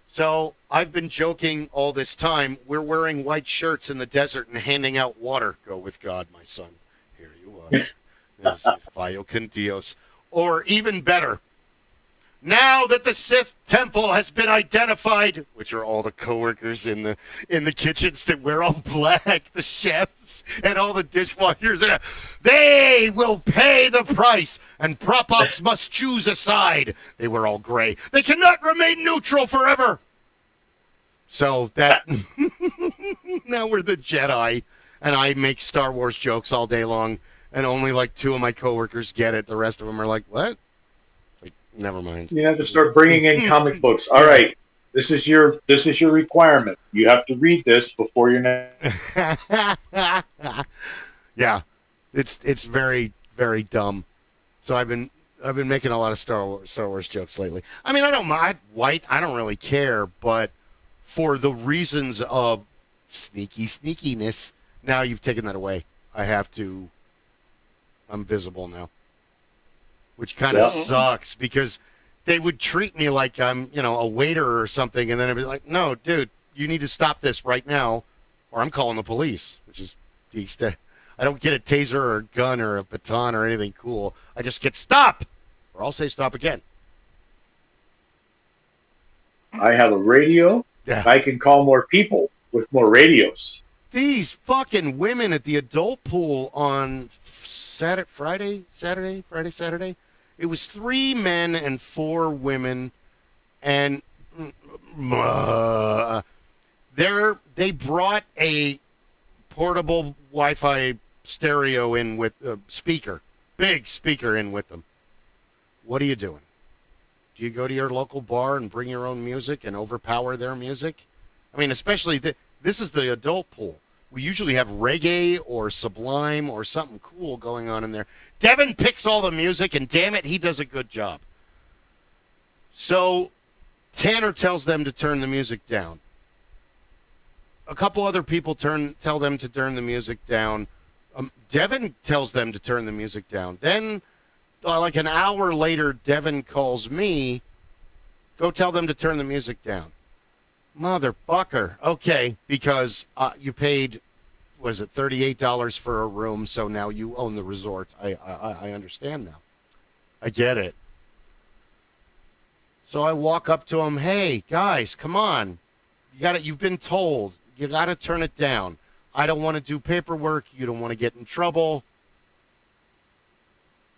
S1: So I've been joking all this time. We're wearing white shirts in the desert and handing out water. Go with God, my son. Here you are. Vio con Dios. Or even better, now that the Sith temple has been identified, which are all the coworkers in the kitchens that wear all black, the chefs and all the dishwashers, they will pay the price, and prop-ups must choose a side. They wear all gray. They cannot remain neutral forever. So that now we're the Jedi, and I make Star Wars jokes all day long, and only like 2 of my coworkers get it. The rest of them are like, what? Never mind.
S2: You have to start bringing in comic books. All right, this is your requirement. You have to read this before your next.
S1: Yeah, it's very, very dumb. So I've been making a lot of Star Wars jokes lately. I mean, I don't mind white. I don't really care, but for the reasons of sneakiness, now you've taken that away. I'm visible now, which kind of sucks because they would treat me like I'm, a waiter or something, and then I'd be like, no, dude, you need to stop this right now, or I'm calling the police, which is the extent. I don't get a taser or a gun or a baton or anything cool. I just get stop, or I'll say stop again.
S2: I have a radio.
S1: Yeah.
S2: I can call more people with more radios.
S1: These fucking women at the adult pool on Friday. It was 3 men and 4 women, and they brought a portable Wi-Fi stereo in with a big speaker in with them. What are you doing? Do you go to your local bar and bring your own music and overpower their music? I mean, especially this is the adult pool. We usually have reggae or Sublime or something cool going on in there. Devin picks all the music, and damn it, he does a good job. So Tanner tells them to turn the music down. A couple other people tell them to turn the music down. Devin tells them to turn the music down. Then, like an hour later, Devin calls me. Go tell them to turn the music down. Motherfucker. Okay, because you paid, was it $38 for a room, so now you own the resort. I understand now. I get it. So I walk up to him, hey, guys, come on. You've been told. You got to turn it down. I don't want to do paperwork. You don't want to get in trouble.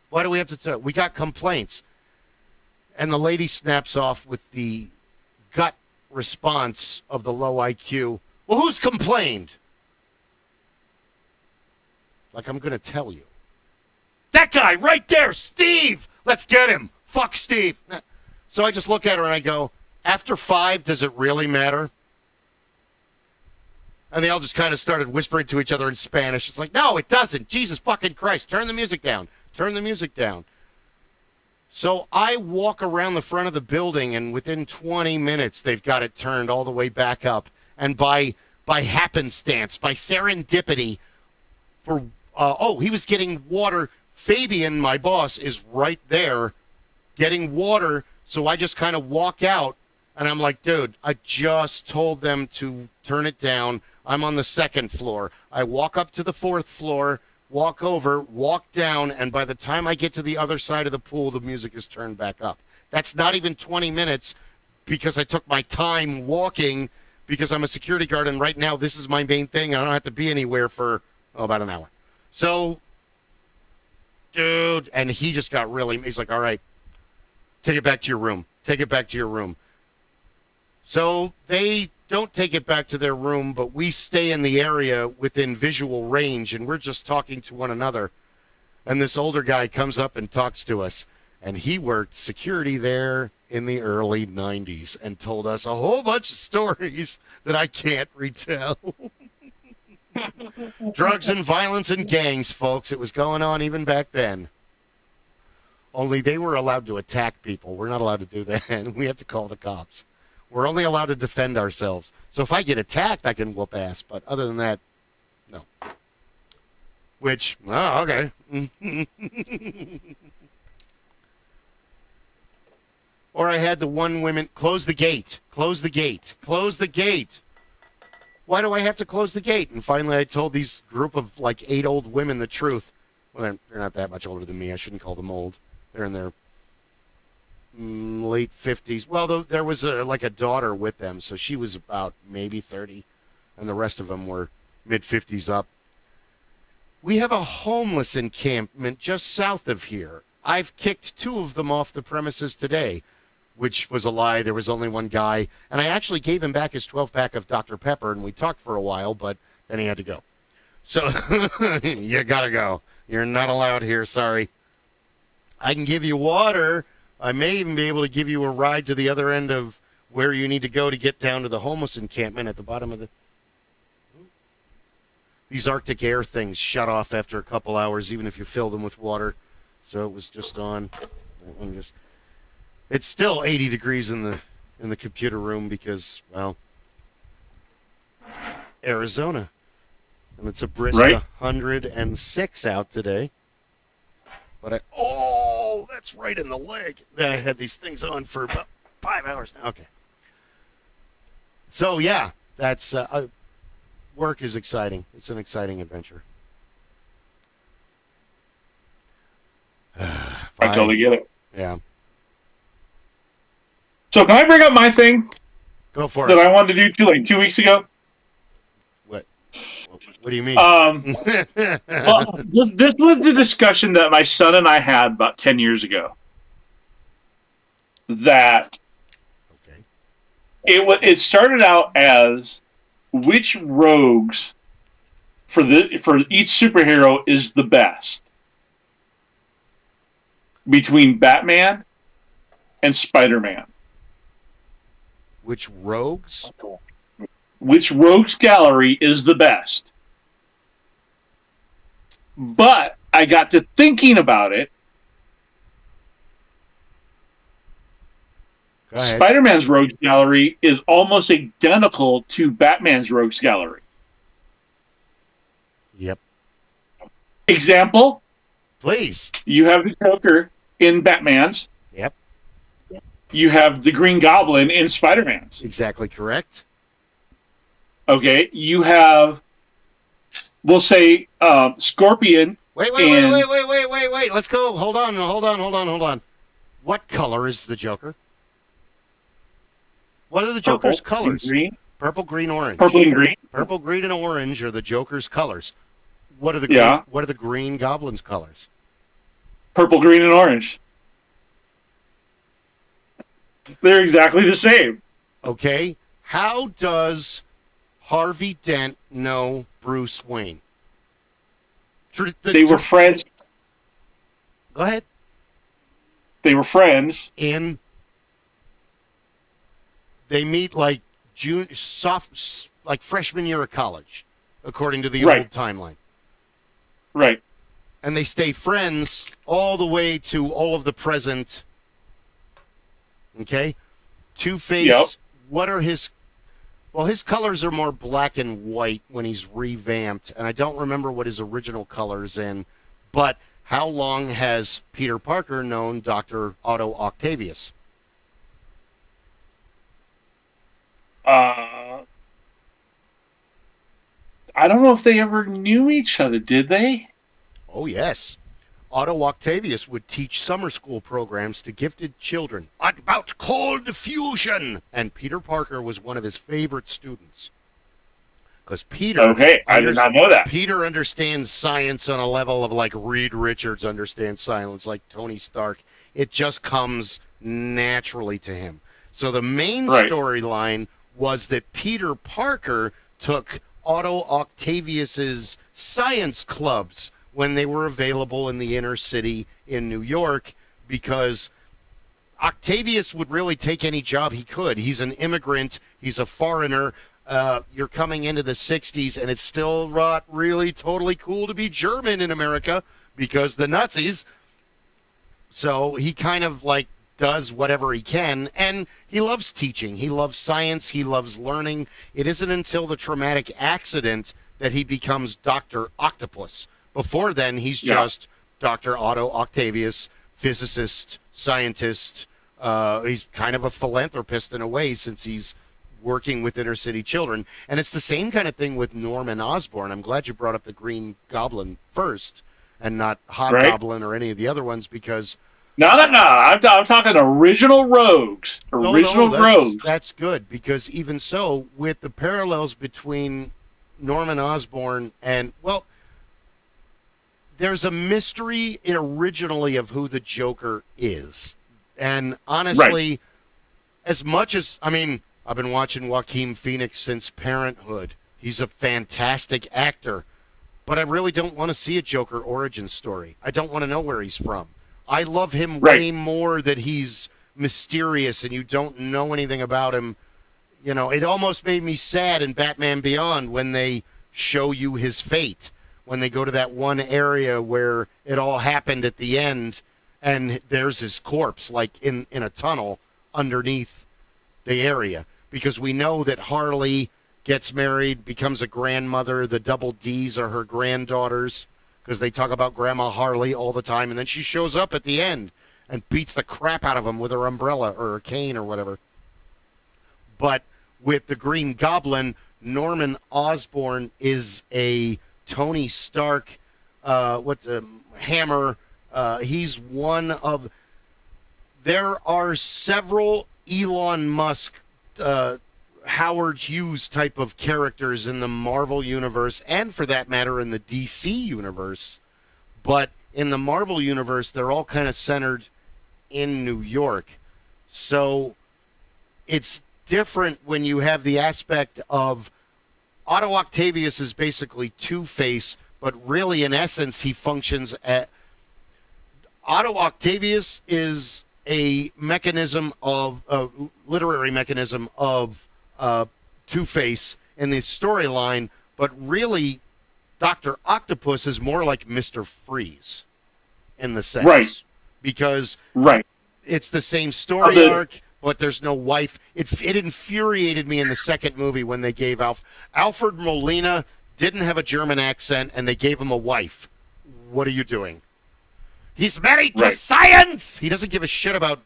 S1: Why do we have to? We got complaints. And the lady snaps off with the gut response of the low IQ. Well, who's complained? Like I'm going to tell you. That guy right there, Steve. Let's get him. Fuck Steve. So I just look at her and I go, after 5, does it really matter? And they all just kind of started whispering to each other in Spanish. It's like, no, it doesn't. Jesus fucking Christ. Turn the music down. Turn the music down. So I walk around the front of the building, and within 20 minutes, they've got it turned all the way back up. And by happenstance, by serendipity, he was getting water. Fabian, my boss, is right there getting water. So I just kind of walk out, and I'm like, dude, I just told them to turn it down. I'm on the 2nd floor. I walk up to the 4th floor, walk over, walk down, and by the time I get to the other side of the pool, the music is turned back up. That's not even 20 minutes because I took my time walking because I'm a security guard, and right now this is my main thing. I don't have to be anywhere for about an hour. So, dude, and he just got he's like, all right, take it back to your room. Take it back to your room. So they don't take it back to their room, but we stay in the area within visual range, and we're just talking to one another. And this older guy comes up and talks to us, and he worked security there in the early 90s and told us a whole bunch of stories that I can't retell. Drugs and violence and gangs, folks. It was going on even back then. Only they were allowed to attack people. We're not allowed to do that. We have to call the cops. We're only allowed to defend ourselves. So if I get attacked, I can whoop ass. But other than that, no. Okay. Or I had the one woman, close the gate. Close the gate. Close the gate. Why do I have to close the gate? And finally I told these group of like 8 old women the truth. Well, they're not that much older than me. I shouldn't call them old. They're in their late 50s. Well, there was a daughter with them, so she was about maybe 30, and the rest of them were mid-50s up. We have a homeless encampment just south of here. I've kicked 2 of them off the premises today, which was a lie. There was only one guy, and I actually gave him back his 12-pack of Dr. Pepper, and we talked for a while, but then he had to go. So you gotta go. You're not allowed here, sorry. I can give you water, I may even be able to give you a ride to the other end of where you need to go to get down to the homeless encampment at the bottom of the... These Arctic air things shut off after a couple hours, even if you fill them with water. So it was just on. It's still 80 degrees in the computer room because, well, Arizona. And it's a brisk 106 out today. But that's right in the leg. I had these things on for about 5 hours now. Okay. So, yeah, that's work is exciting. It's an exciting adventure.
S3: I totally get it.
S1: Yeah.
S3: So can I bring up my thing?
S1: Go for
S3: that
S1: it.
S3: I wanted to do like 2 weeks ago?
S1: What do you mean?
S3: Well, this was the discussion that my son and I had about 10 years ago. That it started out as which rogues for each superhero is the best between Batman and Spider-Man.
S1: Which rogues?
S3: Which rogues gallery is the best? But I got to thinking about it. Spider-Man's rogues gallery is almost identical to Batman's rogues gallery.
S1: Yep.
S3: Example?
S1: Please.
S3: You have the Joker in Batman's.
S1: Yep.
S3: You have the Green Goblin in Spider-Man's.
S1: Exactly correct.
S3: Okay. You have, we'll say, Scorpion.
S1: Wait. Let's go. Hold on. What color is the Joker? What are the Joker's colors?
S3: Green.
S1: Purple, green, orange.
S3: Purple and green.
S1: Purple, green, and orange are the Joker's colors. What are the Green Goblin's colors?
S3: Purple, green, and orange. They're exactly the same.
S1: Okay. How does Harvey Dent know Bruce Wayne?
S3: They were friends.
S1: Go ahead.
S3: They were friends.
S1: They meet like like freshman year of college, according to the old timeline.
S3: Right.
S1: And they stay friends all the way to all of the present. Okay? Two-Face,
S3: Yep.
S1: what are his... Well, his colors are more black and white when he's revamped, and I don't remember what his original colors in, but how long has Peter Parker known Dr. Otto Octavius?
S3: I don't know if they ever knew each other, did they?
S1: Oh, yes. Otto Octavius would teach summer school programs to gifted children about cold fusion, and Peter Parker was one of his favorite students. Because Peter...
S3: Okay, I did not know that.
S1: Peter understands science on a level of like Reed Richards understands science, like Tony Stark. It just comes naturally to him. So the main storyline was that Peter Parker took Otto Octavius's science clubs when they were available in the inner city in New York, because Octavius would really take any job he could. He's an immigrant. He's a foreigner. You're coming into the 60s, and it's still not really totally cool to be German in America because the Nazis. So he kind of like does whatever he can, and he loves teaching. He loves science. He loves learning. It isn't until the traumatic accident that he becomes Dr. Octopus. Before then, he's just Dr. Otto Octavius, physicist, scientist. He's kind of a philanthropist in a way, since he's working with inner city children. And it's the same kind of thing with Norman Osborn. I'm glad you brought up the Green Goblin first and not Hobgoblin or any of the other ones, because...
S3: No. I'm talking original rogues. Rogues.
S1: That's good, because even so, with the parallels between Norman Osborn and, well, there's a mystery originally of who the Joker is. And honestly, as much as, I mean, I've been watching Joaquin Phoenix since Parenthood. He's a fantastic actor. But I really don't want to see a Joker origin story. I don't want to know where he's from. I love him
S3: Right.
S1: way more that he's mysterious and you don't know anything about him. You know, it almost made me sad in Batman Beyond when they show you his fate, when they go to that one area where it all happened at the end, and there's his corpse, like in a tunnel underneath the area. Because we know that Harley gets married, becomes a grandmother. The double D's are her granddaughters, because they talk about Grandma Harley all the time. And then she shows up at the end and beats the crap out of him with her umbrella or her cane or whatever. But with the Green Goblin, Norman Osborn is a Tony Stark, Hammer. He's one of... There are several Elon Musk, Howard Hughes type of characters in the Marvel universe, and for that matter in the DC universe. But in the Marvel universe, they're all kind of centered in New York. So it's different when you have the aspect of Otto Octavius is basically Two-Face, but really in essence he functions at... Otto Octavius is a mechanism of a literary mechanism of Two-Face in the storyline, but really Dr. Octopus is more like Mr. Freeze in the sense.
S3: Right.
S1: Because
S3: Right.
S1: it's the same story arc, but there's no wife. It infuriated me in the second movie when they gave Alfred Molina didn't have a German accent and they gave him a wife. What are you doing? He's married to science! He doesn't give a shit about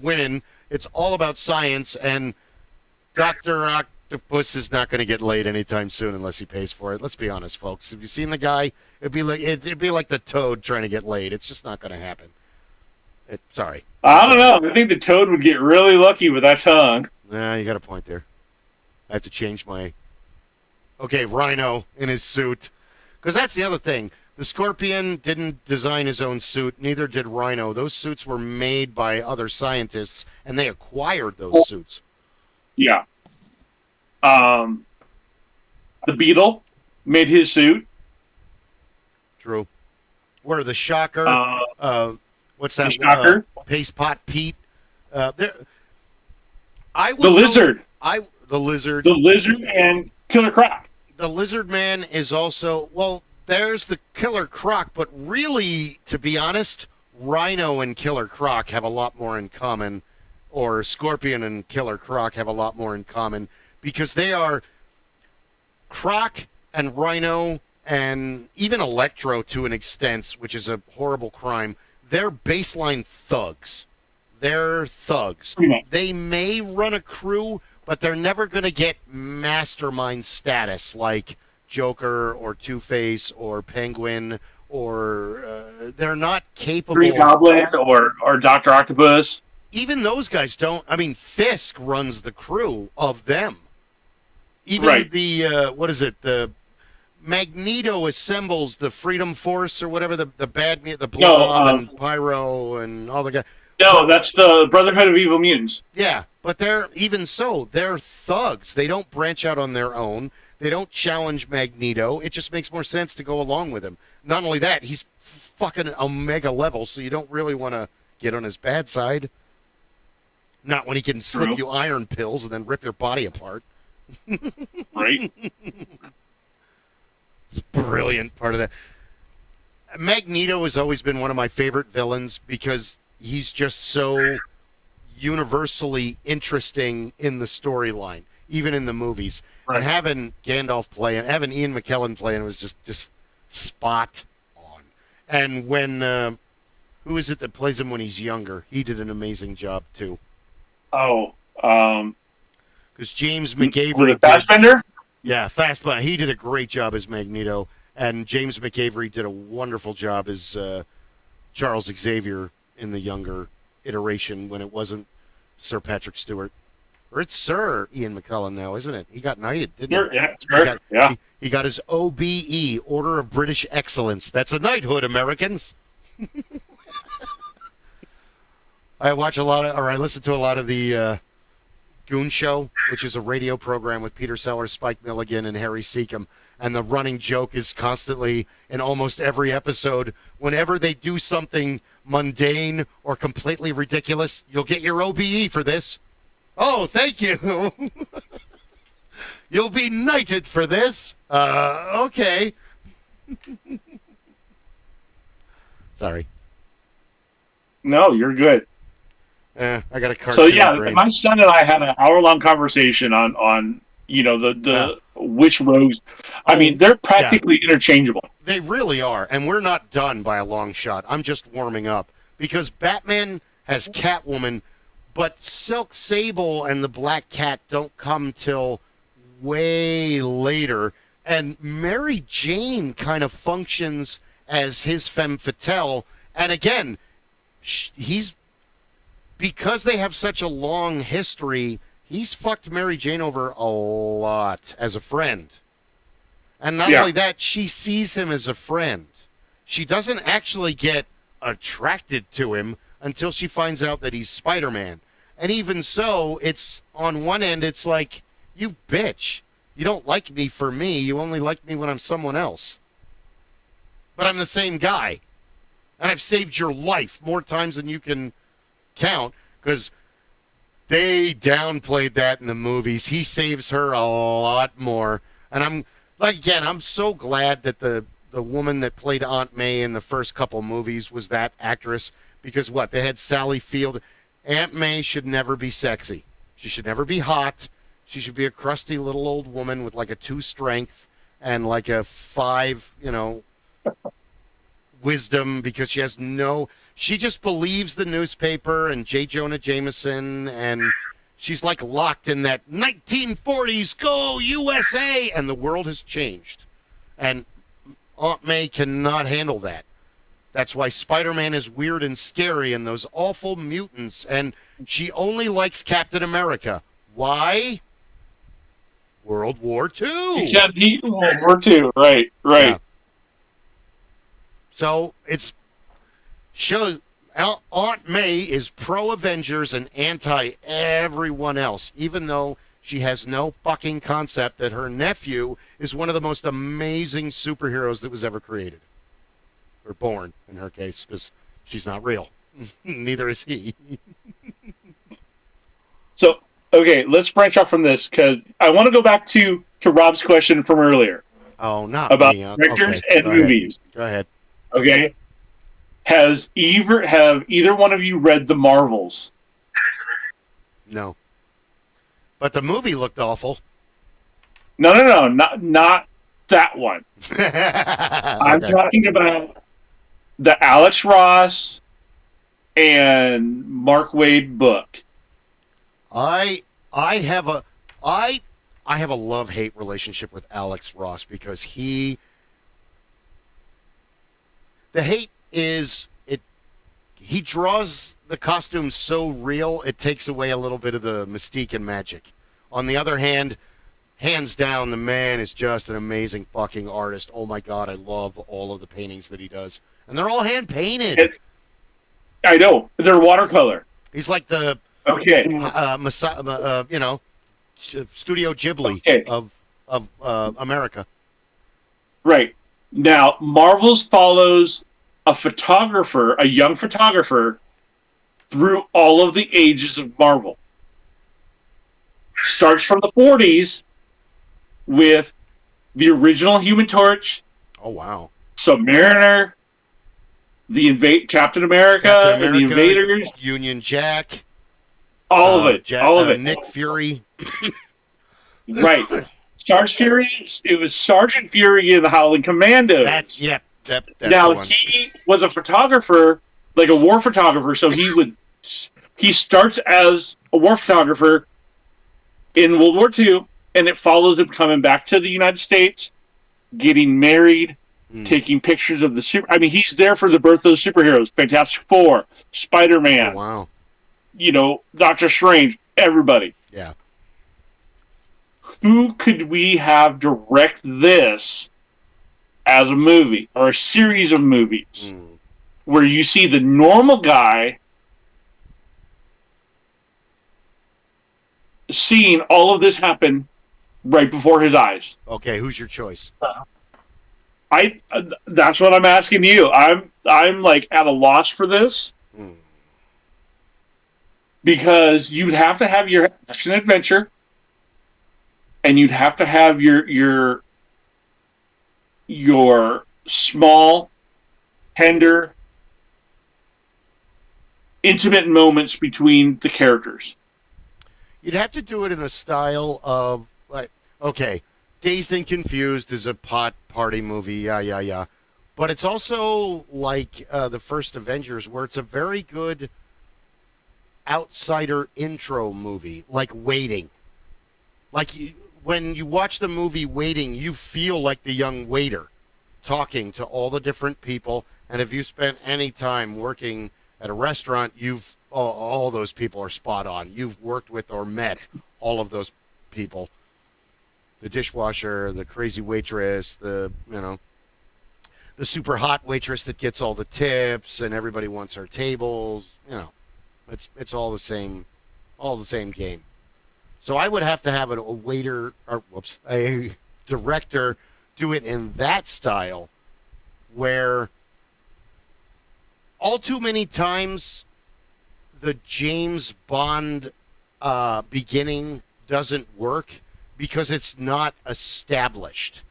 S1: women. It's all about science, and Dr. Octopus is not going to get laid anytime soon unless he pays for it. Let's be honest, folks. Have you seen the guy? It'd be like the Toad trying to get laid. It's just not going to happen. Sorry.
S3: I don't know. I think the Toad would get really lucky with that tongue.
S1: Nah, you got a point there. I have to change my... Okay, Rhino in his suit. Because that's the other thing. The Scorpion didn't design his own suit. Neither did Rhino. Those suits were made by other scientists, and they acquired those suits.
S3: Yeah. The Beetle made his suit.
S1: True. Where the Shocker... what's that?
S3: The Shocker.
S1: Paste Pot Pete. The
S3: Lizard.
S1: The Lizard.
S3: The Lizard and Killer Croc.
S1: The Lizard Man is also... Well, there's the Killer Croc, but really, to be honest, Rhino and Killer Croc have a lot more in common, or Scorpion and Killer Croc have a lot more in common, because they are... Croc and Rhino, and even Electro to an extent, which is a horrible crime, they're baseline thugs. They're thugs.
S3: Yeah.
S1: They may run a crew, but they're never going to get mastermind status like Joker or Two-Face or Penguin, or they're not capable.
S3: Green Goblin or Dr. Octopus.
S1: Even those guys don't. I mean, Fisk runs the crew of them. Even the, what is it, the Magneto assembles the Freedom Force or whatever, the Blob and Pyro and all the guys.
S3: No, that's the Brotherhood of Evil Mutants.
S1: Yeah, but they're thugs. They don't branch out on their own. They don't challenge Magneto. It just makes more sense to go along with him. Not only that, he's fucking Omega level, so you don't really want to get on his bad side. Not when he can slip you iron pills and then rip your body apart.
S3: Right.
S1: It's a brilliant part of that. Magneto has always been one of my favorite villains because he's just so universally interesting in the storyline, even in the movies. Right. And having Gandalf play and having Ian McKellen playing was just spot on. And when who is it that plays him when he's younger? He did an amazing job too.
S3: Oh,
S1: because James McAvery.
S3: Fassbender?
S1: Yeah, Fassbender. He did a great job as Magneto, and James McAvery did a wonderful job as Charles Xavier in the younger iteration when it wasn't Sir Patrick Stewart. Or it's Sir Ian McKellen now, isn't it? He got knighted, didn't he?
S3: Yeah,
S1: He got his OBE, Order of British Excellence. That's a knighthood, Americans. I listen to a lot of the Goon Show, which is a radio program with Peter Sellers, Spike Milligan, and Harry Seacom. And the running joke is constantly in almost every episode, whenever they do something mundane or completely ridiculous, you'll get your OBE for this. Oh, thank you. You'll be knighted for this. Okay. Sorry.
S3: No, you're good.
S1: I got a cartoon.
S3: So yeah,
S1: brain.
S3: my son and I had an hour-long conversation on the which rogues. I mean, they're practically interchangeable.
S1: They really are, and we're not done by a long shot. I'm just warming up because Batman has Catwoman, but Silk Sable and the Black Cat don't come till way later, and Mary Jane kind of functions as his femme fatale. And again, because they have such a long history, he's fucked Mary Jane over a lot as a friend. And not only that, she sees him as a friend. She doesn't actually get attracted to him until she finds out that he's Spider-Man. And even so, it's on one end, it's like, you bitch. You don't like me for me. You only like me when I'm someone else. But I'm the same guy. And I've saved your life more times than you can count, because they downplayed that in the movies. He saves her a lot more. And I'm so glad that the woman that played Aunt May in the first couple movies was that actress, because they had Sally Field. Aunt May should never be sexy. She should never be hot. She should be a crusty little old woman with like a 2 strength and like a 5, wisdom, because she just believes the newspaper and J. Jonah Jameson, and she's like locked in that 1940s, go USA, and the world has changed. And Aunt May cannot handle that. That's why Spider-Man is weird and scary and those awful mutants, and she only likes Captain America. Why? World War II.
S3: Yeah, World War II, right. Yeah.
S1: So Aunt May is pro-Avengers and anti-everyone else, even though she has no fucking concept that her nephew is one of the most amazing superheroes that was ever created. Or born, in her case, because she's not real. Neither is he.
S3: So, okay, let's branch off from this, because I want to go back to Rob's question from earlier.
S1: Oh, not
S3: about
S1: me.
S3: directors and movies.
S1: Go ahead.
S3: Okay. Have either one of you read The Marvels?
S1: No. But the movie looked awful.
S3: No, not that one. I'm talking about the Alex Ross and Mark Waid book.
S1: I have a love-hate relationship with Alex Ross, because the hate is he draws the costumes so real, it takes away a little bit of the mystique and magic. On the other hand, hands down, the man is just an amazing fucking artist. Oh my God, I love all of the paintings that he does. And they're all hand-painted.
S3: I know. They're watercolor.
S1: He's like the Studio Ghibli of America.
S3: Right. Now, Marvels follows a young photographer, through all of the ages of Marvel. Starts from the 40s with the original Human Torch.
S1: Oh, wow.
S3: Submariner, Captain America, and the Invaders.
S1: Union Jack.
S3: All of it.
S1: Nick Fury.
S3: Right. Sarge Fury. It was Sergeant Fury in the Howling Commandos.
S1: That's
S3: now,
S1: the one.
S3: he was a photographer, like a war photographer, so he starts as a war photographer in World War II, and it follows him coming back to the United States, getting married, taking pictures of he's there for the birth of those superheroes. Fantastic Four, Spider-Man.
S1: Oh, wow.
S3: Doctor Strange, everybody.
S1: Yeah.
S3: Who could we have direct this as a movie or a series of movies where you see the normal guy seeing all of this happen right before his eyes.
S1: Okay, who's your choice?
S3: That's what I'm asking you. I'm like at a loss for this because you'd have to have your action adventure, and you'd have to have your small, tender, intimate moments between the characters.
S1: You'd have to do it in the style of, like, okay, Dazed and Confused is a party movie, yeah. But it's also like the first Avengers, where it's a very good outsider intro movie, like Waiting. Like, when you watch the movie Waiting, you feel like the young waiter talking to all the different people. And if you spent any time working at a restaurant, all those people are spot on. You've worked with or met all of those people. The dishwasher, the crazy waitress, the super hot waitress that gets all the tips and everybody wants our tables. It's all the same game. So I would have to have a director do it in that style, where all too many times the James Bond beginning doesn't work because it's not established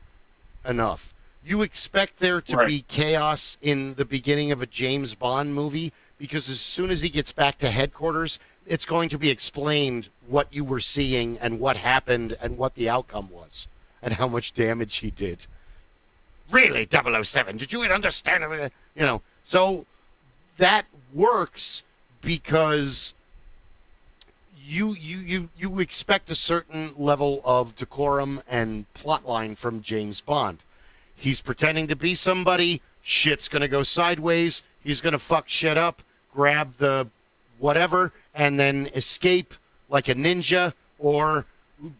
S1: enough. You expect there to be chaos in the beginning of a James Bond movie because as soon as he gets back to headquarters, it's going to be explained what you were seeing and what happened and what the outcome was and how much damage he did. Really, 007, did you understand? So that works because you expect a certain level of decorum and plotline from James Bond. He's pretending to be somebody, shit's going to go sideways, he's going to fuck shit up, grab the whatever, and then escape like a ninja, or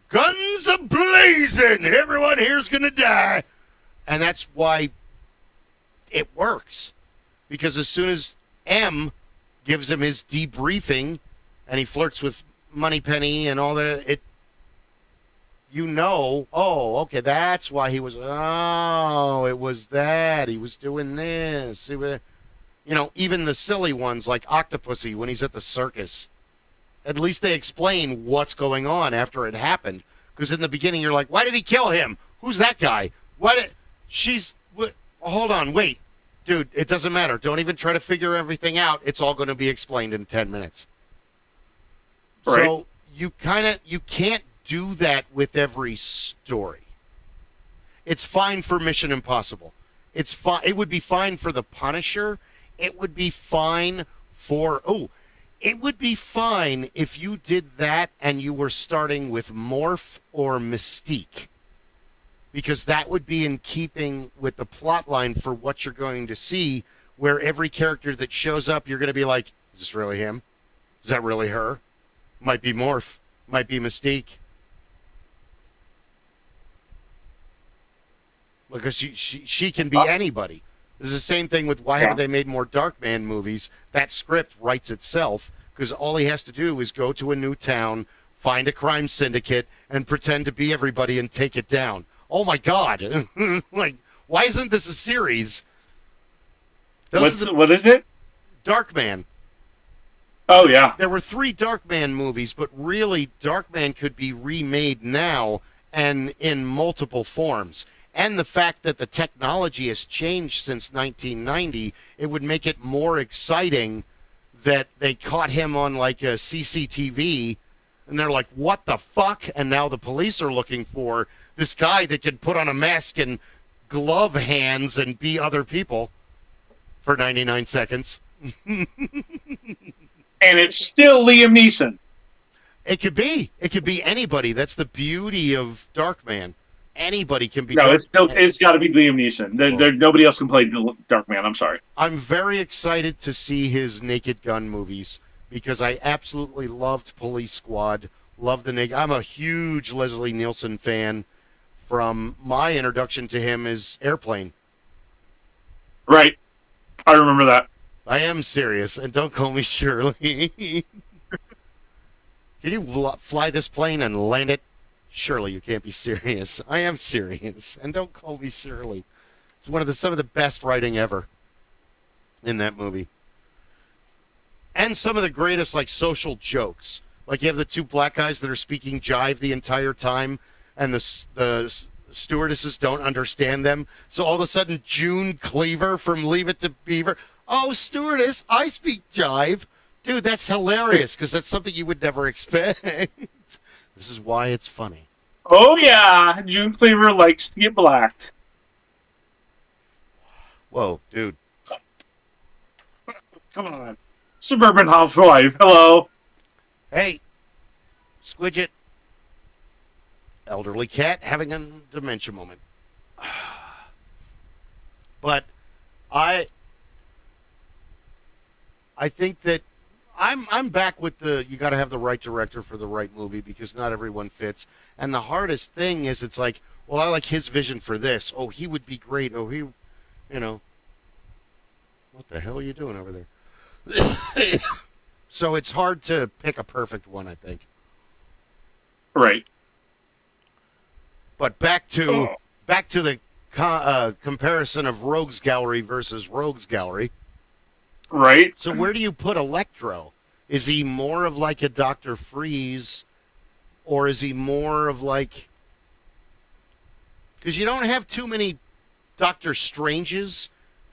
S1: guns a-blazing, everyone here's going to die. And that's why it works. Because as soon as M gives him his debriefing and he flirts with Moneypenny and all that, okay, that's why it was that. He was doing this. Even the silly ones like Octopussy when he's at the circus. At least they explain what's going on after it happened. Because in the beginning you're like, why did he kill him? Who's that guy? Hold on, wait. Dude, it doesn't matter. Don't even try to figure everything out. It's all going to be explained in 10 minutes. Right. So you can't do that with every story. It's fine for Mission Impossible. It would be fine for The Punisher. It would be fine if you did that and you were starting with Morph or Mystique. Because that would be in keeping with the plot line for what you're going to see, where every character that shows up, you're going to be like, is this really him? Is that really her? Might be Morph. Might be Mystique. Because she can be anybody. It's the same thing with why haven't they made more Darkman movies? That script writes itself, because all he has to do is go to a new town, find a crime syndicate, and pretend to be everybody and take it down. Oh my God! Like, why isn't this a series?
S3: What is it?
S1: Darkman.
S3: Oh yeah.
S1: There were 3 Darkman movies, but really, Darkman could be remade now and in multiple forms. And the fact that the technology has changed since 1990, it would make it more exciting that they caught him on like a CCTV, and they're like, "What the fuck?" And now the police are looking for this guy that could put on a mask and glove hands and be other people for 99 seconds.
S3: And it's still Liam Neeson.
S1: It could be anybody. That's the beauty of Darkman. Anybody can be.
S3: No, it's got to be Liam Neeson. Nobody else can play Darkman. I'm sorry.
S1: I'm very excited to see his Naked Gun movies because I absolutely loved Police Squad. Loved the Naked. I'm a huge Leslie Nielsen fan. From my introduction to him is Airplane.
S3: Right. I remember that.
S1: I am serious, and don't call me Shirley. Can you fly this plane and land it? Surely you can't be serious. I am serious, and don't call me Shirley. It's some of the best writing ever in that movie, and some of the greatest like social jokes. Like you have the two black guys that are speaking jive the entire time, and the stewardesses don't understand them. So all of a sudden, June Cleaver from Leave It to Beaver. Oh, stewardess, I speak jive. Dude, that's hilarious because that's something you would never expect. This is why it's funny.
S3: Oh, yeah. June Cleaver likes to get blacked.
S1: Whoa, dude.
S3: Come on. Suburban housewife. Hello.
S1: Hey, Squidget. Elderly cat having a dementia moment. But I think that I'm back with you got to have the right director for the right movie because not everyone fits. And the hardest thing is it's like, well, I like his vision for this. Oh, he would be great. Oh, he, what the hell are you doing over there? So it's hard to pick a perfect one, I think.
S3: Right.
S1: But back to the comparison of Rogues Gallery versus Rogues Gallery.
S3: Right.
S1: So where do you put Electro? Is he more of like a Dr. Freeze, or is he more of like... Because you don't have too many Doctor Stranges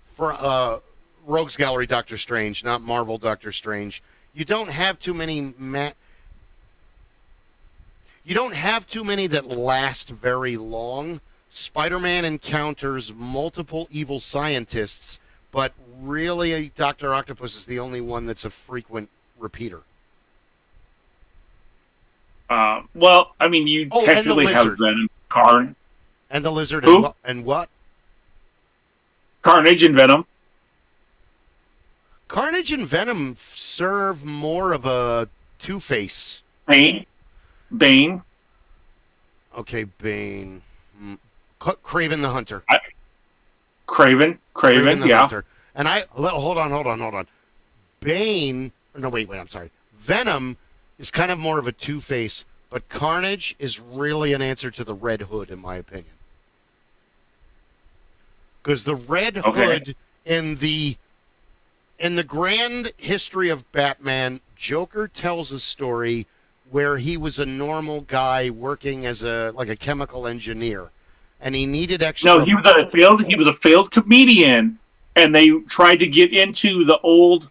S1: for Rogues Gallery Doctor Strange, not Marvel Doctor Strange. You don't have too many... You don't have too many that last very long. Spider-Man encounters multiple evil scientists, but really Dr. Octopus is the only one that's a frequent repeater.
S3: Well, I mean, you technically have Venom,
S1: and the Lizard,
S3: Who?
S1: and what?
S3: Carnage and Venom.
S1: Carnage and Venom serve more of a Two-Face.
S3: Bane.
S1: Okay, Bane. Craven the Hunter.
S3: Craven
S1: The
S3: yeah.
S1: Hunter. And hold on. Bane. No, wait. I'm sorry. Venom is kind of more of a Two-Face, but Carnage is really an answer to the Red Hood, in my opinion. Because the Red Hood in the grand history of Batman, Joker tells a story where he was a normal guy working as a chemical engineer, and he needed extra.
S3: No, he was a failed comedian, and they tried to get into the old.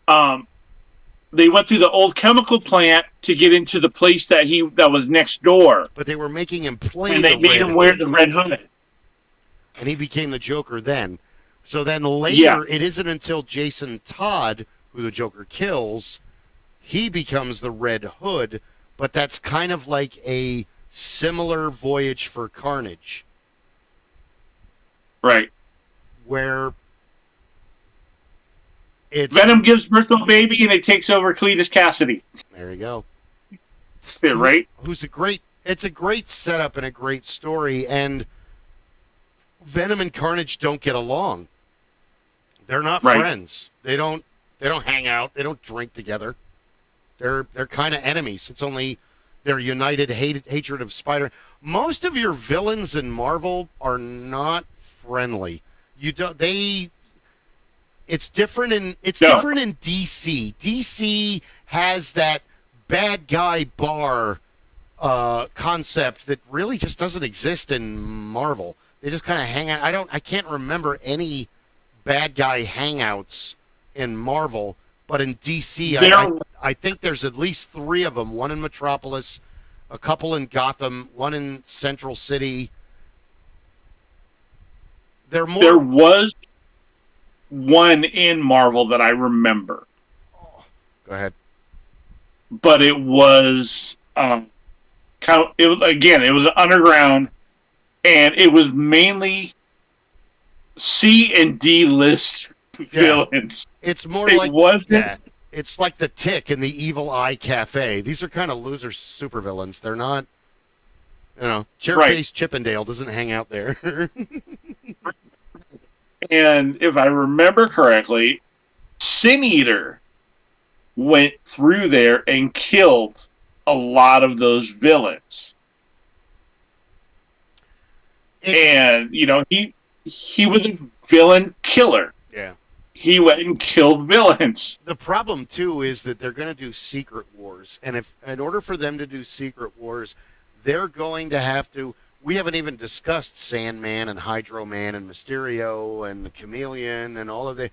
S3: They went through the old chemical plant to get into the place that was next door.
S1: But they were making him play,
S3: and they made him wear the red hood,
S1: and he became the Joker then. So then later, It isn't until Jason Todd, who the Joker kills, he becomes the Red Hood, but that's kind of like a similar voyage for Carnage.
S3: Right.
S1: Where
S3: Venom gives birth to a baby and it takes over Cletus Cassidy.
S1: There you go.
S3: Yeah, right?
S1: It's a great setup and a great story, and Venom and Carnage don't get along. They're not friends. They don't hang out. They don't drink together. They're kind of enemies. It's only their united hatred of Spider. Most of your villains in Marvel are not friendly. It's different in DC. DC has that bad guy bar concept that really just doesn't exist in Marvel. They just kind of hang out. I can't remember any bad guy hangouts in Marvel, but in DC, I think there's at least 3 of them. One in Metropolis, a couple in Gotham, one in Central City. There
S3: was one in Marvel that I remember.
S1: Go ahead.
S3: But it was it was underground, and it was mainly C and D list villains.
S1: It's more it's like the Tick and the Evil Eye Cafe. These are kind of loser supervillains. They're not, Chairface Chippendale doesn't hang out there.
S3: And if I remember correctly, Sin Eater went through there and killed a lot of those villains. And, you know, he was a villain killer.
S1: Yeah.
S3: He went and killed villains.
S1: The problem too is that they're going to do secret wars, and if in order for them to do secret wars, they're going to have to. We haven't even discussed Sandman and Hydro Man and Mysterio and the Chameleon and all of the.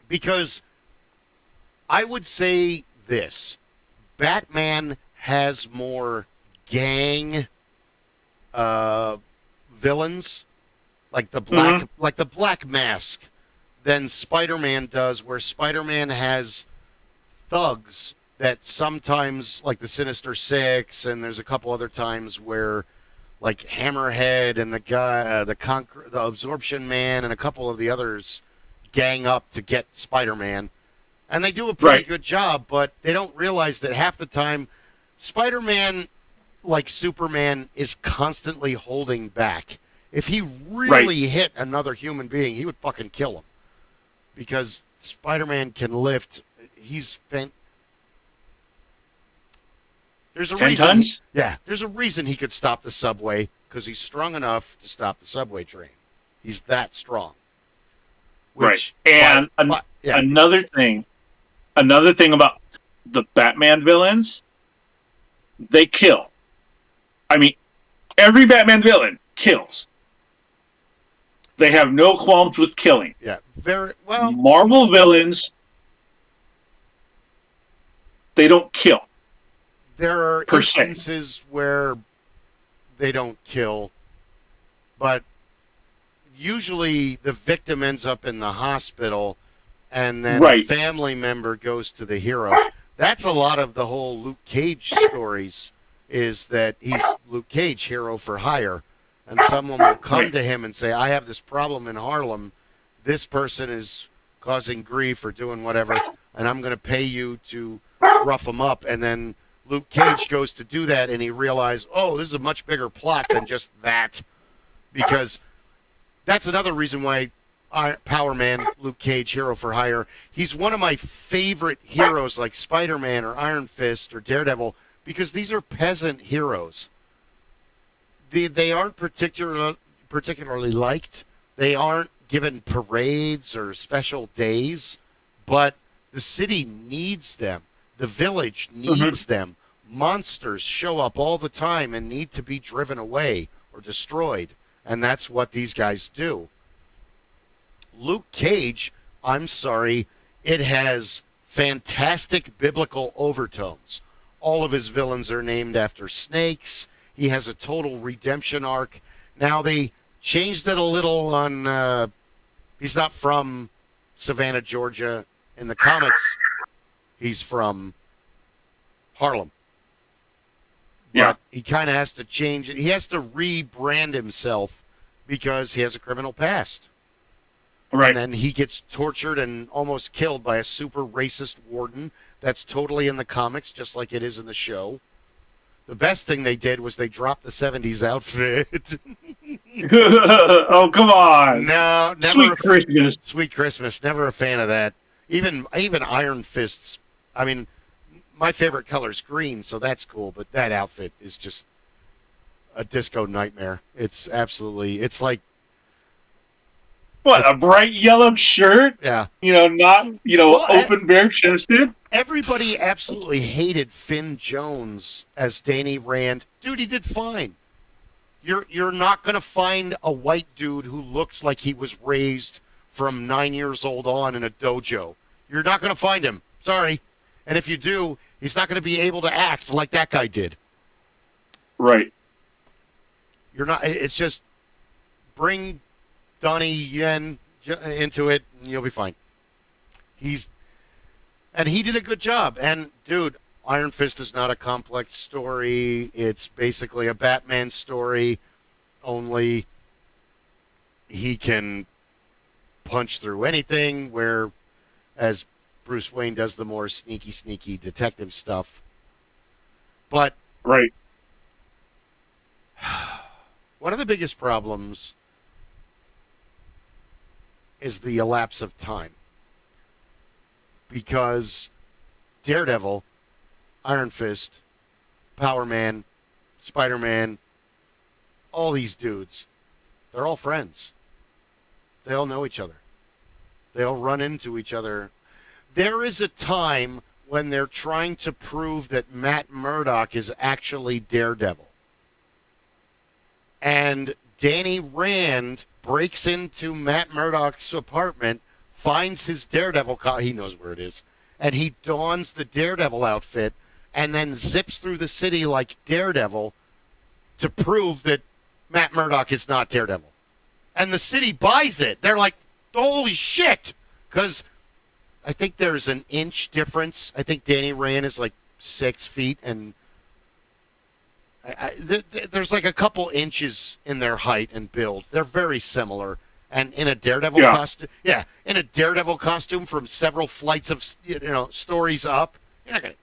S1: Because I would say this: Batman has more gang villains, like the Black Mask, than Spider-Man does, where Spider-Man has thugs that sometimes, like the Sinister Six, and there's a couple other times where, like Hammerhead and the guy, the Absorption Man, and a couple of the others gang up to get Spider-Man, and they do a pretty good job, but they don't realize that half the time, Spider-Man, like Superman, is constantly holding back. If he really hit another human being, he would fucking kill him. Because Spider-Man can lift. He's spent. There's a
S3: 10
S1: reason.
S3: tons?
S1: There's a reason he could stop the subway, because he's strong enough to stop the subway train. He's that strong. Which,
S3: And another thing about the Batman villains, they kill. I mean, every Batman villain kills. They have no qualms with killing.
S1: Yeah, very well.
S3: Marvel villains, they don't kill.
S1: There are instances where they don't kill, but usually the victim ends up in the hospital, and then a family member goes to the hero. That's a lot of the whole Luke Cage stories, is that he's Luke Cage, hero for hire. And someone will come to him and say, I have this problem in Harlem. This person is causing grief or doing whatever, and I'm going to pay you to rough them up. And then Luke Cage goes to do that, and he realizes, oh, this is a much bigger plot than just that. Because that's another reason why Power Man, Luke Cage, hero for hire, he's one of my favorite heroes, like Spider-Man or Iron Fist or Daredevil, because these are peasant heroes. They aren't particularly liked. They aren't given parades or special days, but the city needs them. The village needs them. Monsters show up all the time and need to be driven away or destroyed, and that's what these guys do. Luke Cage, I'm sorry, it has fantastic biblical overtones. All of his villains are named after snakes. He has a total redemption arc. Now, they changed it a little on... he's not from Savannah, Georgia. In the comics, he's from Harlem.
S3: Yeah.
S1: But he kind of has to change it. He has to rebrand himself because he has a criminal past.
S3: Right.
S1: And then he gets tortured and almost killed by a super racist warden. That's totally in the comics, just like it is in the show. The best thing they did was they dropped the 70s outfit.
S3: Oh, come on.
S1: No, never.
S3: Sweet Christmas.
S1: Sweet Christmas. Never a fan of that. Even Iron Fist's, I mean, my favorite color's green, so that's cool, but that outfit is just a disco nightmare. It's absolutely, it's like...
S3: What, a bright yellow shirt?
S1: Yeah.
S3: Not, open bare-chested?
S1: Everybody absolutely hated Finn Jones as Danny Rand. Dude, he did fine. You're not going to find a white dude who looks like he was raised from 9 years old on in a dojo. You're not going to find him. Sorry. And if you do, he's not going to be able to act like that guy did.
S3: Right.
S1: You're not. It's just bring Donnie Yen into it, and you'll be fine. And he did a good job. And, dude, Iron Fist is not a complex story. It's basically a Batman story, only he can punch through anything, whereas Bruce Wayne does the more sneaky detective stuff. But
S3: right.
S1: One of the biggest problems is the elapse of time. Because Daredevil Iron Fist, Power Man, Spider-Man, all these dudes, they're all friends. They all know each other. They all run into each other. There is a time when they're trying to prove that Matt Murdock is actually Daredevil. And Danny Rand breaks into Matt Murdock's apartment, finds his Daredevil he knows where it is, and he dons the Daredevil outfit and then zips through the city like Daredevil to prove that Matt Murdock is not Daredevil. And the city buys it. They're like, holy shit! Because I think there's an inch difference. I think Danny Rand is like 6 feet, and there's like a couple inches in their height and build. They're very similar. And in a Daredevil costume, in a Daredevil costume from several flights of stories up, you're not gonna.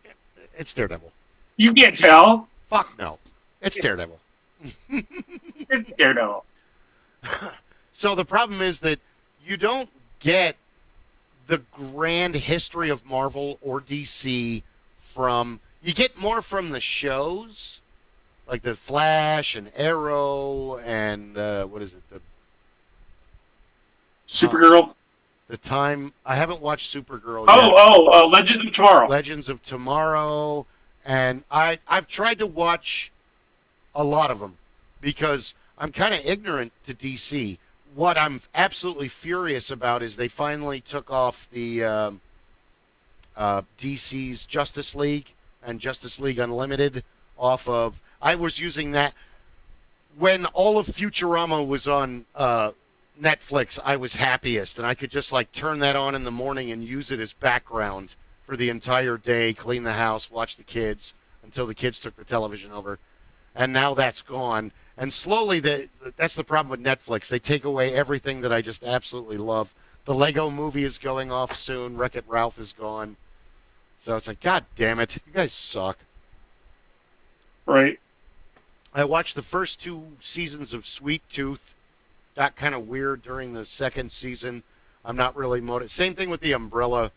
S1: It's Daredevil.
S3: You can't tell.
S1: Fuck no, it's Daredevil.
S3: It's Daredevil.
S1: So the problem is that you don't get the grand history of Marvel or DC from. You get more from the shows, like the Flash and Arrow and what is it? The
S3: Supergirl.
S1: The time I haven't watched Supergirl
S3: yet. Legends of Tomorrow.
S1: Legends of Tomorrow, and I've tried to watch a lot of them because I'm kind of ignorant to DC. What I'm absolutely furious about is they finally took off the DC's Justice League and Justice League Unlimited off of. I was using that when all of Futurama was on Netflix. I was happiest, and I could just like turn that on in the morning and use it as background for the entire day, clean the house, watch the kids until the kids took the television over. And now that's gone. And slowly, that's the problem with Netflix. They take away everything that I just absolutely love. The Lego movie is going off soon. Wreck-It Ralph is gone. So it's like, God damn it. You guys suck.
S3: Right.
S1: I watched the first 2 seasons of Sweet Tooth. Got kind of weird during the second season. I'm not really motivated. Same thing with the Umbrella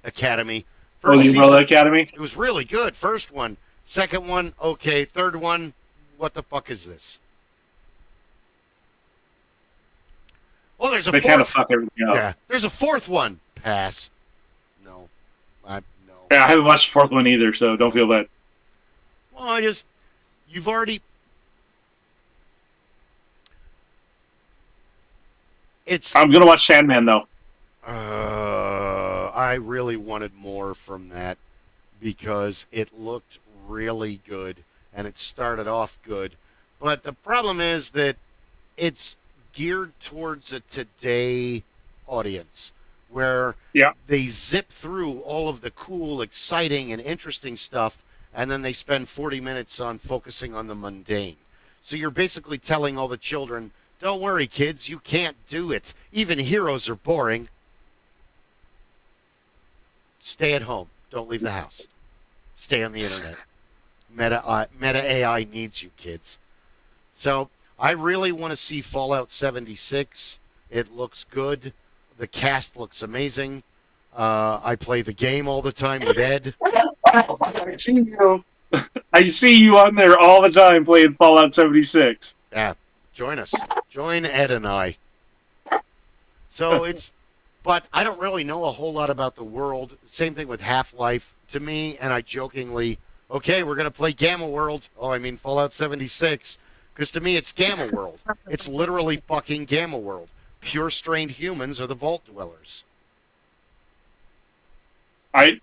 S1: Academy.
S3: The Umbrella Academy?
S1: It was really good. First one. Second one, okay. Third one, what the fuck is this? Oh, there's a
S3: they
S1: fourth.
S3: kind of fuck everything up.
S1: Yeah, there's a fourth one. Pass. No. No.
S3: Yeah, I haven't watched the fourth one either, so don't feel bad.
S1: Well, you've already... I'm
S3: going to watch Sandman, though.
S1: I really wanted more from that because it looked really good and it started off good. But the problem is that it's geared towards a today audience where they zip through all of the cool, exciting, and interesting stuff, and then they spend 40 minutes on focusing on the mundane. So you're basically telling all the children, don't worry, kids, you can't do it. Even heroes are boring. Stay at home. Don't leave the house. Stay on the internet. Meta AI needs you, kids. So I really want to see Fallout 76. It looks good. The cast looks amazing. I play the game all the time with Ed.
S3: I see you on there all the time playing Fallout 76.
S1: Yeah. Join us. Join Ed and I. So but I don't really know a whole lot about the world. Same thing with Half-Life. To me, and I jokingly, okay, we're going to play Gamma World. Oh, I mean Fallout 76. Because to me, it's Gamma World. It's literally fucking Gamma World. Pure strained humans are the Vault Dwellers.
S3: I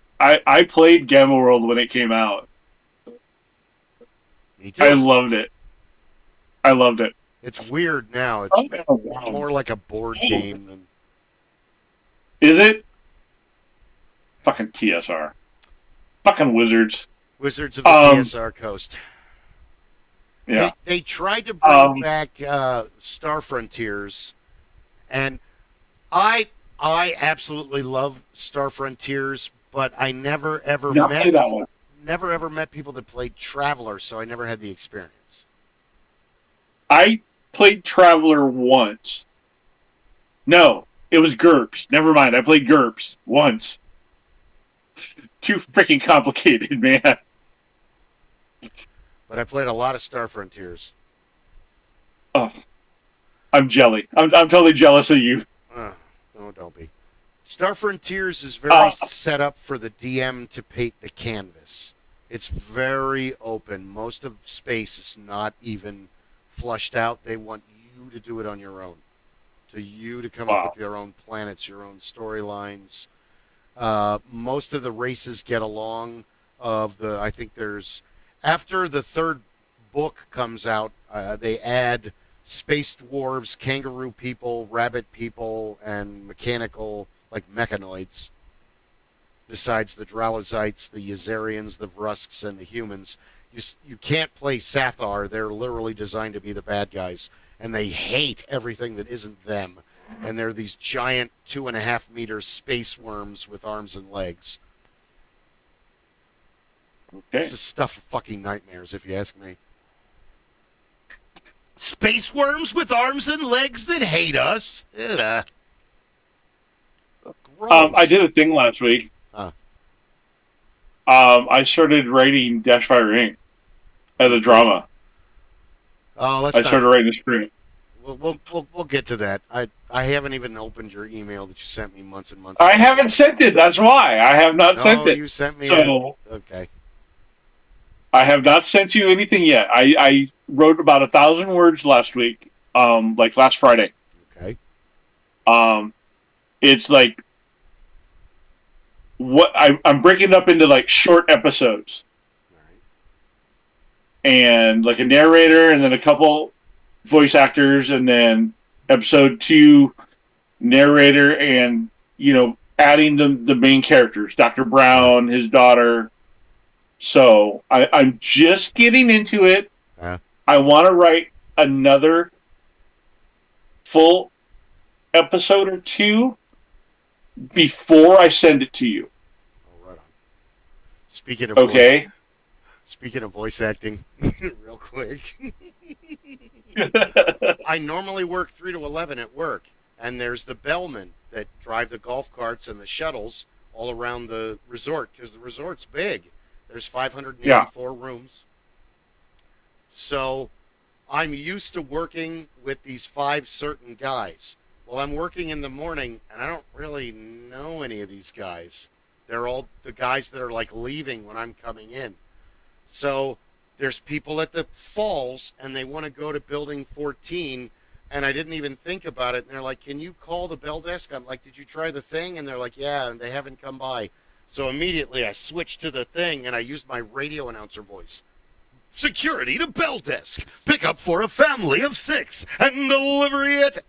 S3: played Gamma World when it came out.
S1: Me too.
S3: I loved it.
S1: It's weird now. It's more like a board game than.
S3: Is it? Fucking TSR. Fucking Wizards.
S1: Wizards of the TSR Coast.
S3: Yeah.
S1: They tried to bring back Star Frontiers, and I absolutely love Star Frontiers, but I never ever met people that played Traveler, so I never had the experience.
S3: I played Traveler once. No, it was GURPS. Never mind, I played GURPS once. too freaking complicated, man.
S1: But I played a lot of Star Frontiers.
S3: Oh, I'm jelly. I'm totally jealous of you.
S1: No, don't be. Star Frontiers is very set up for the DM to paint the canvas. It's very open. Most of space is not even flushed out. They want you to do it on your own. To you to come up with your own planets, your own storylines. Most of the races get along. I think there's, after the third book comes out, they add space dwarves, kangaroo people, rabbit people, and mechanical, like mechanoids. Besides the Dralazites, the Yazarians, the Vrusks, and the humans, you can't play Sathar. They're literally designed to be the bad guys, and they hate everything that isn't them. And they're these giant 2.5 meter space worms with arms and legs.
S3: Okay.
S1: This is stuff of fucking nightmares, if you ask me. Space worms with arms and legs that hate us. Gross.
S3: I did a thing last week. I started writing Dashfire Inc. as a drama.
S1: Oh,
S3: I started writing the script.
S1: We'll get to that. I haven't even opened your email that you sent me months and months
S3: I
S1: ago.
S3: haven't sent it. That's why I have not sent it.
S1: You sent me. Okay.
S3: I have not sent you anything yet. I wrote about 1,000 words last week. Like last Friday.
S1: Okay.
S3: It's like I'm breaking it up into like short episodes. And like a narrator, and then a couple voice actors, and then episode 2 narrator, and adding the main characters, Dr. Brown, his daughter. So I'm just getting into it. I want to write another full episode or 2 before I send it to you.
S1: Oh, right on. Speaking of voice acting, real quick. I normally work 3 to 11 at work, and there's the bellmen that drive the golf carts and the shuttles all around the resort, because the resort's big. There's 584 rooms. So I'm used to working with these 5 certain guys. Well, I'm working in the morning, and I don't really know any of these guys. They're all the guys that are like leaving when I'm coming in. So there's people at the falls, and they want to go to building 14, and I didn't even think about it. And they're like, can you call the bell desk? I'm like, did you try the thing? And they're like, yeah, and they haven't come by. So immediately I switched to the thing, and I used my radio announcer voice. Security to bell desk. Pick up for a family of 6 and delivery at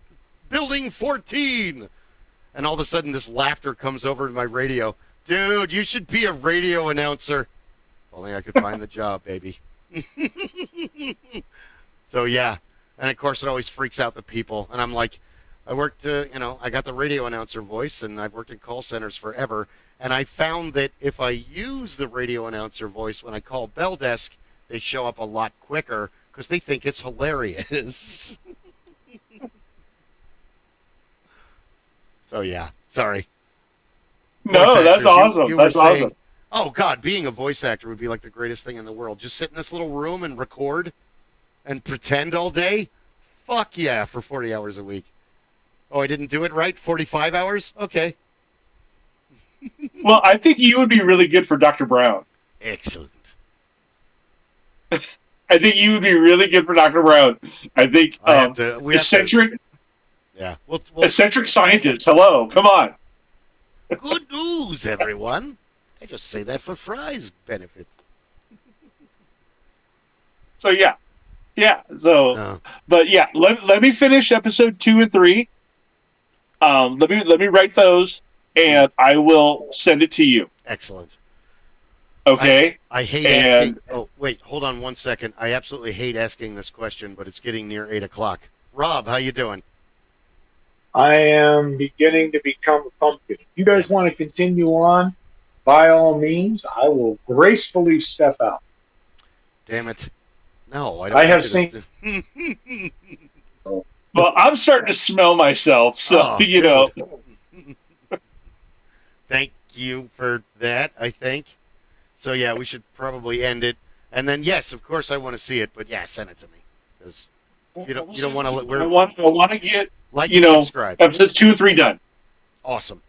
S1: building 14. And all of a sudden this laughter comes over to my radio. Dude, you should be a radio announcer. If only I could find the job, baby. So yeah. And of course it always freaks out the people. And I'm like, I worked, I got the radio announcer voice, and I've worked in call centers forever. And I found that if I use the radio announcer voice when I call bell desk, they show up a lot quicker because they think it's hilarious. So yeah, sorry.
S3: No, that's awesome. That's awesome.
S1: Oh God, being a voice actor would be like the greatest thing in the world. Just sit in this little room and record and pretend all day. Fuck yeah, for 40 hours a week. Oh, I didn't do it right? 45 hours? Okay.
S3: Well, I think you would be really good for Dr. Brown.
S1: Excellent.
S3: I think you would be really good for Dr. Brown. I think eccentric.
S1: Yeah.
S3: Eccentric scientist. Hello, come on.
S1: Good news, everyone. I just say that for Fry's benefit.
S3: So yeah. So, but yeah, let me finish episode 2 and 3. Let me write those, and I will send it to you.
S1: Excellent.
S3: Okay.
S1: I hate asking. Oh, wait, hold on one second. I absolutely hate asking this question, but it's getting near 8:00. Rob, how you doing?
S2: I am beginning to become a pumpkin. If you guys want to continue on, by all means, I will gracefully step out.
S1: Damn it. No, I don't.
S2: I have seen.
S3: Well, I'm starting to smell myself, so
S1: know. Thank thank you for that, I think. So, yeah, we should probably end it. And then, yes, of course, I want to see it, but yeah, send it to me. Because you don't want to.
S3: I want to get
S1: Like and subscribe.
S3: episodes 2 and 3 done.
S1: Awesome.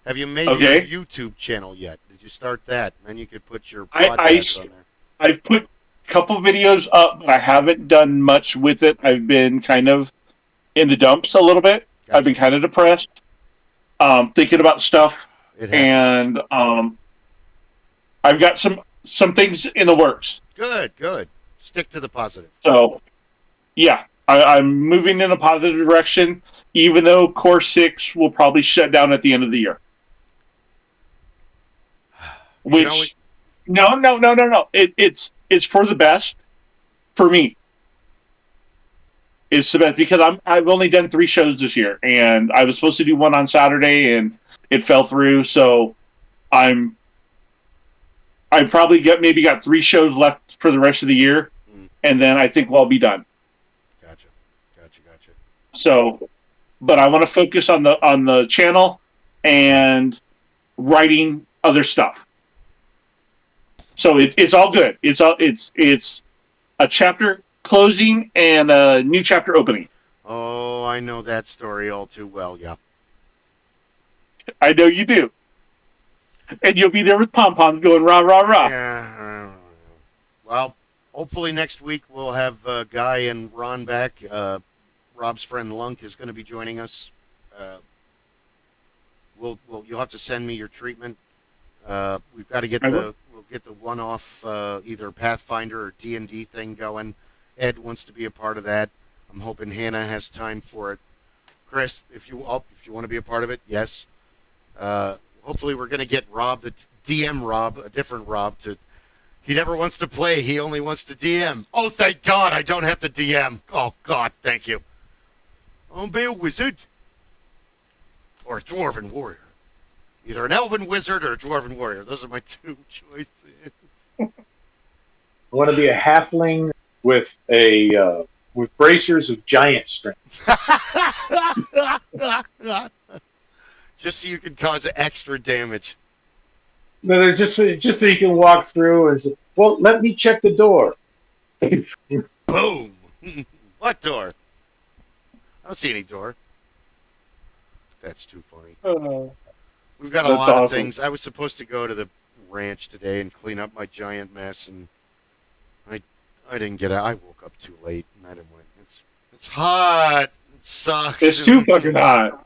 S1: Have you made
S3: Okay.
S1: your YouTube channel yet? Did you start that? Then you could put your podcast on there.
S3: I put a couple videos up, but I haven't done much with it. I've been kind of in the dumps a little bit.
S1: Gotcha.
S3: I've been kind of depressed, thinking about stuff, and I've got some things in the works.
S1: Good. Stick to the positive.
S3: So, yeah, I'm moving in a positive direction, even though Core 6 will probably shut down at the end of the year. Which, no. It's for the best for me. It's the best because I've only done 3 shows this year, and I was supposed to do one on Saturday, and it fell through. So I probably got 3 shows left for the rest of the year, and then I think we'll be done.
S1: Gotcha.
S3: So, but I want to focus on the channel and writing other stuff. So it's all good. It's a chapter closing and a new chapter opening.
S1: Oh, I know that story all too well. Yeah,
S3: I know you do. And you'll be there with pom poms going rah rah rah.
S1: Yeah. Well, hopefully next week we'll have Guy and Ron back. Rob's friend Lunk is going to be joining us. You'll have to send me your treatment. We've got to get we'll get the one-off either Pathfinder or D&D thing going. Ed wants to be a part of that. I'm hoping Hannah has time for it. Kris, if you want to be a part of it, yes. Hopefully we're going to get Rob, the DM Rob, a different Rob. He never wants to play. He only wants to DM. Oh, thank God I don't have to DM. Oh, God, thank you. I'll be a wizard or a dwarven warrior. Either an elven wizard or a dwarven warrior. Those are my 2 choices.
S2: I want to be a halfling with with bracers of giant strength.
S1: Just so you can cause extra damage.
S2: No, just so you can walk through and say, well, let me check the door.
S1: Boom. What door? I don't see any door. That's too funny. We've got a lot of things. I was supposed to go to the ranch today and clean up my giant mess, and I didn't get out. I woke up too late, and I didn't win. It's hot. It sucks.
S3: It's too fucking hot.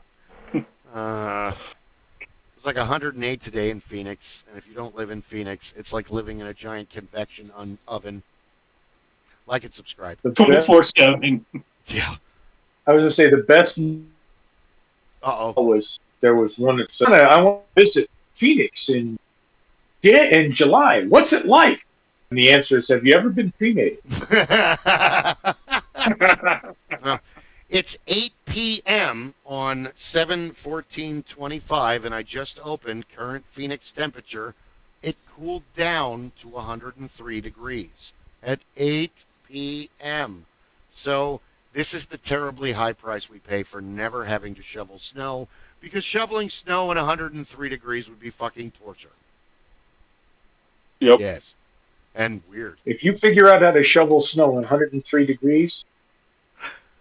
S1: It's like 108 today in Phoenix, and if you don't live in Phoenix, it's like living in a giant convection oven. Like and subscribe.
S3: 24/7.
S1: Yeah.
S2: I was going to say the best there was one that said, I want to visit Phoenix in July. What's it like? And the answer is, have you ever been cremated?
S1: It's 8 p.m. on 7/14/25, and I just opened. Current Phoenix temperature. It cooled down to 103 degrees at 8 p.m. So this is the terribly high price we pay for never having to shovel snow, because shoveling snow at 103 degrees would be fucking torture.
S3: Yep.
S1: Yes. And weird.
S2: If you figure out how to shovel snow at 103 degrees,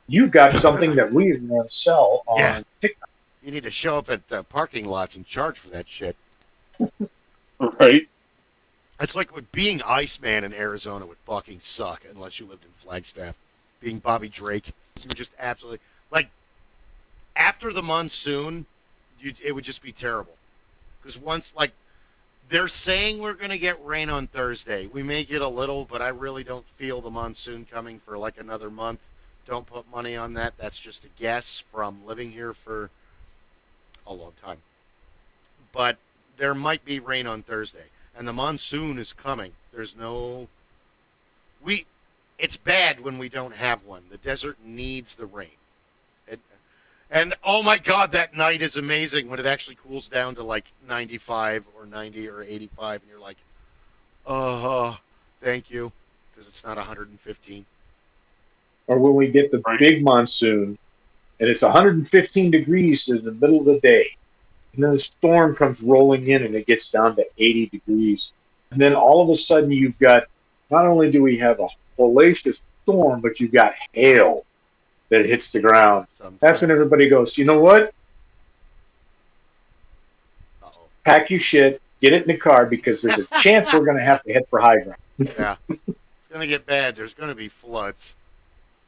S2: you've got something that we want to sell on TikTok.
S1: You need to show up at parking lots and charge for that shit.
S3: Right.
S1: It's like with being Iceman in Arizona would fucking suck unless you lived in Flagstaff. Being Bobby Drake, you would just absolutely after the monsoon, it would just be terrible. Because once they're saying we're going to get rain on Thursday. We may get a little, but I really don't feel the monsoon coming for another month. Don't put money on that. That's just a guess from living here for a long time. But there might be rain on Thursday. And the monsoon is coming. There's no... It's bad when we don't have one. The desert needs the rain. And oh my God, that night is amazing when it actually cools down to 95 or 90 or 85. And you're like, thank you. Because it's not 115.
S2: Or when we get the big monsoon and it's 115 degrees in the middle of the day. And then the storm comes rolling in and it gets down to 80 degrees. And then all of a sudden you've got, not only do we have a hellacious storm, but you've got hail that hits the ground.
S1: Sometimes.
S2: That's when everybody goes, you know what?
S1: Uh-oh.
S2: Pack your shit, get it in the car, because there's a chance we're going to have to head for high ground.
S1: Yeah. It's going to get bad. There's going to be floods.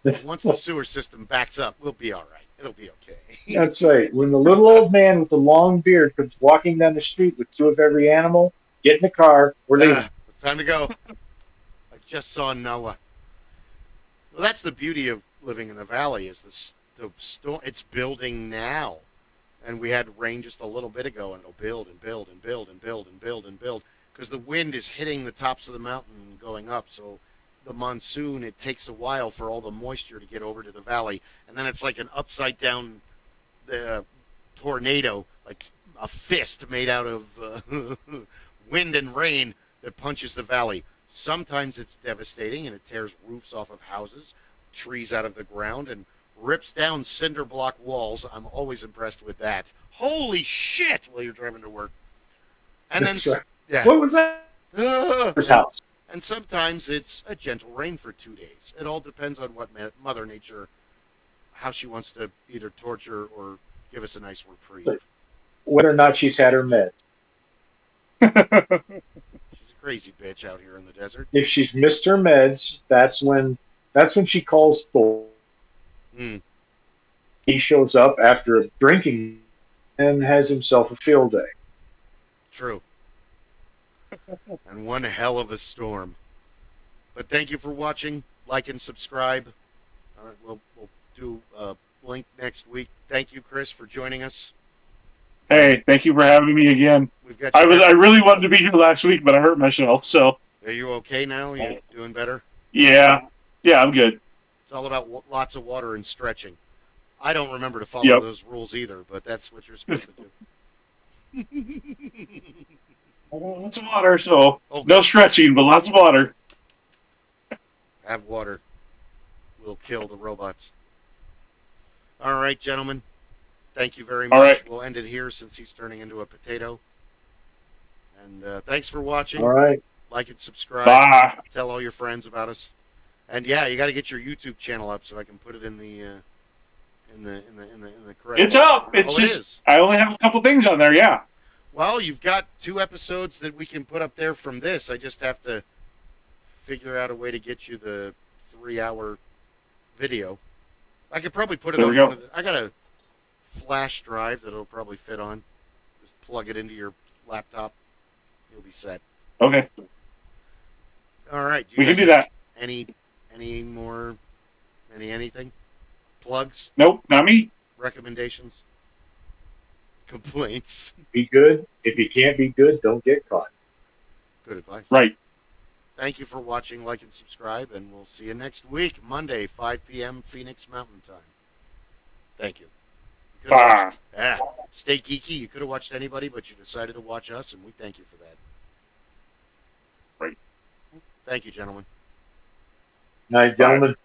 S1: Once the sewer system backs up, we'll be all right. It'll be okay.
S2: That's right. When the little old man with the long beard comes walking down the street with two of every animal, get in the car. We're leaving.
S1: It's time to go. I just saw Noah. Well, that's the beauty of living in the valley is the storm. It's building now. And we had rain just a little bit ago, and it'll build and build and build and build and build and build because the wind is hitting the tops of the mountain and going up. So the monsoon, it takes a while for all the moisture to get over to the valley, and then it's like an upside down tornado, like a fist made out of wind and rain that punches the valley. Sometimes it's devastating and it tears roofs off of houses, trees out of the ground, and rips down cinder block walls. I'm always impressed with that. Holy shit! While you're driving to work, and
S2: That's
S1: then
S2: right.
S1: yeah,
S2: What was that? His house.
S1: and sometimes it's a gentle rain for 2 days. It all depends on what Mother Nature, how she wants to either torture or give us a nice reprieve.
S2: Whether or not she's had her meds.
S1: She's a crazy bitch out here in the desert.
S2: If she's missed her meds, that's when she calls Thor.
S1: Mm.
S2: He shows up after drinking and has himself a field day.
S1: True. And one hell of a storm. But thank you for watching. Like and subscribe. All right, we'll do a link next week. Thank you, Kris, for joining us.
S3: Hey, thank you for having me again.
S1: We've got.
S3: I really wanted to be here last week, but I hurt myself. So.
S1: Are you okay now? You're doing better?
S3: Yeah, I'm good.
S1: It's all about lots of water and stretching. I don't remember to follow those rules either, but that's what you're supposed to do.
S3: Lots of water, so no stretching, but lots of water.
S1: Have water. We'll kill the robots. All right, gentlemen. Thank you very much.
S3: All right.
S1: We'll end it here since he's turning into a potato. And thanks for watching.
S2: All right.
S1: Like and subscribe.
S3: Bye.
S1: Tell all your friends about us. And yeah, you got to get your YouTube channel up so I can put it in the credits.
S3: It's up. It's
S1: it
S3: just
S1: is.
S3: I only have a couple things on there. Yeah.
S1: Well, you've got 2 episodes that we can put up there from this. I just have to figure out a way to get you the 3-hour video. I could probably put it
S3: There
S1: on
S3: we go.
S1: one of the, I got a flash drive that it'll probably fit on. Just plug it into your laptop. You'll be set.
S3: Okay.
S1: All right.
S3: We can do that.
S1: Any more? Anything? Plugs?
S3: Nope, not me.
S1: Recommendations? Complaints?
S2: Be good. If you can't be good, don't get caught.
S1: Good advice.
S3: Right.
S1: Thank you for watching, like, and subscribe, and we'll see you next week, Monday, 5 p.m. Phoenix Mountain Time. Thank you. Stay geeky. You could have watched anybody, but you decided to watch us, and we thank you for that.
S3: Right.
S1: Thank you, gentlemen.
S2: Night, gentlemen.